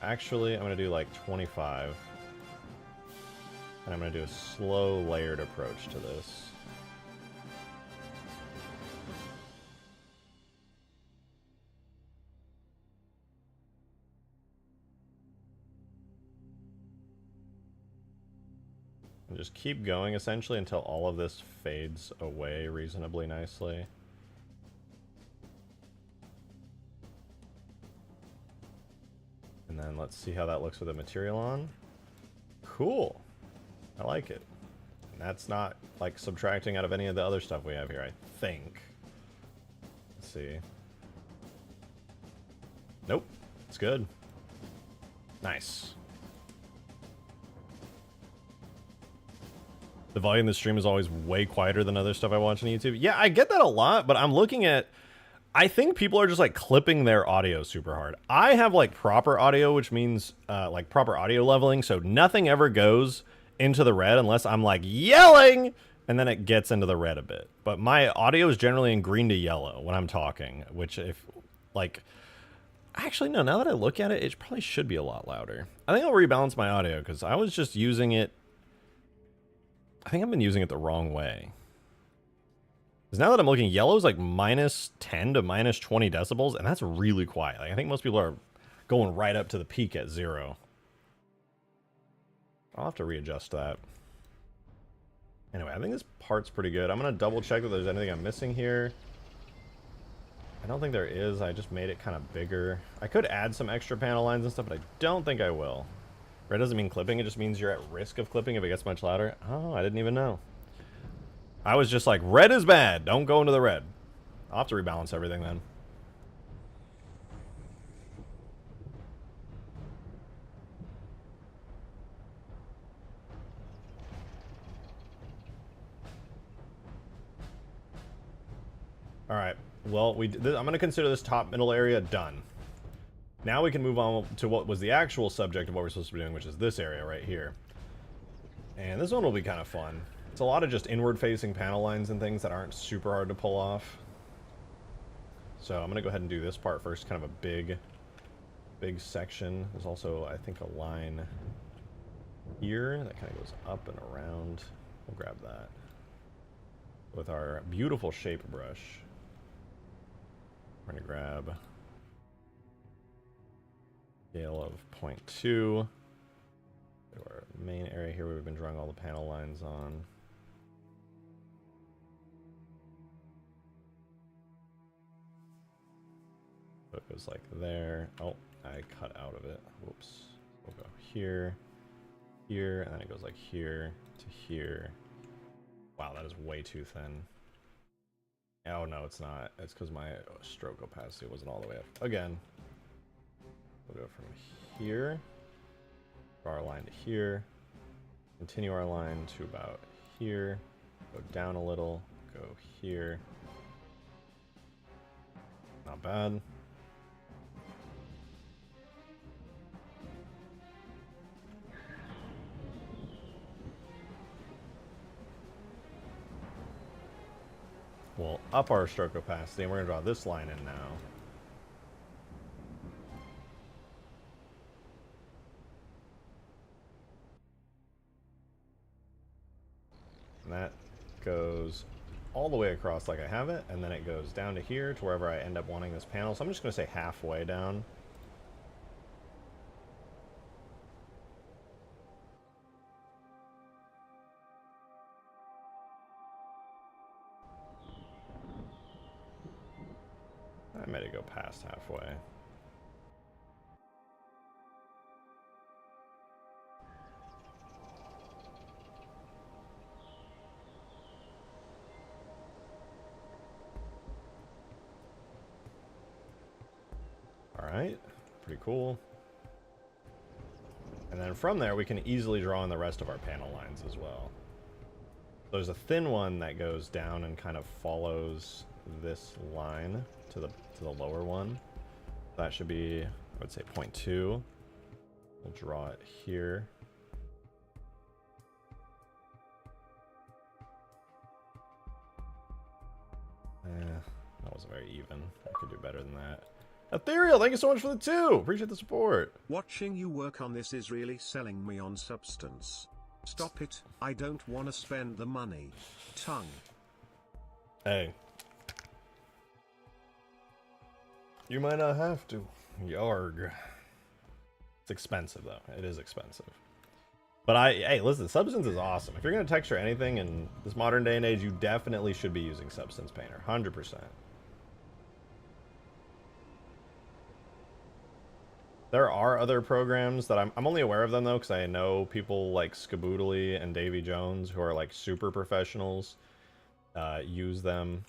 Actually, I'm gonna do like 25. And I'm gonna do a slow layered approach to this. And just keep going essentially until all of this fades away reasonably nicely. And then let's see how that looks with the material on. Cool. I like it. And that's not like subtracting out of any of the other stuff we have here, I think. Let's see. Nope. It's good. Nice. The volume of the stream is always way quieter than other stuff I watch on YouTube. Yeah, I get that a lot, but I'm looking at... I think people are just like clipping their audio super hard. I have like proper audio, which means like proper audio leveling, so nothing ever goes into the red unless I'm like yelling, and then it gets into the red a bit. But my audio is generally in green to yellow when I'm talking, which if like... Actually, no, now that I look at it, it probably should be a lot louder. I think I'll rebalance my audio because I was just using it... I think I've been using it the wrong way. Because now that I'm looking, yellow is like minus 10 to minus 20 decibels, and that's really quiet. Like, I think most people are going right up to the peak at 0. I'll have to readjust that. Anyway, I think this part's pretty good. I'm going to double check that there's anything I'm missing here. I don't think there is. I just made it kind of bigger. I could add some extra panel lines and stuff, but I don't think I will. Red doesn't mean clipping, it just means you're at risk of clipping if it gets much louder. Oh, I didn't even know. I was just like, red is bad, don't go into the red. I'll have to rebalance everything then. Alright, well, I'm going to consider this top middle area done. Now we can move on to what was the actual subject of what we're supposed to be doing, which is this area right here. And this one will be kind of fun. It's a lot of just inward-facing panel lines and things that aren't super hard to pull off. So I'm going to go ahead and do this part first, kind of a big section. There's also, I think, a line here that kind of goes up and around. We'll grab that. With our beautiful shape brush, we're going to grab scale of 0.2. Our main area here we've been drawing all the panel lines on. So it goes like there. Oh, I cut out of it. Whoops. We'll go here, here, and then it goes like here to here. Wow, that is way too thin. Oh, no, it's not. It's because my stroke opacity wasn't all the way up. Again, we'll go from here, draw our line to here, continue our line to about here, go down a little, go here. Not bad. We'll up our stroke opacity, and we're going to draw this line in now. And that goes all the way across like I have it, and then it goes down to here to wherever I end up wanting this panel. So I'm just going to say halfway down. I made it go past halfway. Alright, pretty cool. And then from there we can easily draw in the rest of our panel lines as well. There's a thin one that goes down and kind of follows this line to the lower one. That should be, I would say, 0.2. We'll draw it here. That wasn't very even. I could do better than that. Ethereal, thank you so much for the 2! Appreciate the support. Watching you work on this is really selling me on substance. Stop it, I don't want to spend the money. Tongue. Hey. You might not have to. Yarg. It's expensive, though. It is expensive. But hey, listen, Substance is awesome. If you're going to texture anything in this modern day and age, you definitely should be using Substance Painter. 100%. There are other programs that I'm only aware of them, though, because I know people like Skaboodly and Davy Jones, who are like super professionals, use them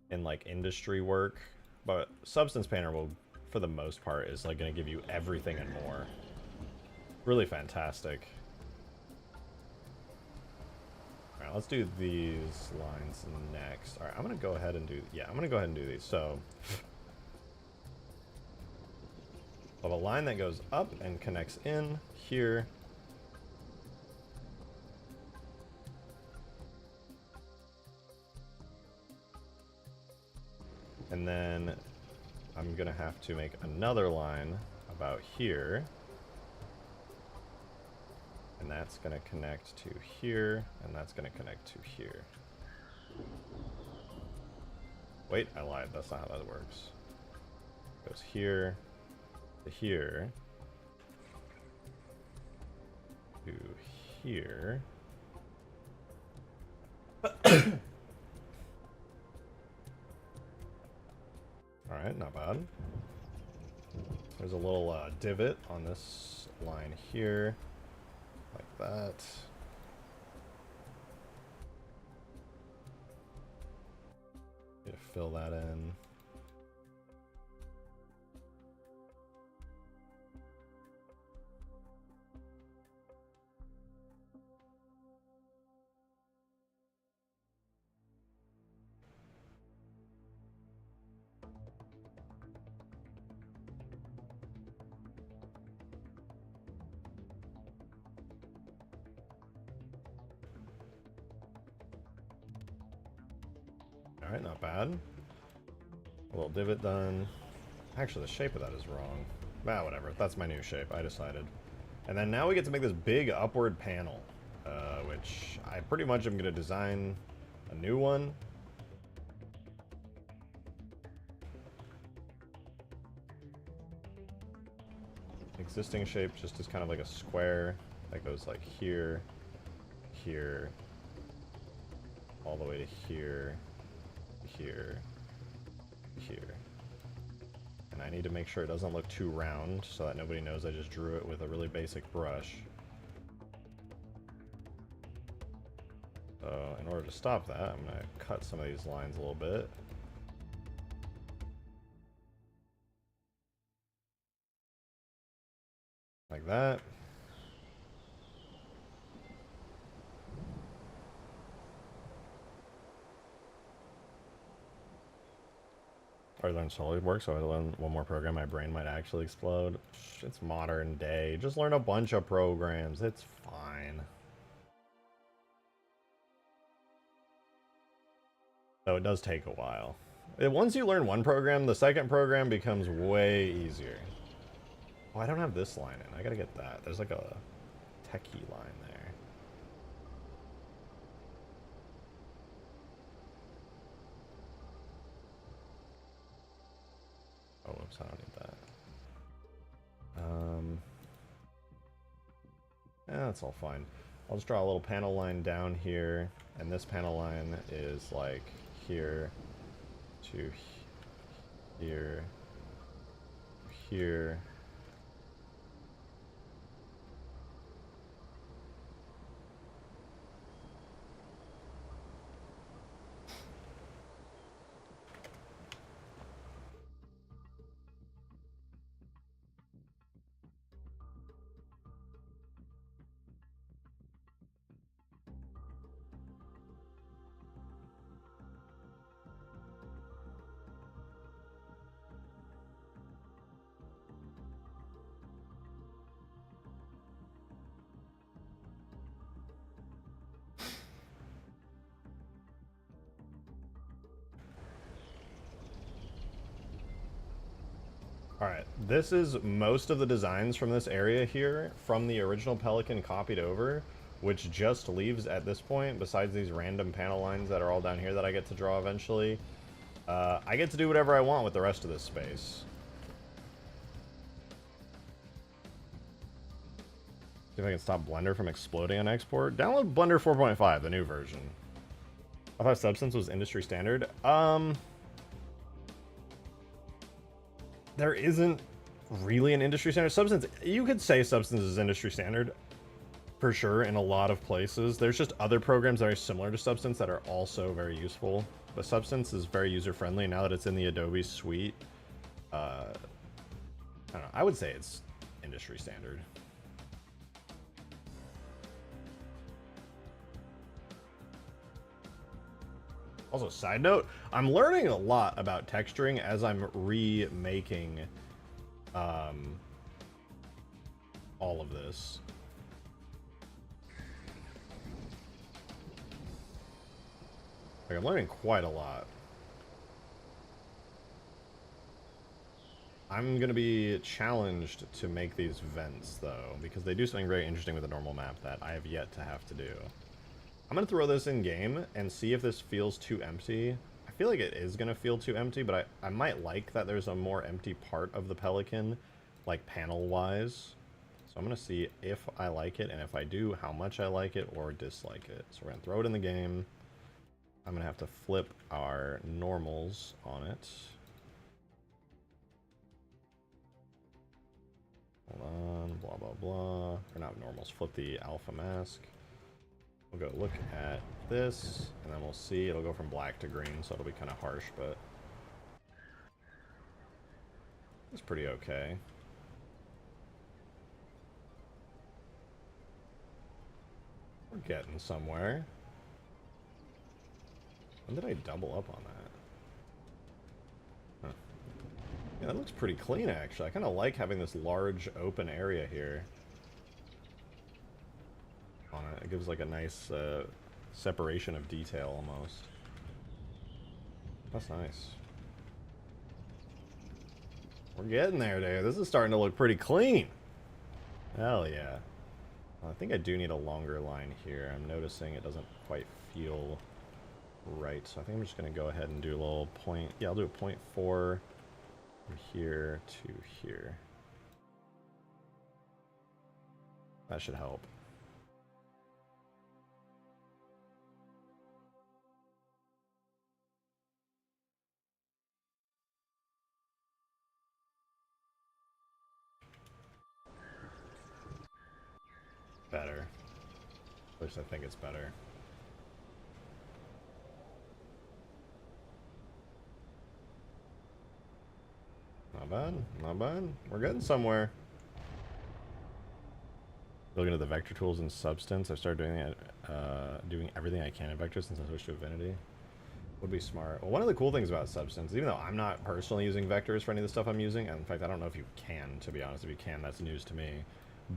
in like industry work. But Substance Painter will, for the most part, is like going to give you everything and more. Really fantastic. Alright, let's do these lines next. Alright, I'm going to go ahead and do... Yeah, I'm going to go ahead and do these. So... of a line that goes up and connects in here. And then I'm going to have to make another line about here. And that's going to connect to here, and that's going to connect to here. Wait, I lied. That's not how that works. It goes here to here to here. Alright, not bad. There's a little divot on this line here, like that. Need to fill that in. Alright, not bad. A little divot done. Actually, the shape of that is wrong. Ah, whatever. That's my new shape. I decided. And then now we get to make this big upward panel. which I pretty much am going to design a new one. Existing shape just is kind of like a square that goes like here, here, all the way to here, here, here. And I need to make sure it doesn't look too round so that nobody knows I just drew it with a really basic brush. So in order to stop that, I'm going to cut some of these lines a little bit. Like that. I learned SolidWorks, so I learned one more program, my brain might actually explode. It's modern day. Just learn a bunch of programs. It's fine. So it does take a while. Once you learn one program, the second program becomes way easier. Oh, I don't have this line in. I gotta get that. There's like a techie line there. Oh, whoops, I don't need that. Yeah, that's all fine. I'll just draw a little panel line down here, and this panel line is like here to here, here. Alright, this is most of the designs from this area here, from the original Pelican copied over, which just leaves at this point, besides these random panel lines that are all down here that I get to draw eventually. I get to do whatever I want with the rest of this space. See if I can stop Blender from exploding on export. Download Blender 4.5, the new version. I thought Substance was industry standard. There isn't really an industry standard. Substance, you could say Substance is industry standard, for sure, in a lot of places. There's just other programs that are similar to Substance that are also very useful. But Substance is very user-friendly. Now that it's in the Adobe suite, I don't know, I would say it's industry standard. Also, side note, I'm learning a lot about texturing as I'm remaking all of this. Like, I'm learning quite a lot. I'm going to be challenged to make these vents, though, because they do something very interesting with the normal map that I have yet to have to do. I'm going to throw this in game and see if this feels too empty. I feel like it is going to feel too empty, but I might like that there's a more empty part of the Pelican, like panel-wise. So I'm going to see if I like it, and if I do, how much I like it or dislike it. So we're going to throw it in the game. I'm going to have to flip our normals on it. Hold on, blah, blah, blah. Or not normals, flip the alpha mask. We'll go look at this, and then we'll see. It'll go from black to green, so it'll be kind of harsh, but it's pretty okay. We're getting somewhere. When did I double up on that? Huh. Yeah, that looks pretty clean, actually. I kind of like having this large open area here on it. It gives like a nice separation of detail almost. That's nice. We're getting there, dude. This is starting to look pretty clean. Hell yeah. I think I do need a longer line here. I'm noticing it doesn't quite feel right, so I think I'm just going to go ahead and do a little point. Yeah, I'll do a 0.4 from here to here. That should help. Better. At least I think it's better. Not bad, not bad. We're getting somewhere. Looking at the vector tools in Substance, I've started doing it, doing everything I can in Vector since I switched to Affinity. Would be smart. Well, one of the cool things about Substance, even though I'm not personally using vectors for any of the stuff I'm using, and in fact, I don't know if you can, to be honest. If you can, that's news to me.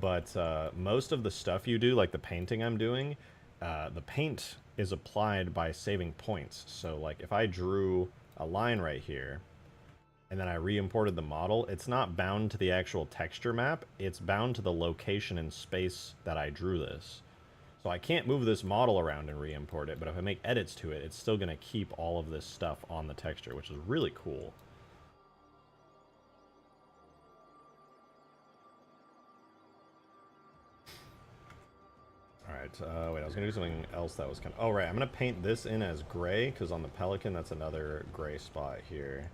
But most of the stuff you do, like the painting I'm doing, the paint is applied by saving points. So, like, if I drew a line right here, and then I re-imported the model, it's not bound to the actual texture map, it's bound to the location and space that I drew this. So I can't move this model around and re-import it, but if I make edits to it, it's still going to keep all of this stuff on the texture, which is really cool. Alright, wait, I was going to do something else that was kind of... Oh, right, I'm going to paint this in as gray, because on the Pelican, that's another gray spot here.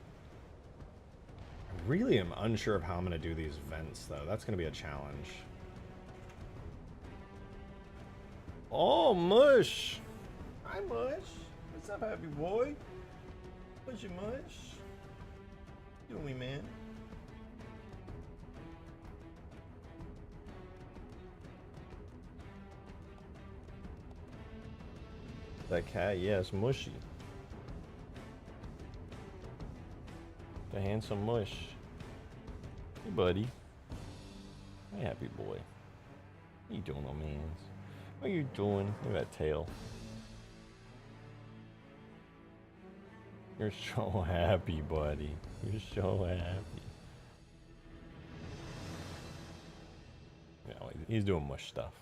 I really am unsure of how I'm going to do these vents, though. That's going to be a challenge. Oh, Mush! Hi, Mush! What's up, happy boy? What's your Mush? Doing me, man? That cat, yes, Mushy. The handsome Mush. Hey, buddy. Hey, happy boy. What you doing, old mans? What you doing? Look at that tail. You're so happy, buddy. You're so happy. Yeah, he's doing mush stuff.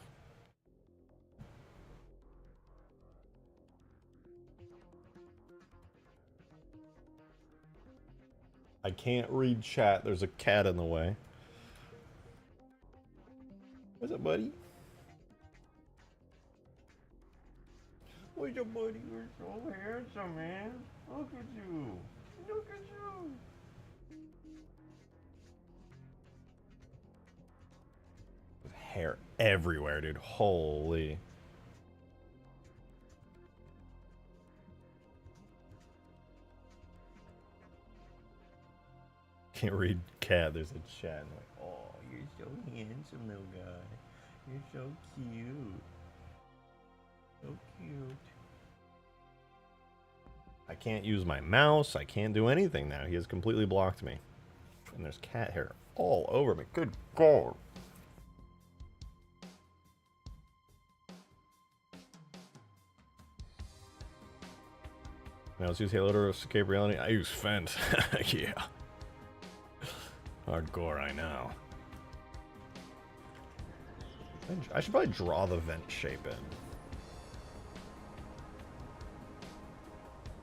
I can't read chat. There's a cat in the way. What's up, buddy? What's up, buddy? You're so handsome, man. Look at you. Look at you. There's hair everywhere, dude. Holy. Can't read cat. There's a chat. I'm like, oh, you're so handsome, little guy. You're so cute. So cute. I can't use my mouse. I can't do anything now. He has completely blocked me. And there's cat hair all over me. Good God. Now let's use Halo to escape reality. I use Fent. Yeah. Hardcore, I know. I should probably draw the vent shape in.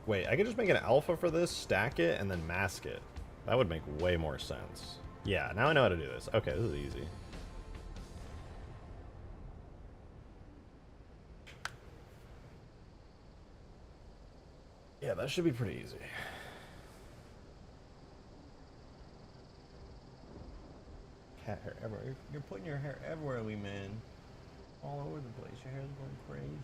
Wait, I could just make an alpha for this, stack it, and then mask it. That would make way more sense. Yeah, now I know how to do this. Okay, this is easy. Yeah, that should be pretty easy. Cat hair everywhere. You're putting your hair everywhere, wee man. All over the place. Your hair's going crazy.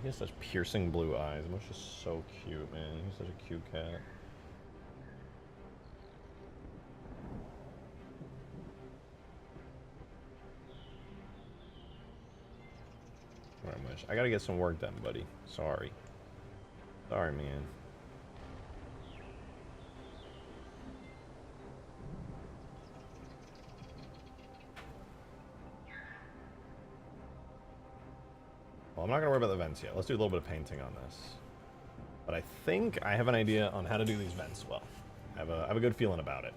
He has such piercing blue eyes. Mush is so cute, man. He's such a cute cat. Alright, Mush. I gotta get some work done, buddy. Sorry. Sorry, man. Well, I'm not going to worry about the vents yet. Let's do a little bit of painting on this. But I think I have an idea on how to do these vents well. I have a good feeling about it.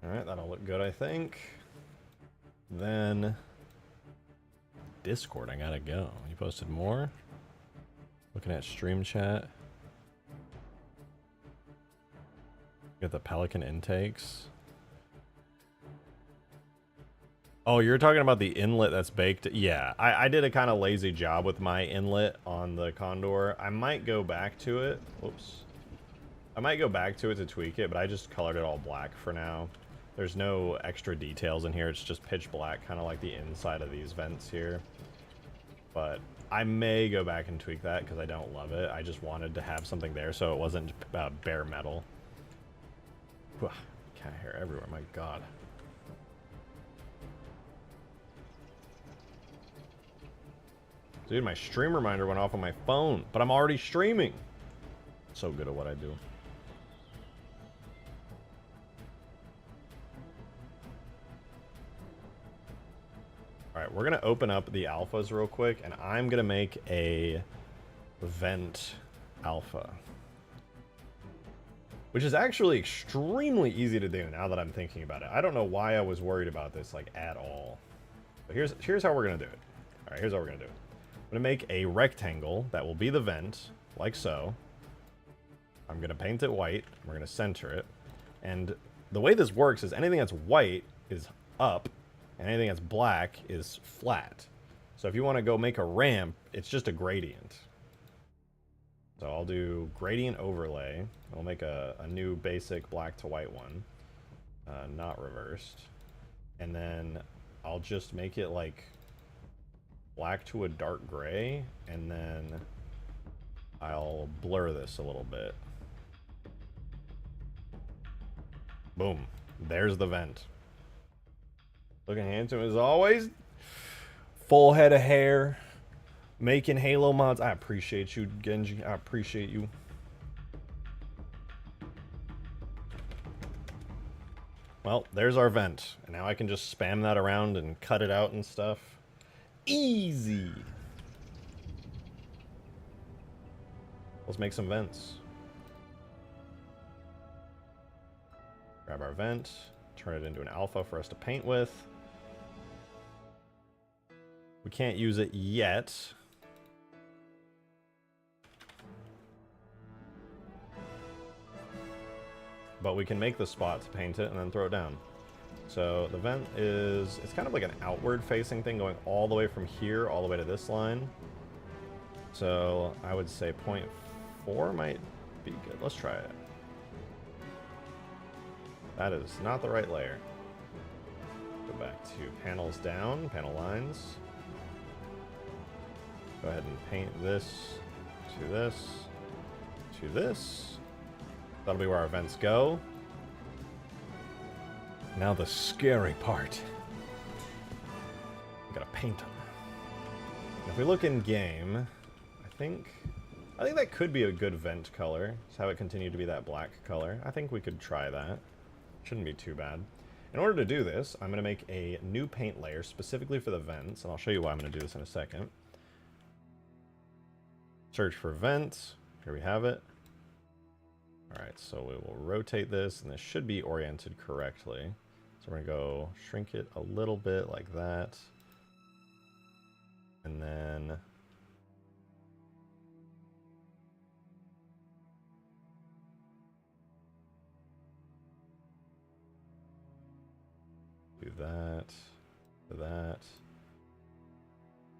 Alright, that'll look good, I think. Then... Discord, I gotta go. You posted more? Looking at stream chat. Get the Pelican intakes. Oh, you're talking about the inlet that's baked? Yeah, I did a kind of lazy job with my inlet on the Condor. I might go back to it. Whoops. I might go back to it to tweak it, but I just colored it all black for now. There's no extra details in here. It's just pitch black, kind of like the inside of these vents here. But I may go back and tweak that because I don't love it. I just wanted to have something there so it wasn't bare metal. Whew, cat hair everywhere, my god. Dude, my stream reminder went off on my phone, but I'm already streaming. So good at what I do. Alright, we're going to open up the alphas real quick, and I'm going to make a vent alpha. Which is actually extremely easy to do now that I'm thinking about it. I don't know why I was worried about this, like, at all. But here's how we're going to do it. Alright, here's how we're going to do it. I'm going to make a rectangle that will be the vent, like so. I'm going to paint it white. We're going to center it. And the way this works is anything that's white is up, and anything that's black is flat. So if you want to go make a ramp, it's just a gradient. So I'll do gradient overlay. I'll make a new basic black to white one, not reversed. And then I'll just make it like black to a dark gray, and then I'll blur this a little bit. Boom. There's the vent. Looking handsome as always. Full head of hair. Making Halo mods. I appreciate you, Genji. I appreciate you. Well, there's our vent. And now I can just spam that around and cut it out and stuff. Easy. Let's make some vents. Grab our vent, turn it into an alpha for us to paint with. We can't use it yet. But we can make the spot to paint it and then throw it down. So the vent is, it's kind of like an outward facing thing going all the way from here all the way to this line. So I would say 0.4 might be good. Let's try it. That is not the right layer. Go back to panels down, panel lines. Go ahead and paint this to this to this. That'll be where our vents go. Now the scary part. We gotta paint them. If we look in game, I think that could be a good vent color. Just have it continue to be that black color. I think we could try that. Shouldn't be too bad. In order to do this, I'm going to make a new paint layer specifically for the vents, and I'll show you why I'm going to do this in a second. Search for vents. Here we have it. Alright, so we will rotate this, and this should be oriented correctly. So we're going to go shrink it a little bit like that. And then do that, do that.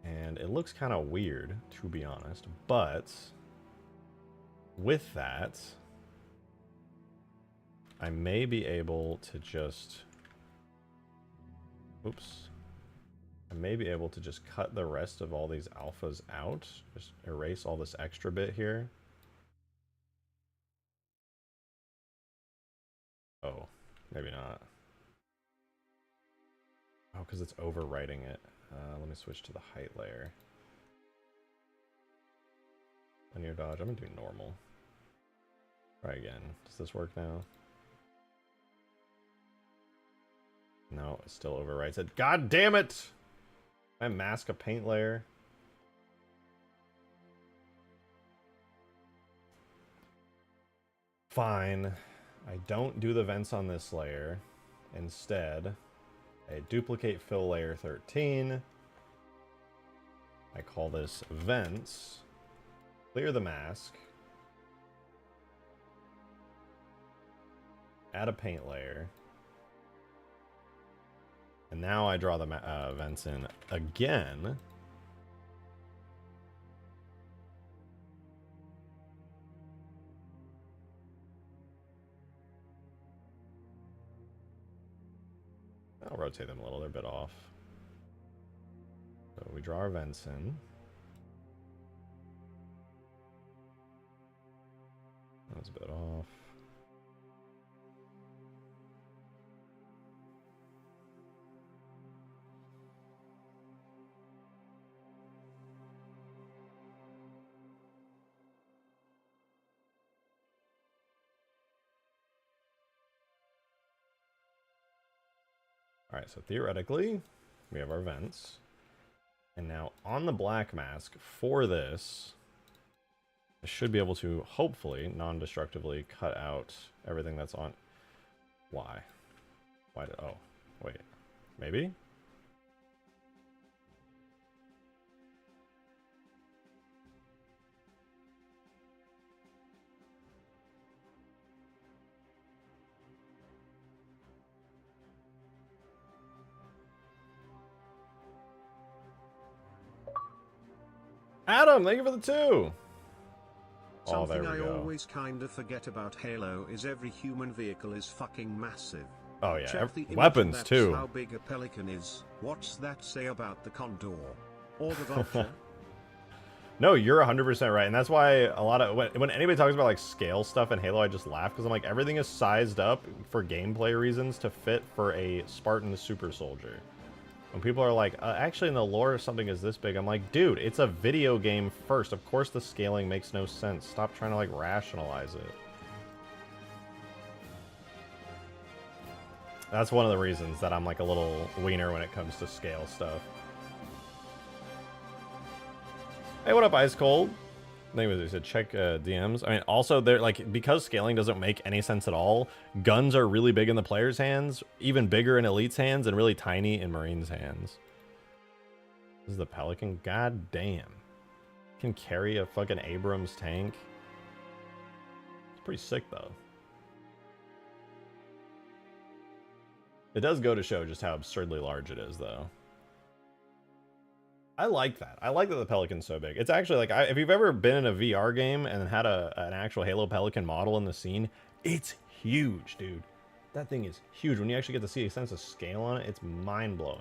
And it looks kind of weird, to be honest. But with that, I may be able to just... Oops. I may be able to just cut the rest of all these alphas out. Just erase all this extra bit here. Oh, maybe not. Oh, because it's overwriting it. Let me switch to the height layer. Linear dodge. I'm going to do normal. Try again. Does this work now? No, it still overwrites it. God damn it! I mask a paint layer. Fine. I don't do the vents on this layer. instead a duplicate fill layer 13. I call this vents. Clear the mask. Add a paint layer. And now I draw the vents in again. I'll rotate them a little, they're a bit off. So we draw our vents in. That's a bit off. Alright, so theoretically, we have our vents. And now on the black mask, for this, I should be able to, hopefully, non-destructively cut out everything that's on... Why? Why did... Oh, wait. Maybe? Adam, thank you for the 2! Oh, there Something we I go. always kinda forget about Halo is every human vehicle is fucking massive. Oh yeah, Check the image weapons and that's too. how big a Pelican is. What's that say about the Condor? Or the Vulture? No, you're 100% right, and that's why a lot of when anybody talks about like scale stuff in Halo, I just laugh because I'm like, everything is sized up for gameplay reasons to fit for a Spartan super soldier. When people are like, actually in the lore something is this big, I'm like, dude, it's a video game first. Of course the scaling makes no sense. Stop trying to like rationalize it. That's one of the reasons that I'm like a little wiener when it comes to scale stuff. Hey, what up, Ice Cold? Anyway, they said check DMs. I mean, also, they're like, because scaling doesn't make any sense at all, guns are really big in the player's hands, even bigger in Elite's hands, and really tiny in Marine's hands. This is the Pelican? God damn. Can carry a fucking Abrams tank. It's pretty sick, though. It does go to show just how absurdly large it is, though. I like that. I like that the Pelican's so big. It's actually like, if you've ever been in a VR game and had an actual Halo Pelican model in the scene, it's huge, dude. That thing is huge. When you actually get to see a sense of scale on it, it's mind-blowing.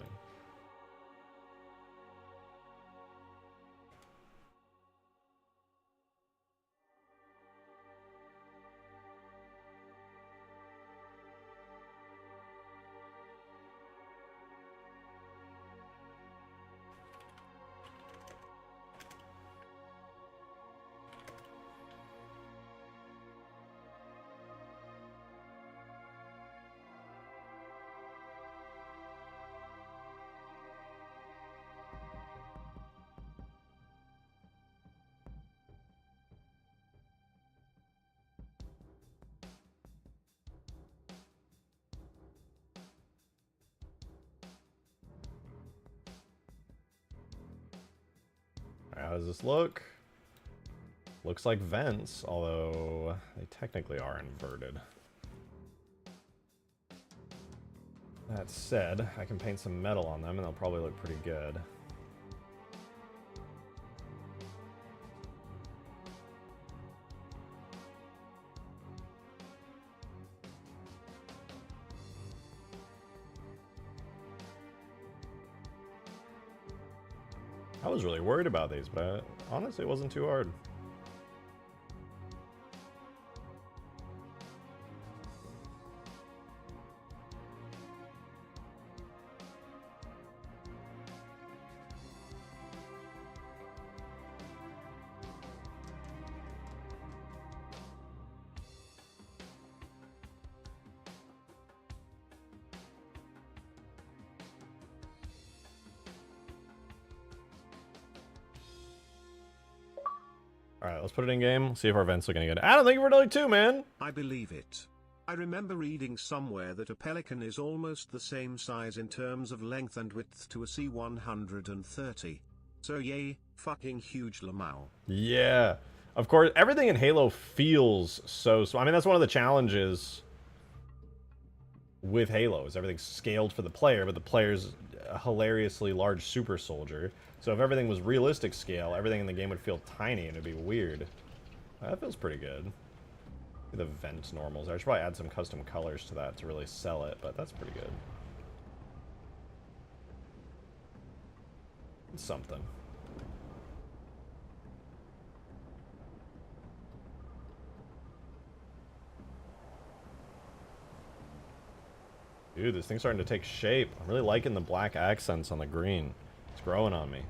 How does this look? Looks like vents, although they technically are inverted. That said, I can paint some metal on them and they'll probably look pretty good. I was really worried about these, but honestly, it wasn't too hard. Alright, let's put it in game, see if our vents look any good. Adam, thank you for another 2, man! I believe it. I remember reading somewhere that a pelican is almost the same size in terms of length and width to a C-130. So yay, fucking huge lamau. Yeah. Of course, everything in Halo feels so small. I mean, that's one of the challenges with Halo, is everything's scaled for the player, but the player's a hilariously large super soldier. So if everything was realistic scale, everything in the game would feel tiny and it'd be weird. That feels pretty good. The vent normals. I should probably add some custom colors to that to really sell it, but that's pretty good. It's something. Dude, this thing's starting to take shape. I'm really liking the black accents on the green. It's growing on me.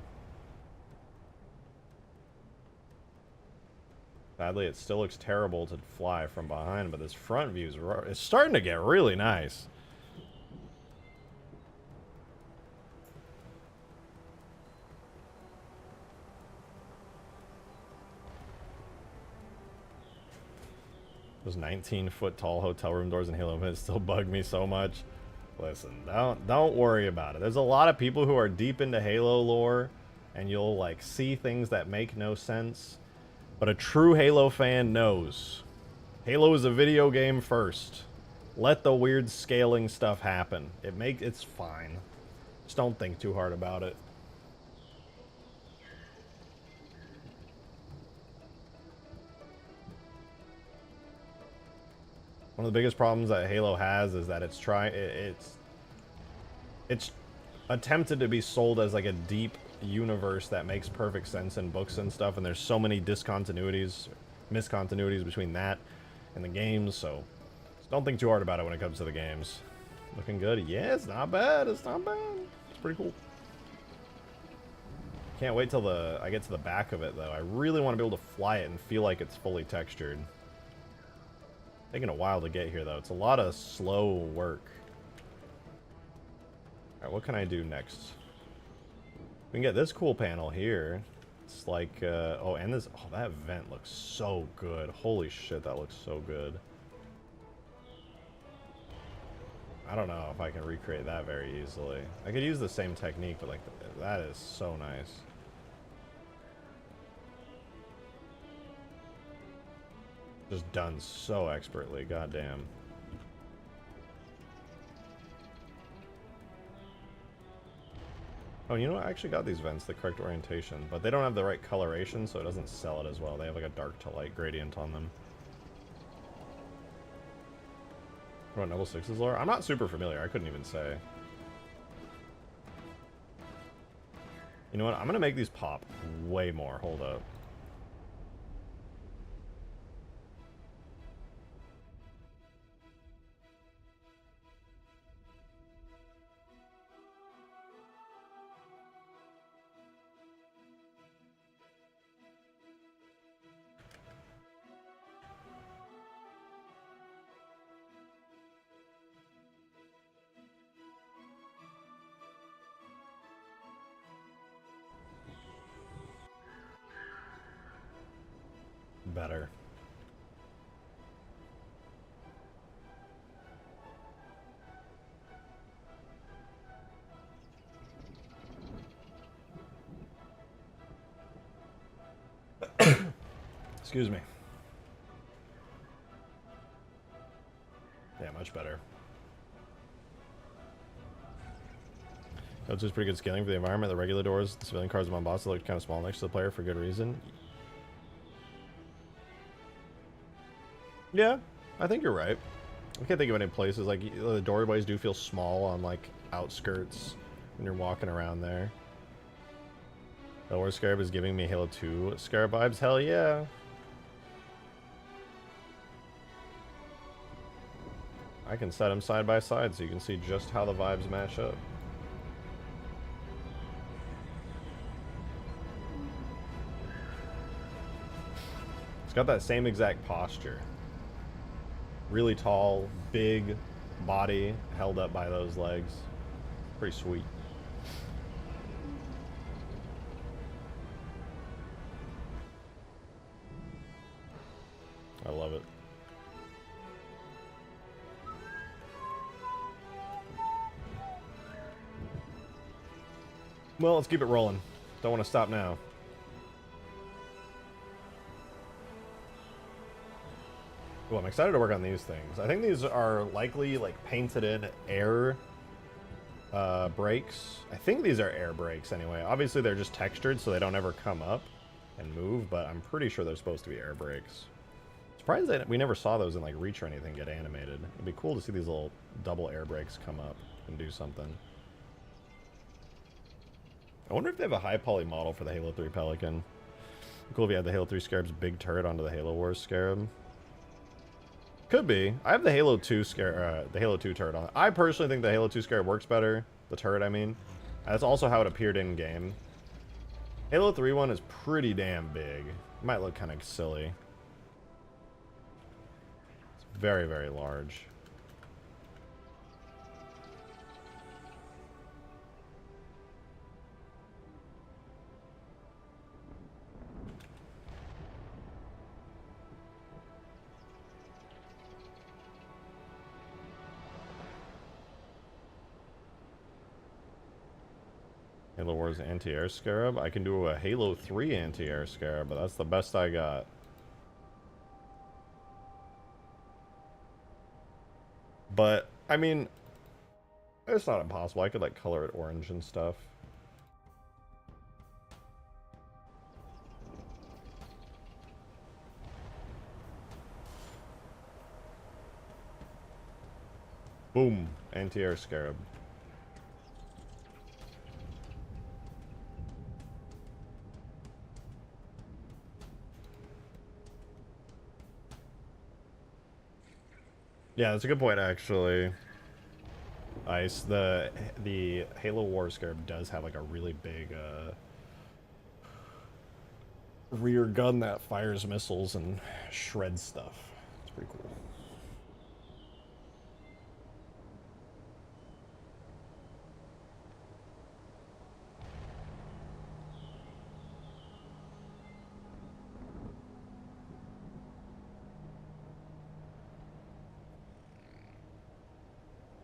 Sadly, it still looks terrible to fly from behind, but this front view is starting to get really nice. Those 19-foot tall hotel room doors in Halo Infinite still bug me so much. Listen, don't worry about it. There's a lot of people who are deep into Halo lore, and you'll like see things that make no sense. But a true Halo fan knows. Halo is a video game first. Let the weird scaling stuff happen. It's fine. Just don't think too hard about it. One of the biggest problems that Halo has is that it's attempted to be sold as like a deep universe that makes perfect sense in books and stuff, and there's so many miscontinuities between that and the games, so just don't think too hard about it when it comes to the games. Looking good. Yeah, it's not bad. It's not bad. It's pretty cool. Can't wait till I get to the back of it, though. I really want to be able to fly it and feel like it's fully textured. Taking a while to get here, though. It's a lot of slow work. Alright, what can I do next? We can get this cool panel here. It's like, oh, and this, oh, that vent looks so good. Holy shit, that looks so good. I don't know if I can recreate that very easily. I could use the same technique, but like, that is so nice. Just done so expertly, goddamn. Oh, you know what? I actually got these vents the correct orientation, but they don't have the right coloration, so it doesn't sell it as well. They have like a dark to light gradient on them. What about Noble 6's lore? I'm not super familiar. I couldn't even say. You know what? I'm going to make these pop way more. Hold up. Better. Excuse me. Yeah, much better. That's just pretty good scaling for the environment. The regular doors, the civilian cars, and boss look kind of small next to the player for good reason. Yeah, I think you're right. I can't think of any places like the doorways do feel small on like outskirts when you're walking around there. The War Scarab is giving me Halo 2 Scarab vibes. Hell yeah. I can set them side by side so you can see just how the vibes match up. It's got that same exact posture. Really tall, big body held up by those legs. Pretty sweet. I love it. Well, let's keep it rolling. Don't want to stop now. Well, I'm excited to work on these things. I think these are likely like painted in air brakes. I think these are air brakes anyway. Obviously they're just textured so they don't ever come up and move, but I'm pretty sure they're supposed to be air brakes. Surprised that we never saw those in like Reach or anything get animated. It'd be cool to see these little double air brakes come up and do something. I wonder if they have a high poly model for the Halo 3 Pelican. Cool if you had the Halo 3 Scarab's big turret onto the Halo Wars Scarab. Could be. I have the Halo 2 the Halo 2 turret on. I personally think the Halo 2 Scarab works better. The turret, I mean. That's also how it appeared in game. Halo 3 one is pretty damn big. It might look kind of silly. It's very, very large. Halo Wars anti-air Scarab. I can do a Halo 3 anti-air Scarab, but that's the best I got. But, I mean, it's not impossible. I could, like, color it orange and stuff. Boom. Anti-air Scarab. Yeah, that's a good point, actually. Ice. The Halo War Scarab does have like a really big rear gun that fires missiles and shreds stuff. It's pretty cool.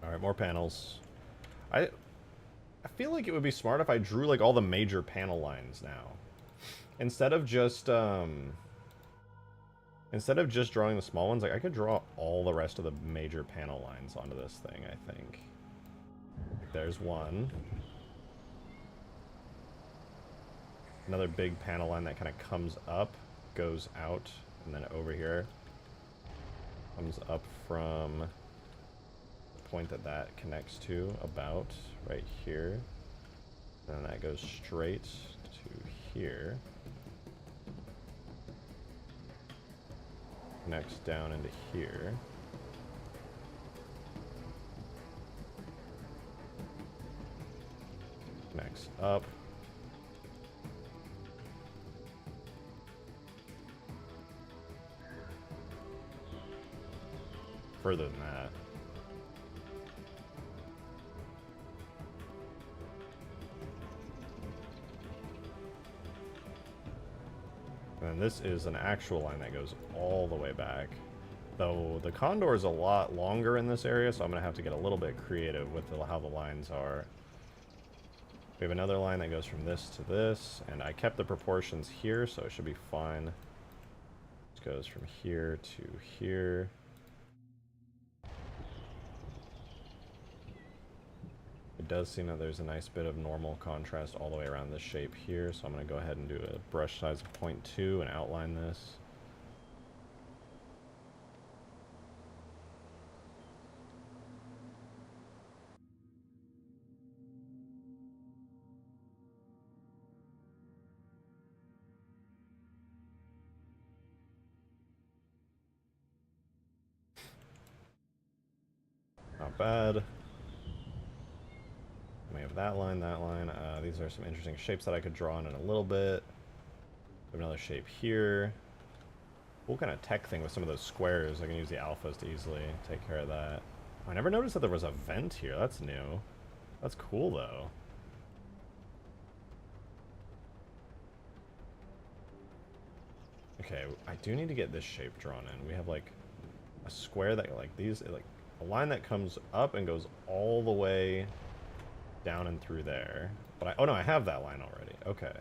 Alright, more panels. I feel like it would be smart if I drew like all the major panel lines now. Instead of just drawing the small ones, like I could draw all the rest of the major panel lines onto this thing, I think. There's one. Another big panel line that kind of comes up, goes out, and then over here. Comes up from the point that that connects to, about right here. And then that goes straight to here. Connects down into here. Connects up. Further than that. And then this is an actual line that goes all the way back. Though the Condor is a lot longer in this area, so I'm going to have to get a little bit creative with how the lines are. We have another line that goes from this to this, and I kept the proportions here, so it should be fine. This goes from here to here. It does seem that there's a nice bit of normal contrast all the way around this shape here, so I'm going to go ahead and do a brush size of 0.2 and outline this. Not bad. We have that line, that line. These are some interesting shapes that I could draw in a little bit. We have another shape here. Cool kind of tech thing with some of those squares. I can use the alphas to easily take care of that. I never noticed that there was a vent here. That's new. That's cool, though. Okay, I do need to get this shape drawn in. We have, like, a square that, like, these, like, a line that comes up and goes all the way down and through there. But oh no, I have that line already. Okay.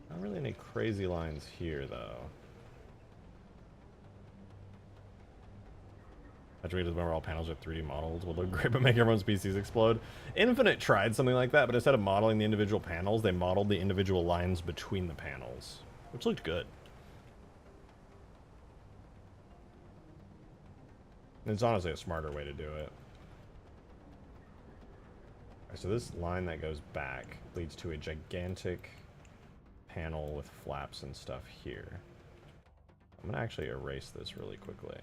Not really any crazy lines here, though. I dreamed when all panels are 3D models would look great but make everyone's PCs explode. Infinite tried something like that, but instead of modeling the individual panels, they modeled the individual lines between the panels, which looked good. It's honestly a smarter way to do it. Right, so this line that goes back leads to a gigantic panel with flaps and stuff here. I'm gonna actually erase this really quickly.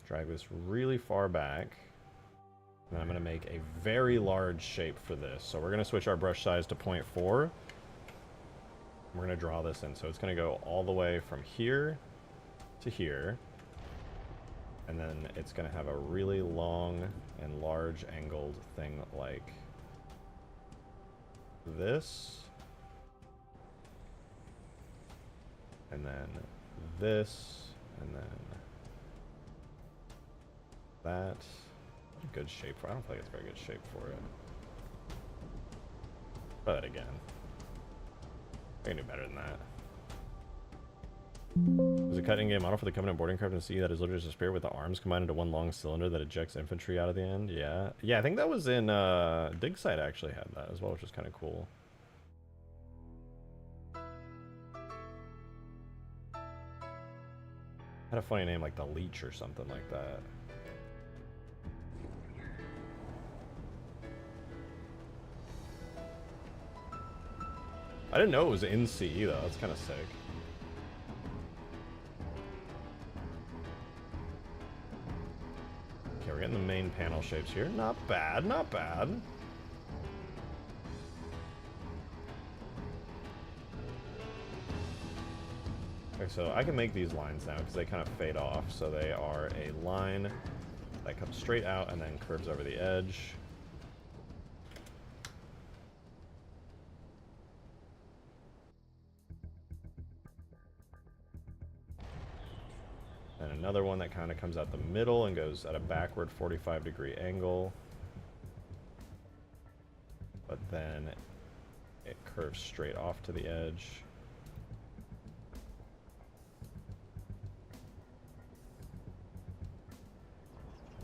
Drag this really far back. And I'm going to make a very large shape for this. So we're going to switch our brush size to 0.4. We're going to draw this in. So it's going to go all the way from here to here. And then it's going to have a really long and large angled thing like this. And then this. And then that. A good shape for it. I don't think it's a very good shape for it. Try that again. I can do better than that. There's a cutting game model for the Covenant boarding craft and see that is literally just a spear with the arms combined into one long cylinder that ejects infantry out of the end. Yeah. Yeah, I think that was in Dig Site actually had that as well, which is kind of cool. Had a funny name like the Leech or something like that. I didn't know it was in CE though, that's kind of sick. Okay, we're getting the main panel shapes here. Not bad, not bad. Okay, so I can make these lines now because they kind of fade off. So they are a line that comes straight out and then curves over the edge. And another one that kind of comes out the middle and goes at a backward 45-degree angle. But then it curves straight off to the edge.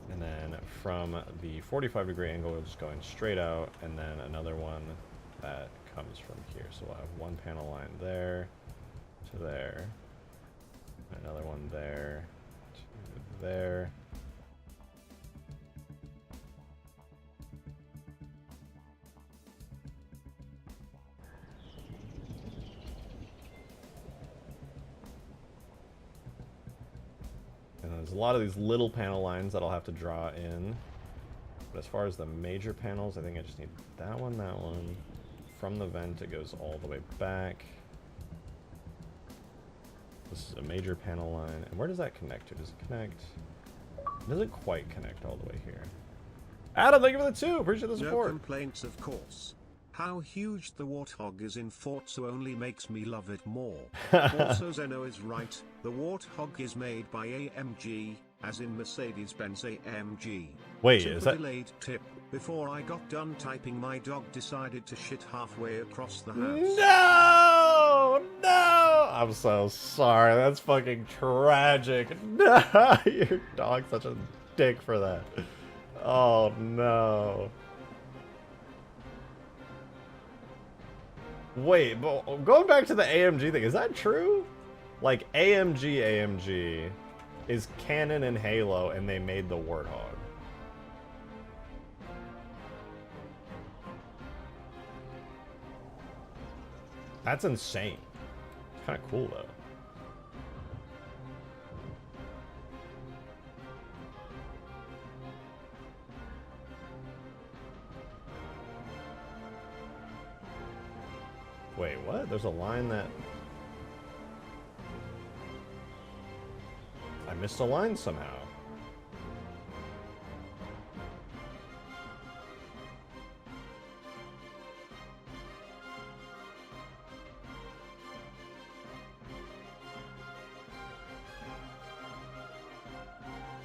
And then from the 45-degree angle, we're just going straight out, and then another one that comes from here. So we'll have one panel line there to there. Another one there to there. And there's a lot of these little panel lines that I'll have to draw in. But as far as the major panels, I think I just need that one, that one. From the vent, it goes all the way back. This is a major panel line. And where does that connect to? Does it connect? It doesn't quite connect all the way here. Adam, thank you for the 2. Appreciate the support. No complaints, of course. How huge the Warthog is in Forza only makes me love it more. Also, Zeno is right. The Warthog is made by AMG, as in Mercedes-Benz AMG. Wait, Super is that... delayed tip. Before I got done typing, my dog decided to shit halfway across the house. No! No! I'm so sorry. That's fucking tragic. No! Your dog's such a dick for that. Oh, no. Wait, but going back to the AMG thing, is that true? Like, AMG is canon in Halo, and they made the Warthog. That's insane. It's kind of cool, though. Wait, what? There's a line that... I missed a line somehow.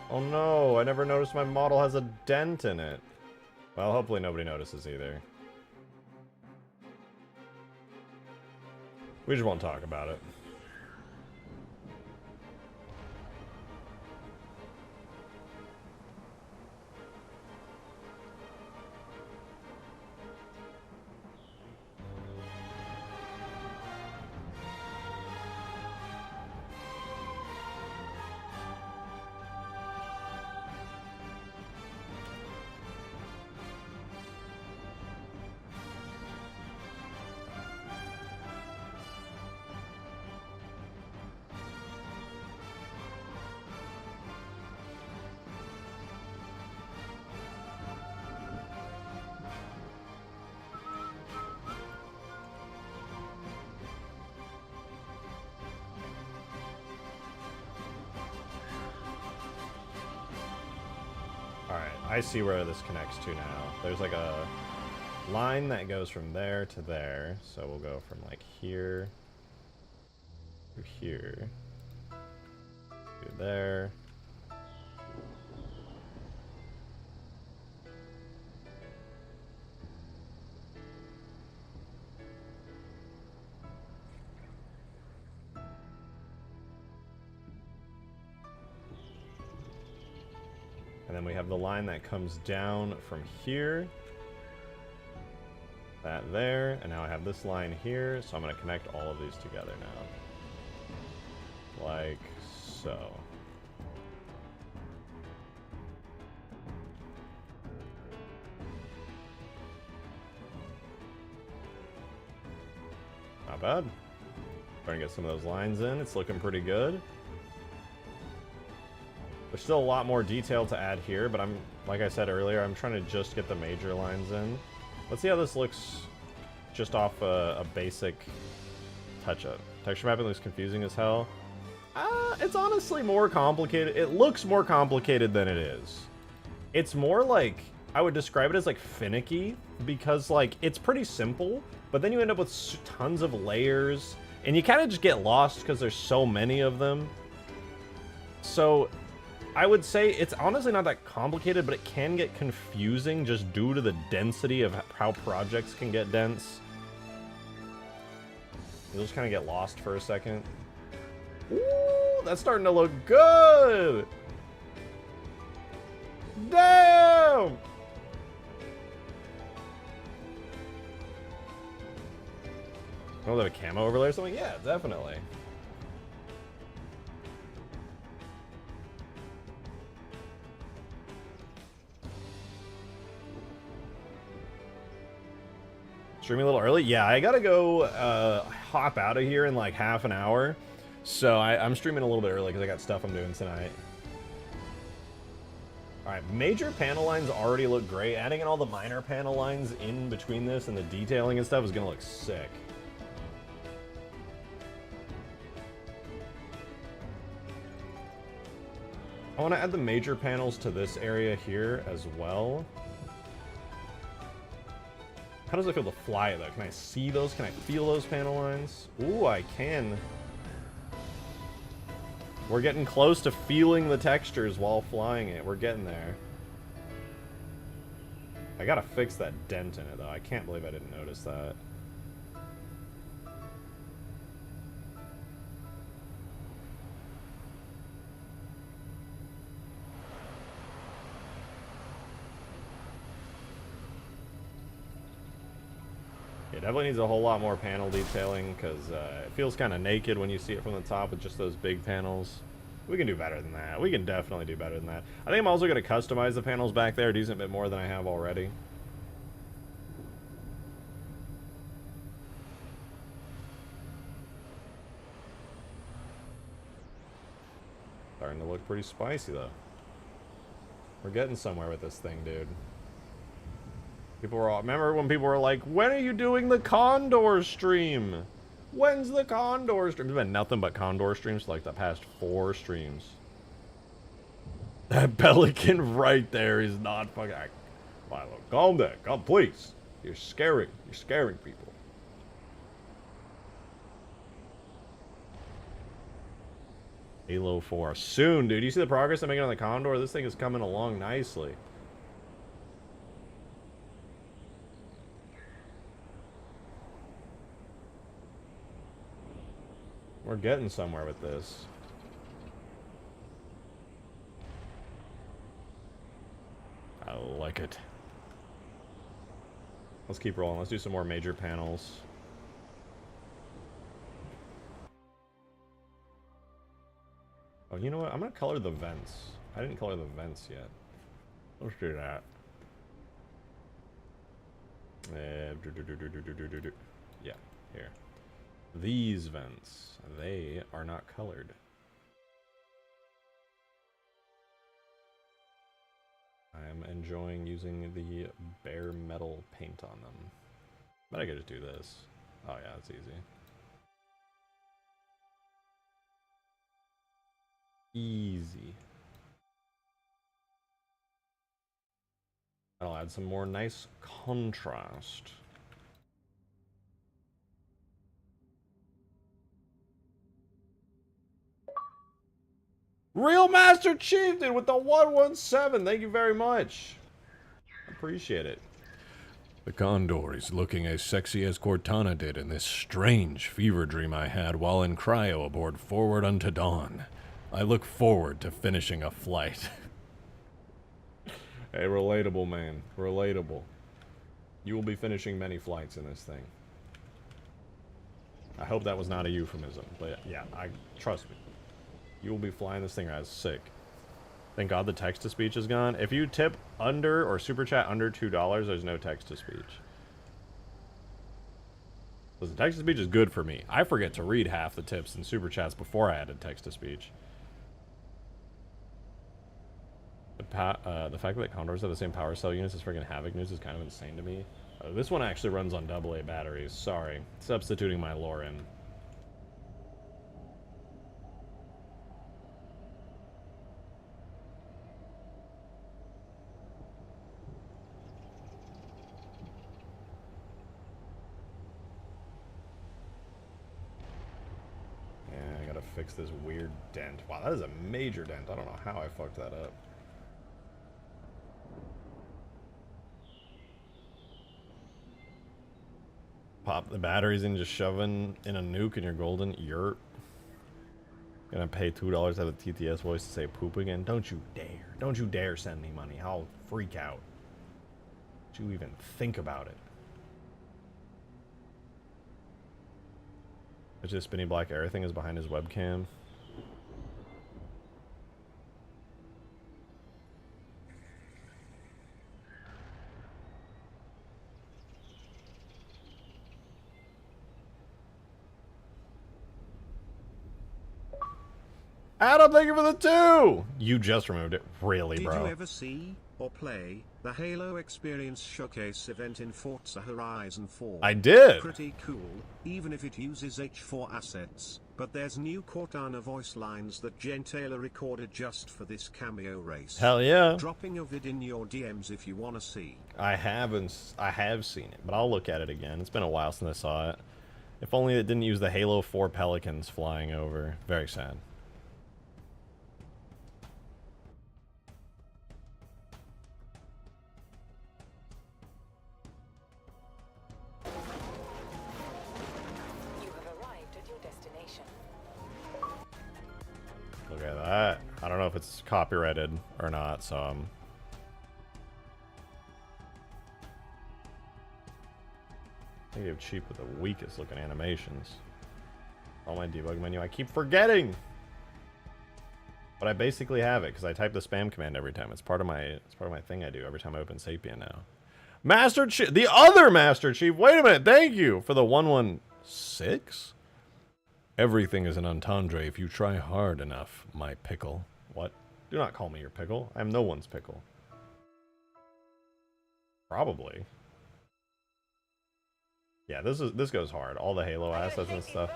Oh no, I never noticed my model has a dent in it. Well, hopefully nobody notices either. We just won't talk about it. Alright, I see where this connects to now. There's like a line that goes from there to there. So we'll go from like here to here to there. And then we have the line that comes down from here. That there. And now I have this line here. So I'm going to connect all of these together now. Like so. Not bad. Trying to get some of those lines in. It's looking pretty good. There's still a lot more detail to add here, but I'm, like I said earlier, I'm trying to just get the major lines in. Let's see how this looks just off a basic touch-up. Texture mapping looks confusing as hell. It's honestly more complicated. It looks more complicated than it is. It's more like, I would describe it as like finicky, because like, it's pretty simple, but then you end up with tons of layers, and you kind of just get lost because there's so many of them. So I would say it's honestly not that complicated, but it can get confusing just due to the density of how projects can get dense. You'll just kind of get lost for a second. Ooh, that's starting to look good! Damn! Oh, there a camo overlay or something? Yeah, definitely. Streaming a little early? Yeah, I gotta go hop out of here in like half an hour. So I'm streaming a little bit early because I got stuff I'm doing tonight. Alright, major panel lines already look great. Adding in all the minor panel lines in between this and the detailing and stuff is gonna look sick. I want to add the major panels to this area here as well. How does it feel to fly though? Can I see those? Can I feel those panel lines? Ooh, I can. We're getting close to feeling the textures while flying it. We're getting there. I gotta fix that dent in it though. I can't believe I didn't notice that. It definitely needs a whole lot more panel detailing because it feels kind of naked when you see it from the top with just those big panels. We can do better than that. We can definitely do better than that. I think I'm also going to customize the panels back there a decent bit more than I have already. Starting to look pretty spicy though. We're getting somewhere with this thing, dude. People were all, remember when people were like, when are you doing the Condor stream? When's the Condor stream? There's been nothing but Condor streams for like the past 4 streams. That Pelican right there is not fucking... Milo, calm down. Calm, please. You're scaring people. Halo 4. Soon, dude. You see the progress I'm making on the Condor? This thing is coming along nicely. We're getting somewhere with this. I like it. Let's keep rolling. Let's do some more major panels. Oh, you know what? I'm gonna color the vents. I didn't color the vents yet. Let's do that. Yeah, here. These vents, they are not colored. I'm enjoying using the bare metal paint on them. But I could just do this. Oh yeah, it's easy. Easy. I'll add some more nice contrast. Real Master Chieftain with the 117. Thank you very much. Appreciate it. The Condor is looking as sexy as Cortana did in this strange fever dream I had while in cryo aboard Forward Unto Dawn. I look forward to finishing a flight. Hey, relatable, man. Relatable. You will be finishing many flights in this thing. I hope that was not a euphemism, but yeah, trust me. You will be flying this thing as sick. Thank God the text-to-speech is gone. If you tip under or super chat under $2, there's no text-to-speech. Listen, text-to-speech is good for me. I forget to read half the tips and super chats before I added text-to-speech. The fact that Condors have the same power cell units as friggin' Havoc news is kind of insane to me. This one actually runs on AA batteries. Sorry. Substituting my lore in. Fix this weird dent. Wow, that is a major dent. I don't know how I fucked that up. Pop the batteries in, just shoving in a nuke and you're golden. You're gonna pay $2 to have a TTS voice to say poop again? Don't you dare. Don't you dare send me money. I'll freak out. Don't you even think about it. It's just spinny black everything is behind his webcam. Adam, thank you for the 2! You just removed it. Really, bro? Did you ever see or play the Halo Experience Showcase event in Forza Horizon 4? I did! Pretty cool, even if it uses H4 assets, but there's new Cortana voice lines that Jen Taylor recorded just for this cameo race. Hell yeah. Dropping a vid in your DMs if you wanna see. I have seen it, but I'll look at it again. It's been a while since I saw it. If only it didn't use the Halo 4 Pelicans flying over. Very sad. Look at that. I don't know if it's copyrighted or not, so I think they're cheap with the weakest looking animations. On my debug menu, I keep forgetting! But I basically have it, because I type the spam command every time. It's part of my thing I do every time I open Sapien now. Master Chief, the other Master Chief, wait a minute, thank you for the 116? Everything is an entendre if you try hard enough, my pickle. What? Do not call me your pickle. I am no one's pickle. Probably. Yeah, this goes hard. All the Halo assets and stuff.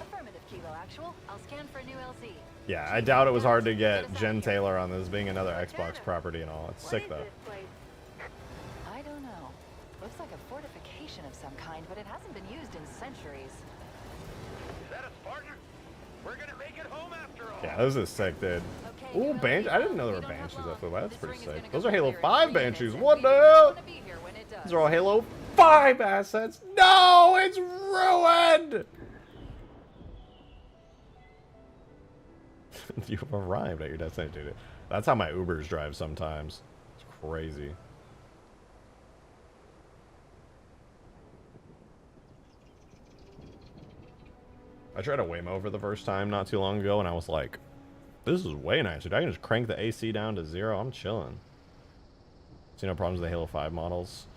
Affirmative, Kilo Actual. I'll scan for a new LZ. Yeah, I doubt it was hard to get Jen Taylor on this being another Xbox property and all. It's sick though. I don't know. Looks like a fortification of some kind, but it hasn't been used in centuries. Is that a Spartan? We're gonna make it home after all. Yeah, this is sick, dude. Okay, Ooh, you know, Banshee. I didn't know there we were don't have Banshees long. that flew by. That's This pretty ring is sick. gonna Those go are Halo clear in 5 3 Banshees. minutes, and What we the do not hell? wanna be here when it does. These are all Halo 5 assets. No, it's ruined! You have arrived at your destination, dude. That's how my Ubers drive sometimes. It's crazy. I tried a Waymo for the first time not too long ago, and I was like, this is way nicer. I can just crank the AC down to 0. I'm chilling. See no problems with the Halo 5 models.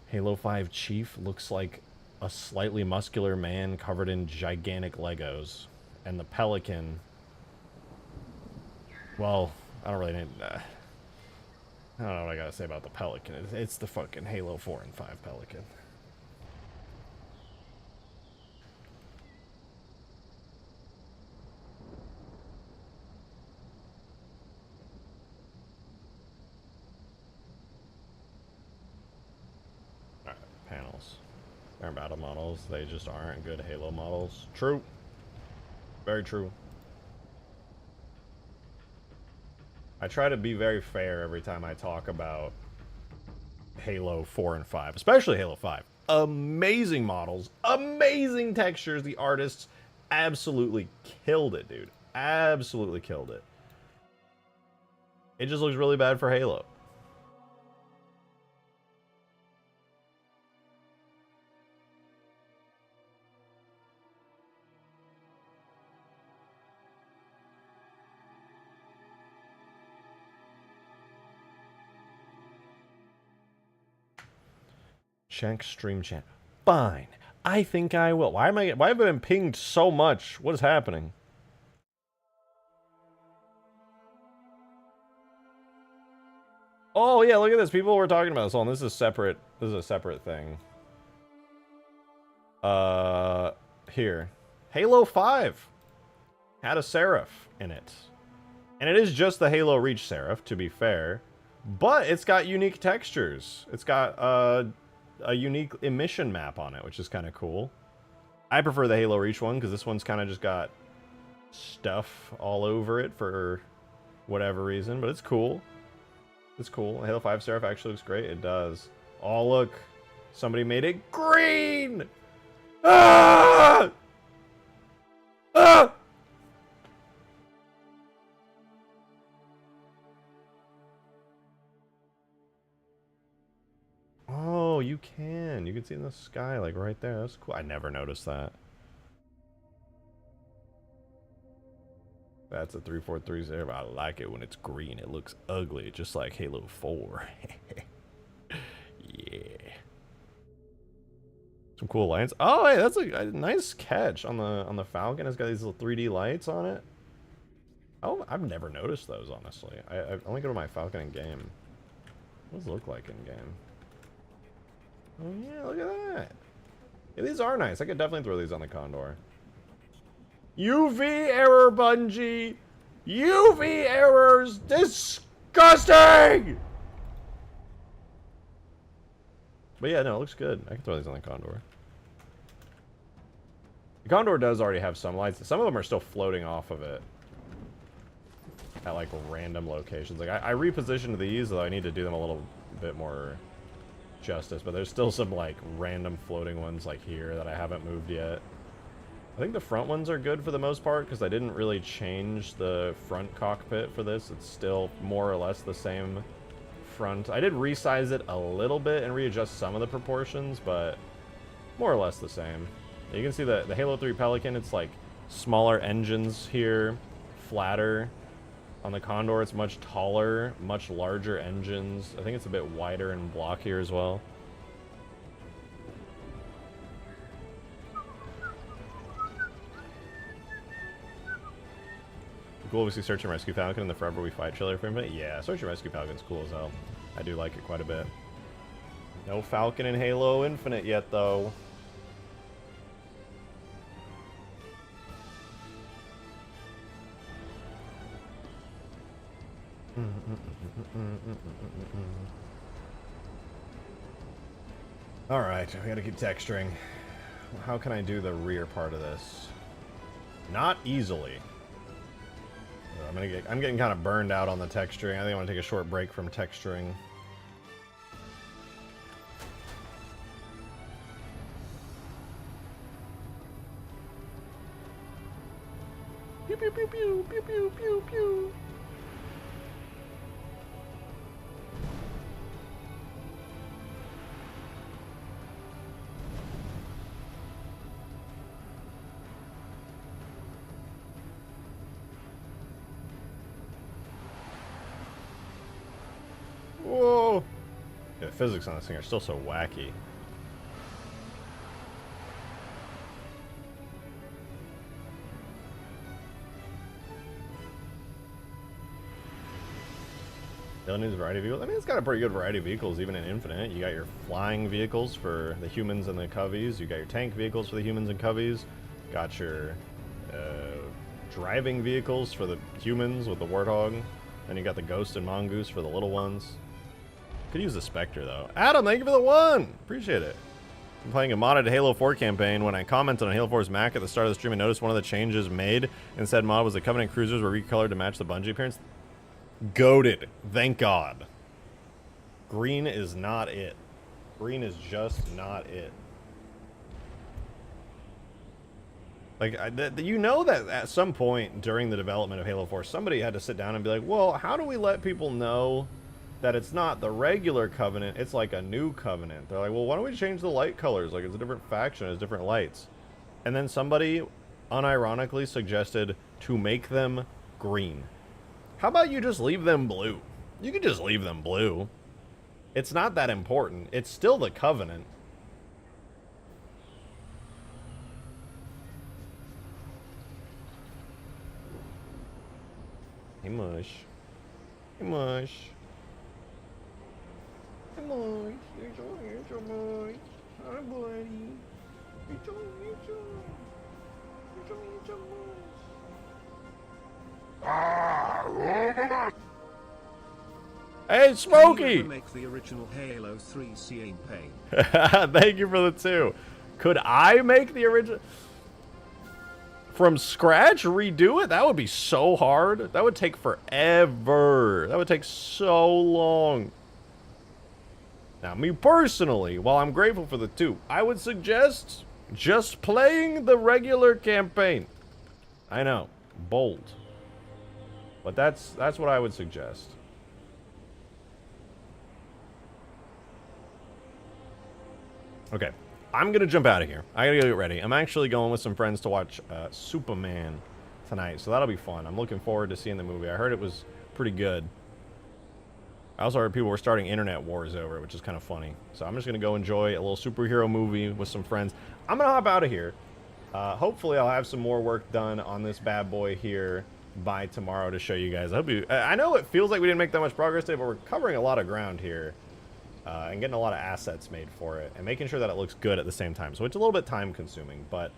Halo 5 Chief looks like a slightly muscular man covered in gigantic Legos. And the Pelican... Well, I don't really need... I don't know what I gotta say about the Pelican. It's the fucking Halo 4 and 5 Pelican. Alright, panels. They're battle models. They just aren't good Halo models. True. Very true. I try to be very fair every time I talk about Halo 4 and 5, especially Halo 5. Amazing models, amazing textures. The artists absolutely killed it, dude. Absolutely killed it. It just looks really bad for Halo. Check stream chat. Fine. I think I will. Why have I been pinged so much? What is happening? Oh yeah, look at this. People were talking about this one. This is separate. This is a separate thing. Here. Halo 5 had a Seraph in it. And it is just the Halo Reach Seraph, to be fair. But it's got unique textures. It's got a unique emission map on it, which is kind of cool. I prefer the Halo Reach one because this one's kind of just got stuff all over it for whatever reason, but it's cool. It's cool. Halo 5 Seraph actually looks great. It does. Oh, look. Somebody made it green! Ah! Ah! Oh, you can. You can see in the sky, like, right there. That's cool. I never noticed that. That's a 3430. I like it when it's green. It looks ugly, just like Halo 4. Yeah. Some cool lights. Oh, hey, that's a nice catch on the Falcon. It's got these little 3D lights on it. Oh, I've never noticed those, honestly. I only go to my Falcon in game. What does it look like in game? Oh yeah, look at that. Yeah, these are nice. I could definitely throw these on the Condor. UV error, Bungie! UV errors! Disgusting! But yeah, no, it looks good. I can throw these on the Condor. The Condor does already have some lights. Some of them are still floating off of it. At like random locations. Like I repositioned these, though I need to do them a little bit more justice. But there's still some like random floating ones like here that I haven't moved yet. I think the front ones are good for the most part because I didn't really change the front cockpit for this. It's still more or less the same front. I did resize it a little bit and readjust some of the proportions, but more or less the same. You can see the Halo 3 Pelican, it's like smaller engines here, flatter. On the Condor, it's much taller, much larger engines. I think it's a bit wider and blockier as well. Cool if we see Search and Rescue Falcon in the Forever We Fight trailer for a minute. Yeah, Search and Rescue Falcon's cool as hell. I do like it quite a bit. No Falcon in Halo Infinite yet, though. Alright, we gotta keep texturing. How can I do the rear part of this? Not easily. I'm getting kind of burned out on the texturing. I think I want to take a short break from texturing. Pew pew pew pew pew pew pew pew. Whoa! Yeah, the physics on this thing are still so wacky. Still needs a variety of vehicles. I mean, it's got a pretty good variety of vehicles, even in Infinite. You got your flying vehicles for the humans and the coveys. You got your tank vehicles for the humans and coveys. Got your driving vehicles for the humans with the Warthog. Then you got the Ghost and Mongoose for the little ones. Could use the Spectre, though. Adam, thank you for the 1! Appreciate it. I'm playing a modded Halo 4 campaign. When I commented on Halo 4's Mac at the start of the stream, I noticed one of the changes made in said mod was the Covenant cruisers were recolored to match the Bungie appearance. Goated. Thank God. Green is not it. Green is just not it. Like, you know that at some point during the development of Halo 4, somebody had to sit down and be like, well, how do we let people know that it's not the regular Covenant, it's like a new Covenant? They're like, well, why don't we change the light colors? Like, it's a different faction, it's different lights. And then somebody unironically suggested to make them green. How about you just leave them blue? You could just leave them blue. It's not that important. It's still the Covenant. Hey, Mush. Hey, Mush. Hey, Mush. You're so Mush. Hi, buddy. You're so Mush. Hey, Smokey! Make the original Halo 3 campaign. Thank you for the 2. Could I make the original from scratch? Redo it? That would be so hard. That would take forever. That would take so long. Now, me personally, while I'm grateful for the 2, I would suggest just playing the regular campaign. I know, bold. But that's what I would suggest. Okay, I'm gonna jump out of here. I gotta go get ready. I'm actually going with some friends to watch Superman tonight, so that'll be fun. I'm looking forward to seeing the movie. I heard it was pretty good. I also heard people were starting internet wars over it, which is kind of funny. So I'm just gonna go enjoy a little superhero movie with some friends. I'm gonna hop out of here. Hopefully I'll have some more work done on this bad boy here by tomorrow to show you guys. I know it feels like we didn't make that much progress today, but we're covering a lot of ground here and getting a lot of assets made for it and making sure that it looks good at the same time. So it's a little bit time consuming, but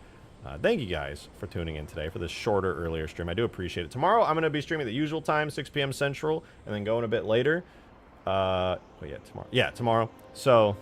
thank you guys for tuning in today for this shorter, earlier stream. I do appreciate it. Tomorrow I'm going to be streaming at the usual time, 6 p.m. Central, and then going a bit later. Tomorrow. So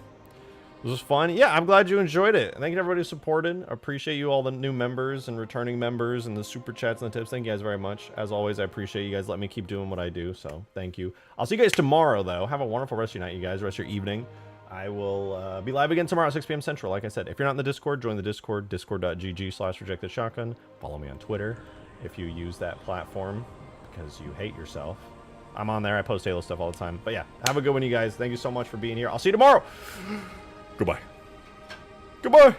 this was fun. Yeah, I'm glad you enjoyed it. Thank you to everybody who supported. I appreciate you, all the new members and returning members and the super chats and the tips. Thank you guys very much. As always, I appreciate you guys letting me keep doing what I do. So thank you. I'll see you guys tomorrow, though. Have a wonderful rest of your night, you guys. Rest of your evening. I will be live again tomorrow at 6 p.m. Central. Like I said, if you're not in the Discord, join the Discord. Discord.gg/rejectedshotgun. Follow me on Twitter if you use that platform because you hate yourself. I'm on there. I post Halo stuff all the time. But yeah, have a good one, you guys. Thank you so much for being here. I'll see you tomorrow. Goodbye. Goodbye.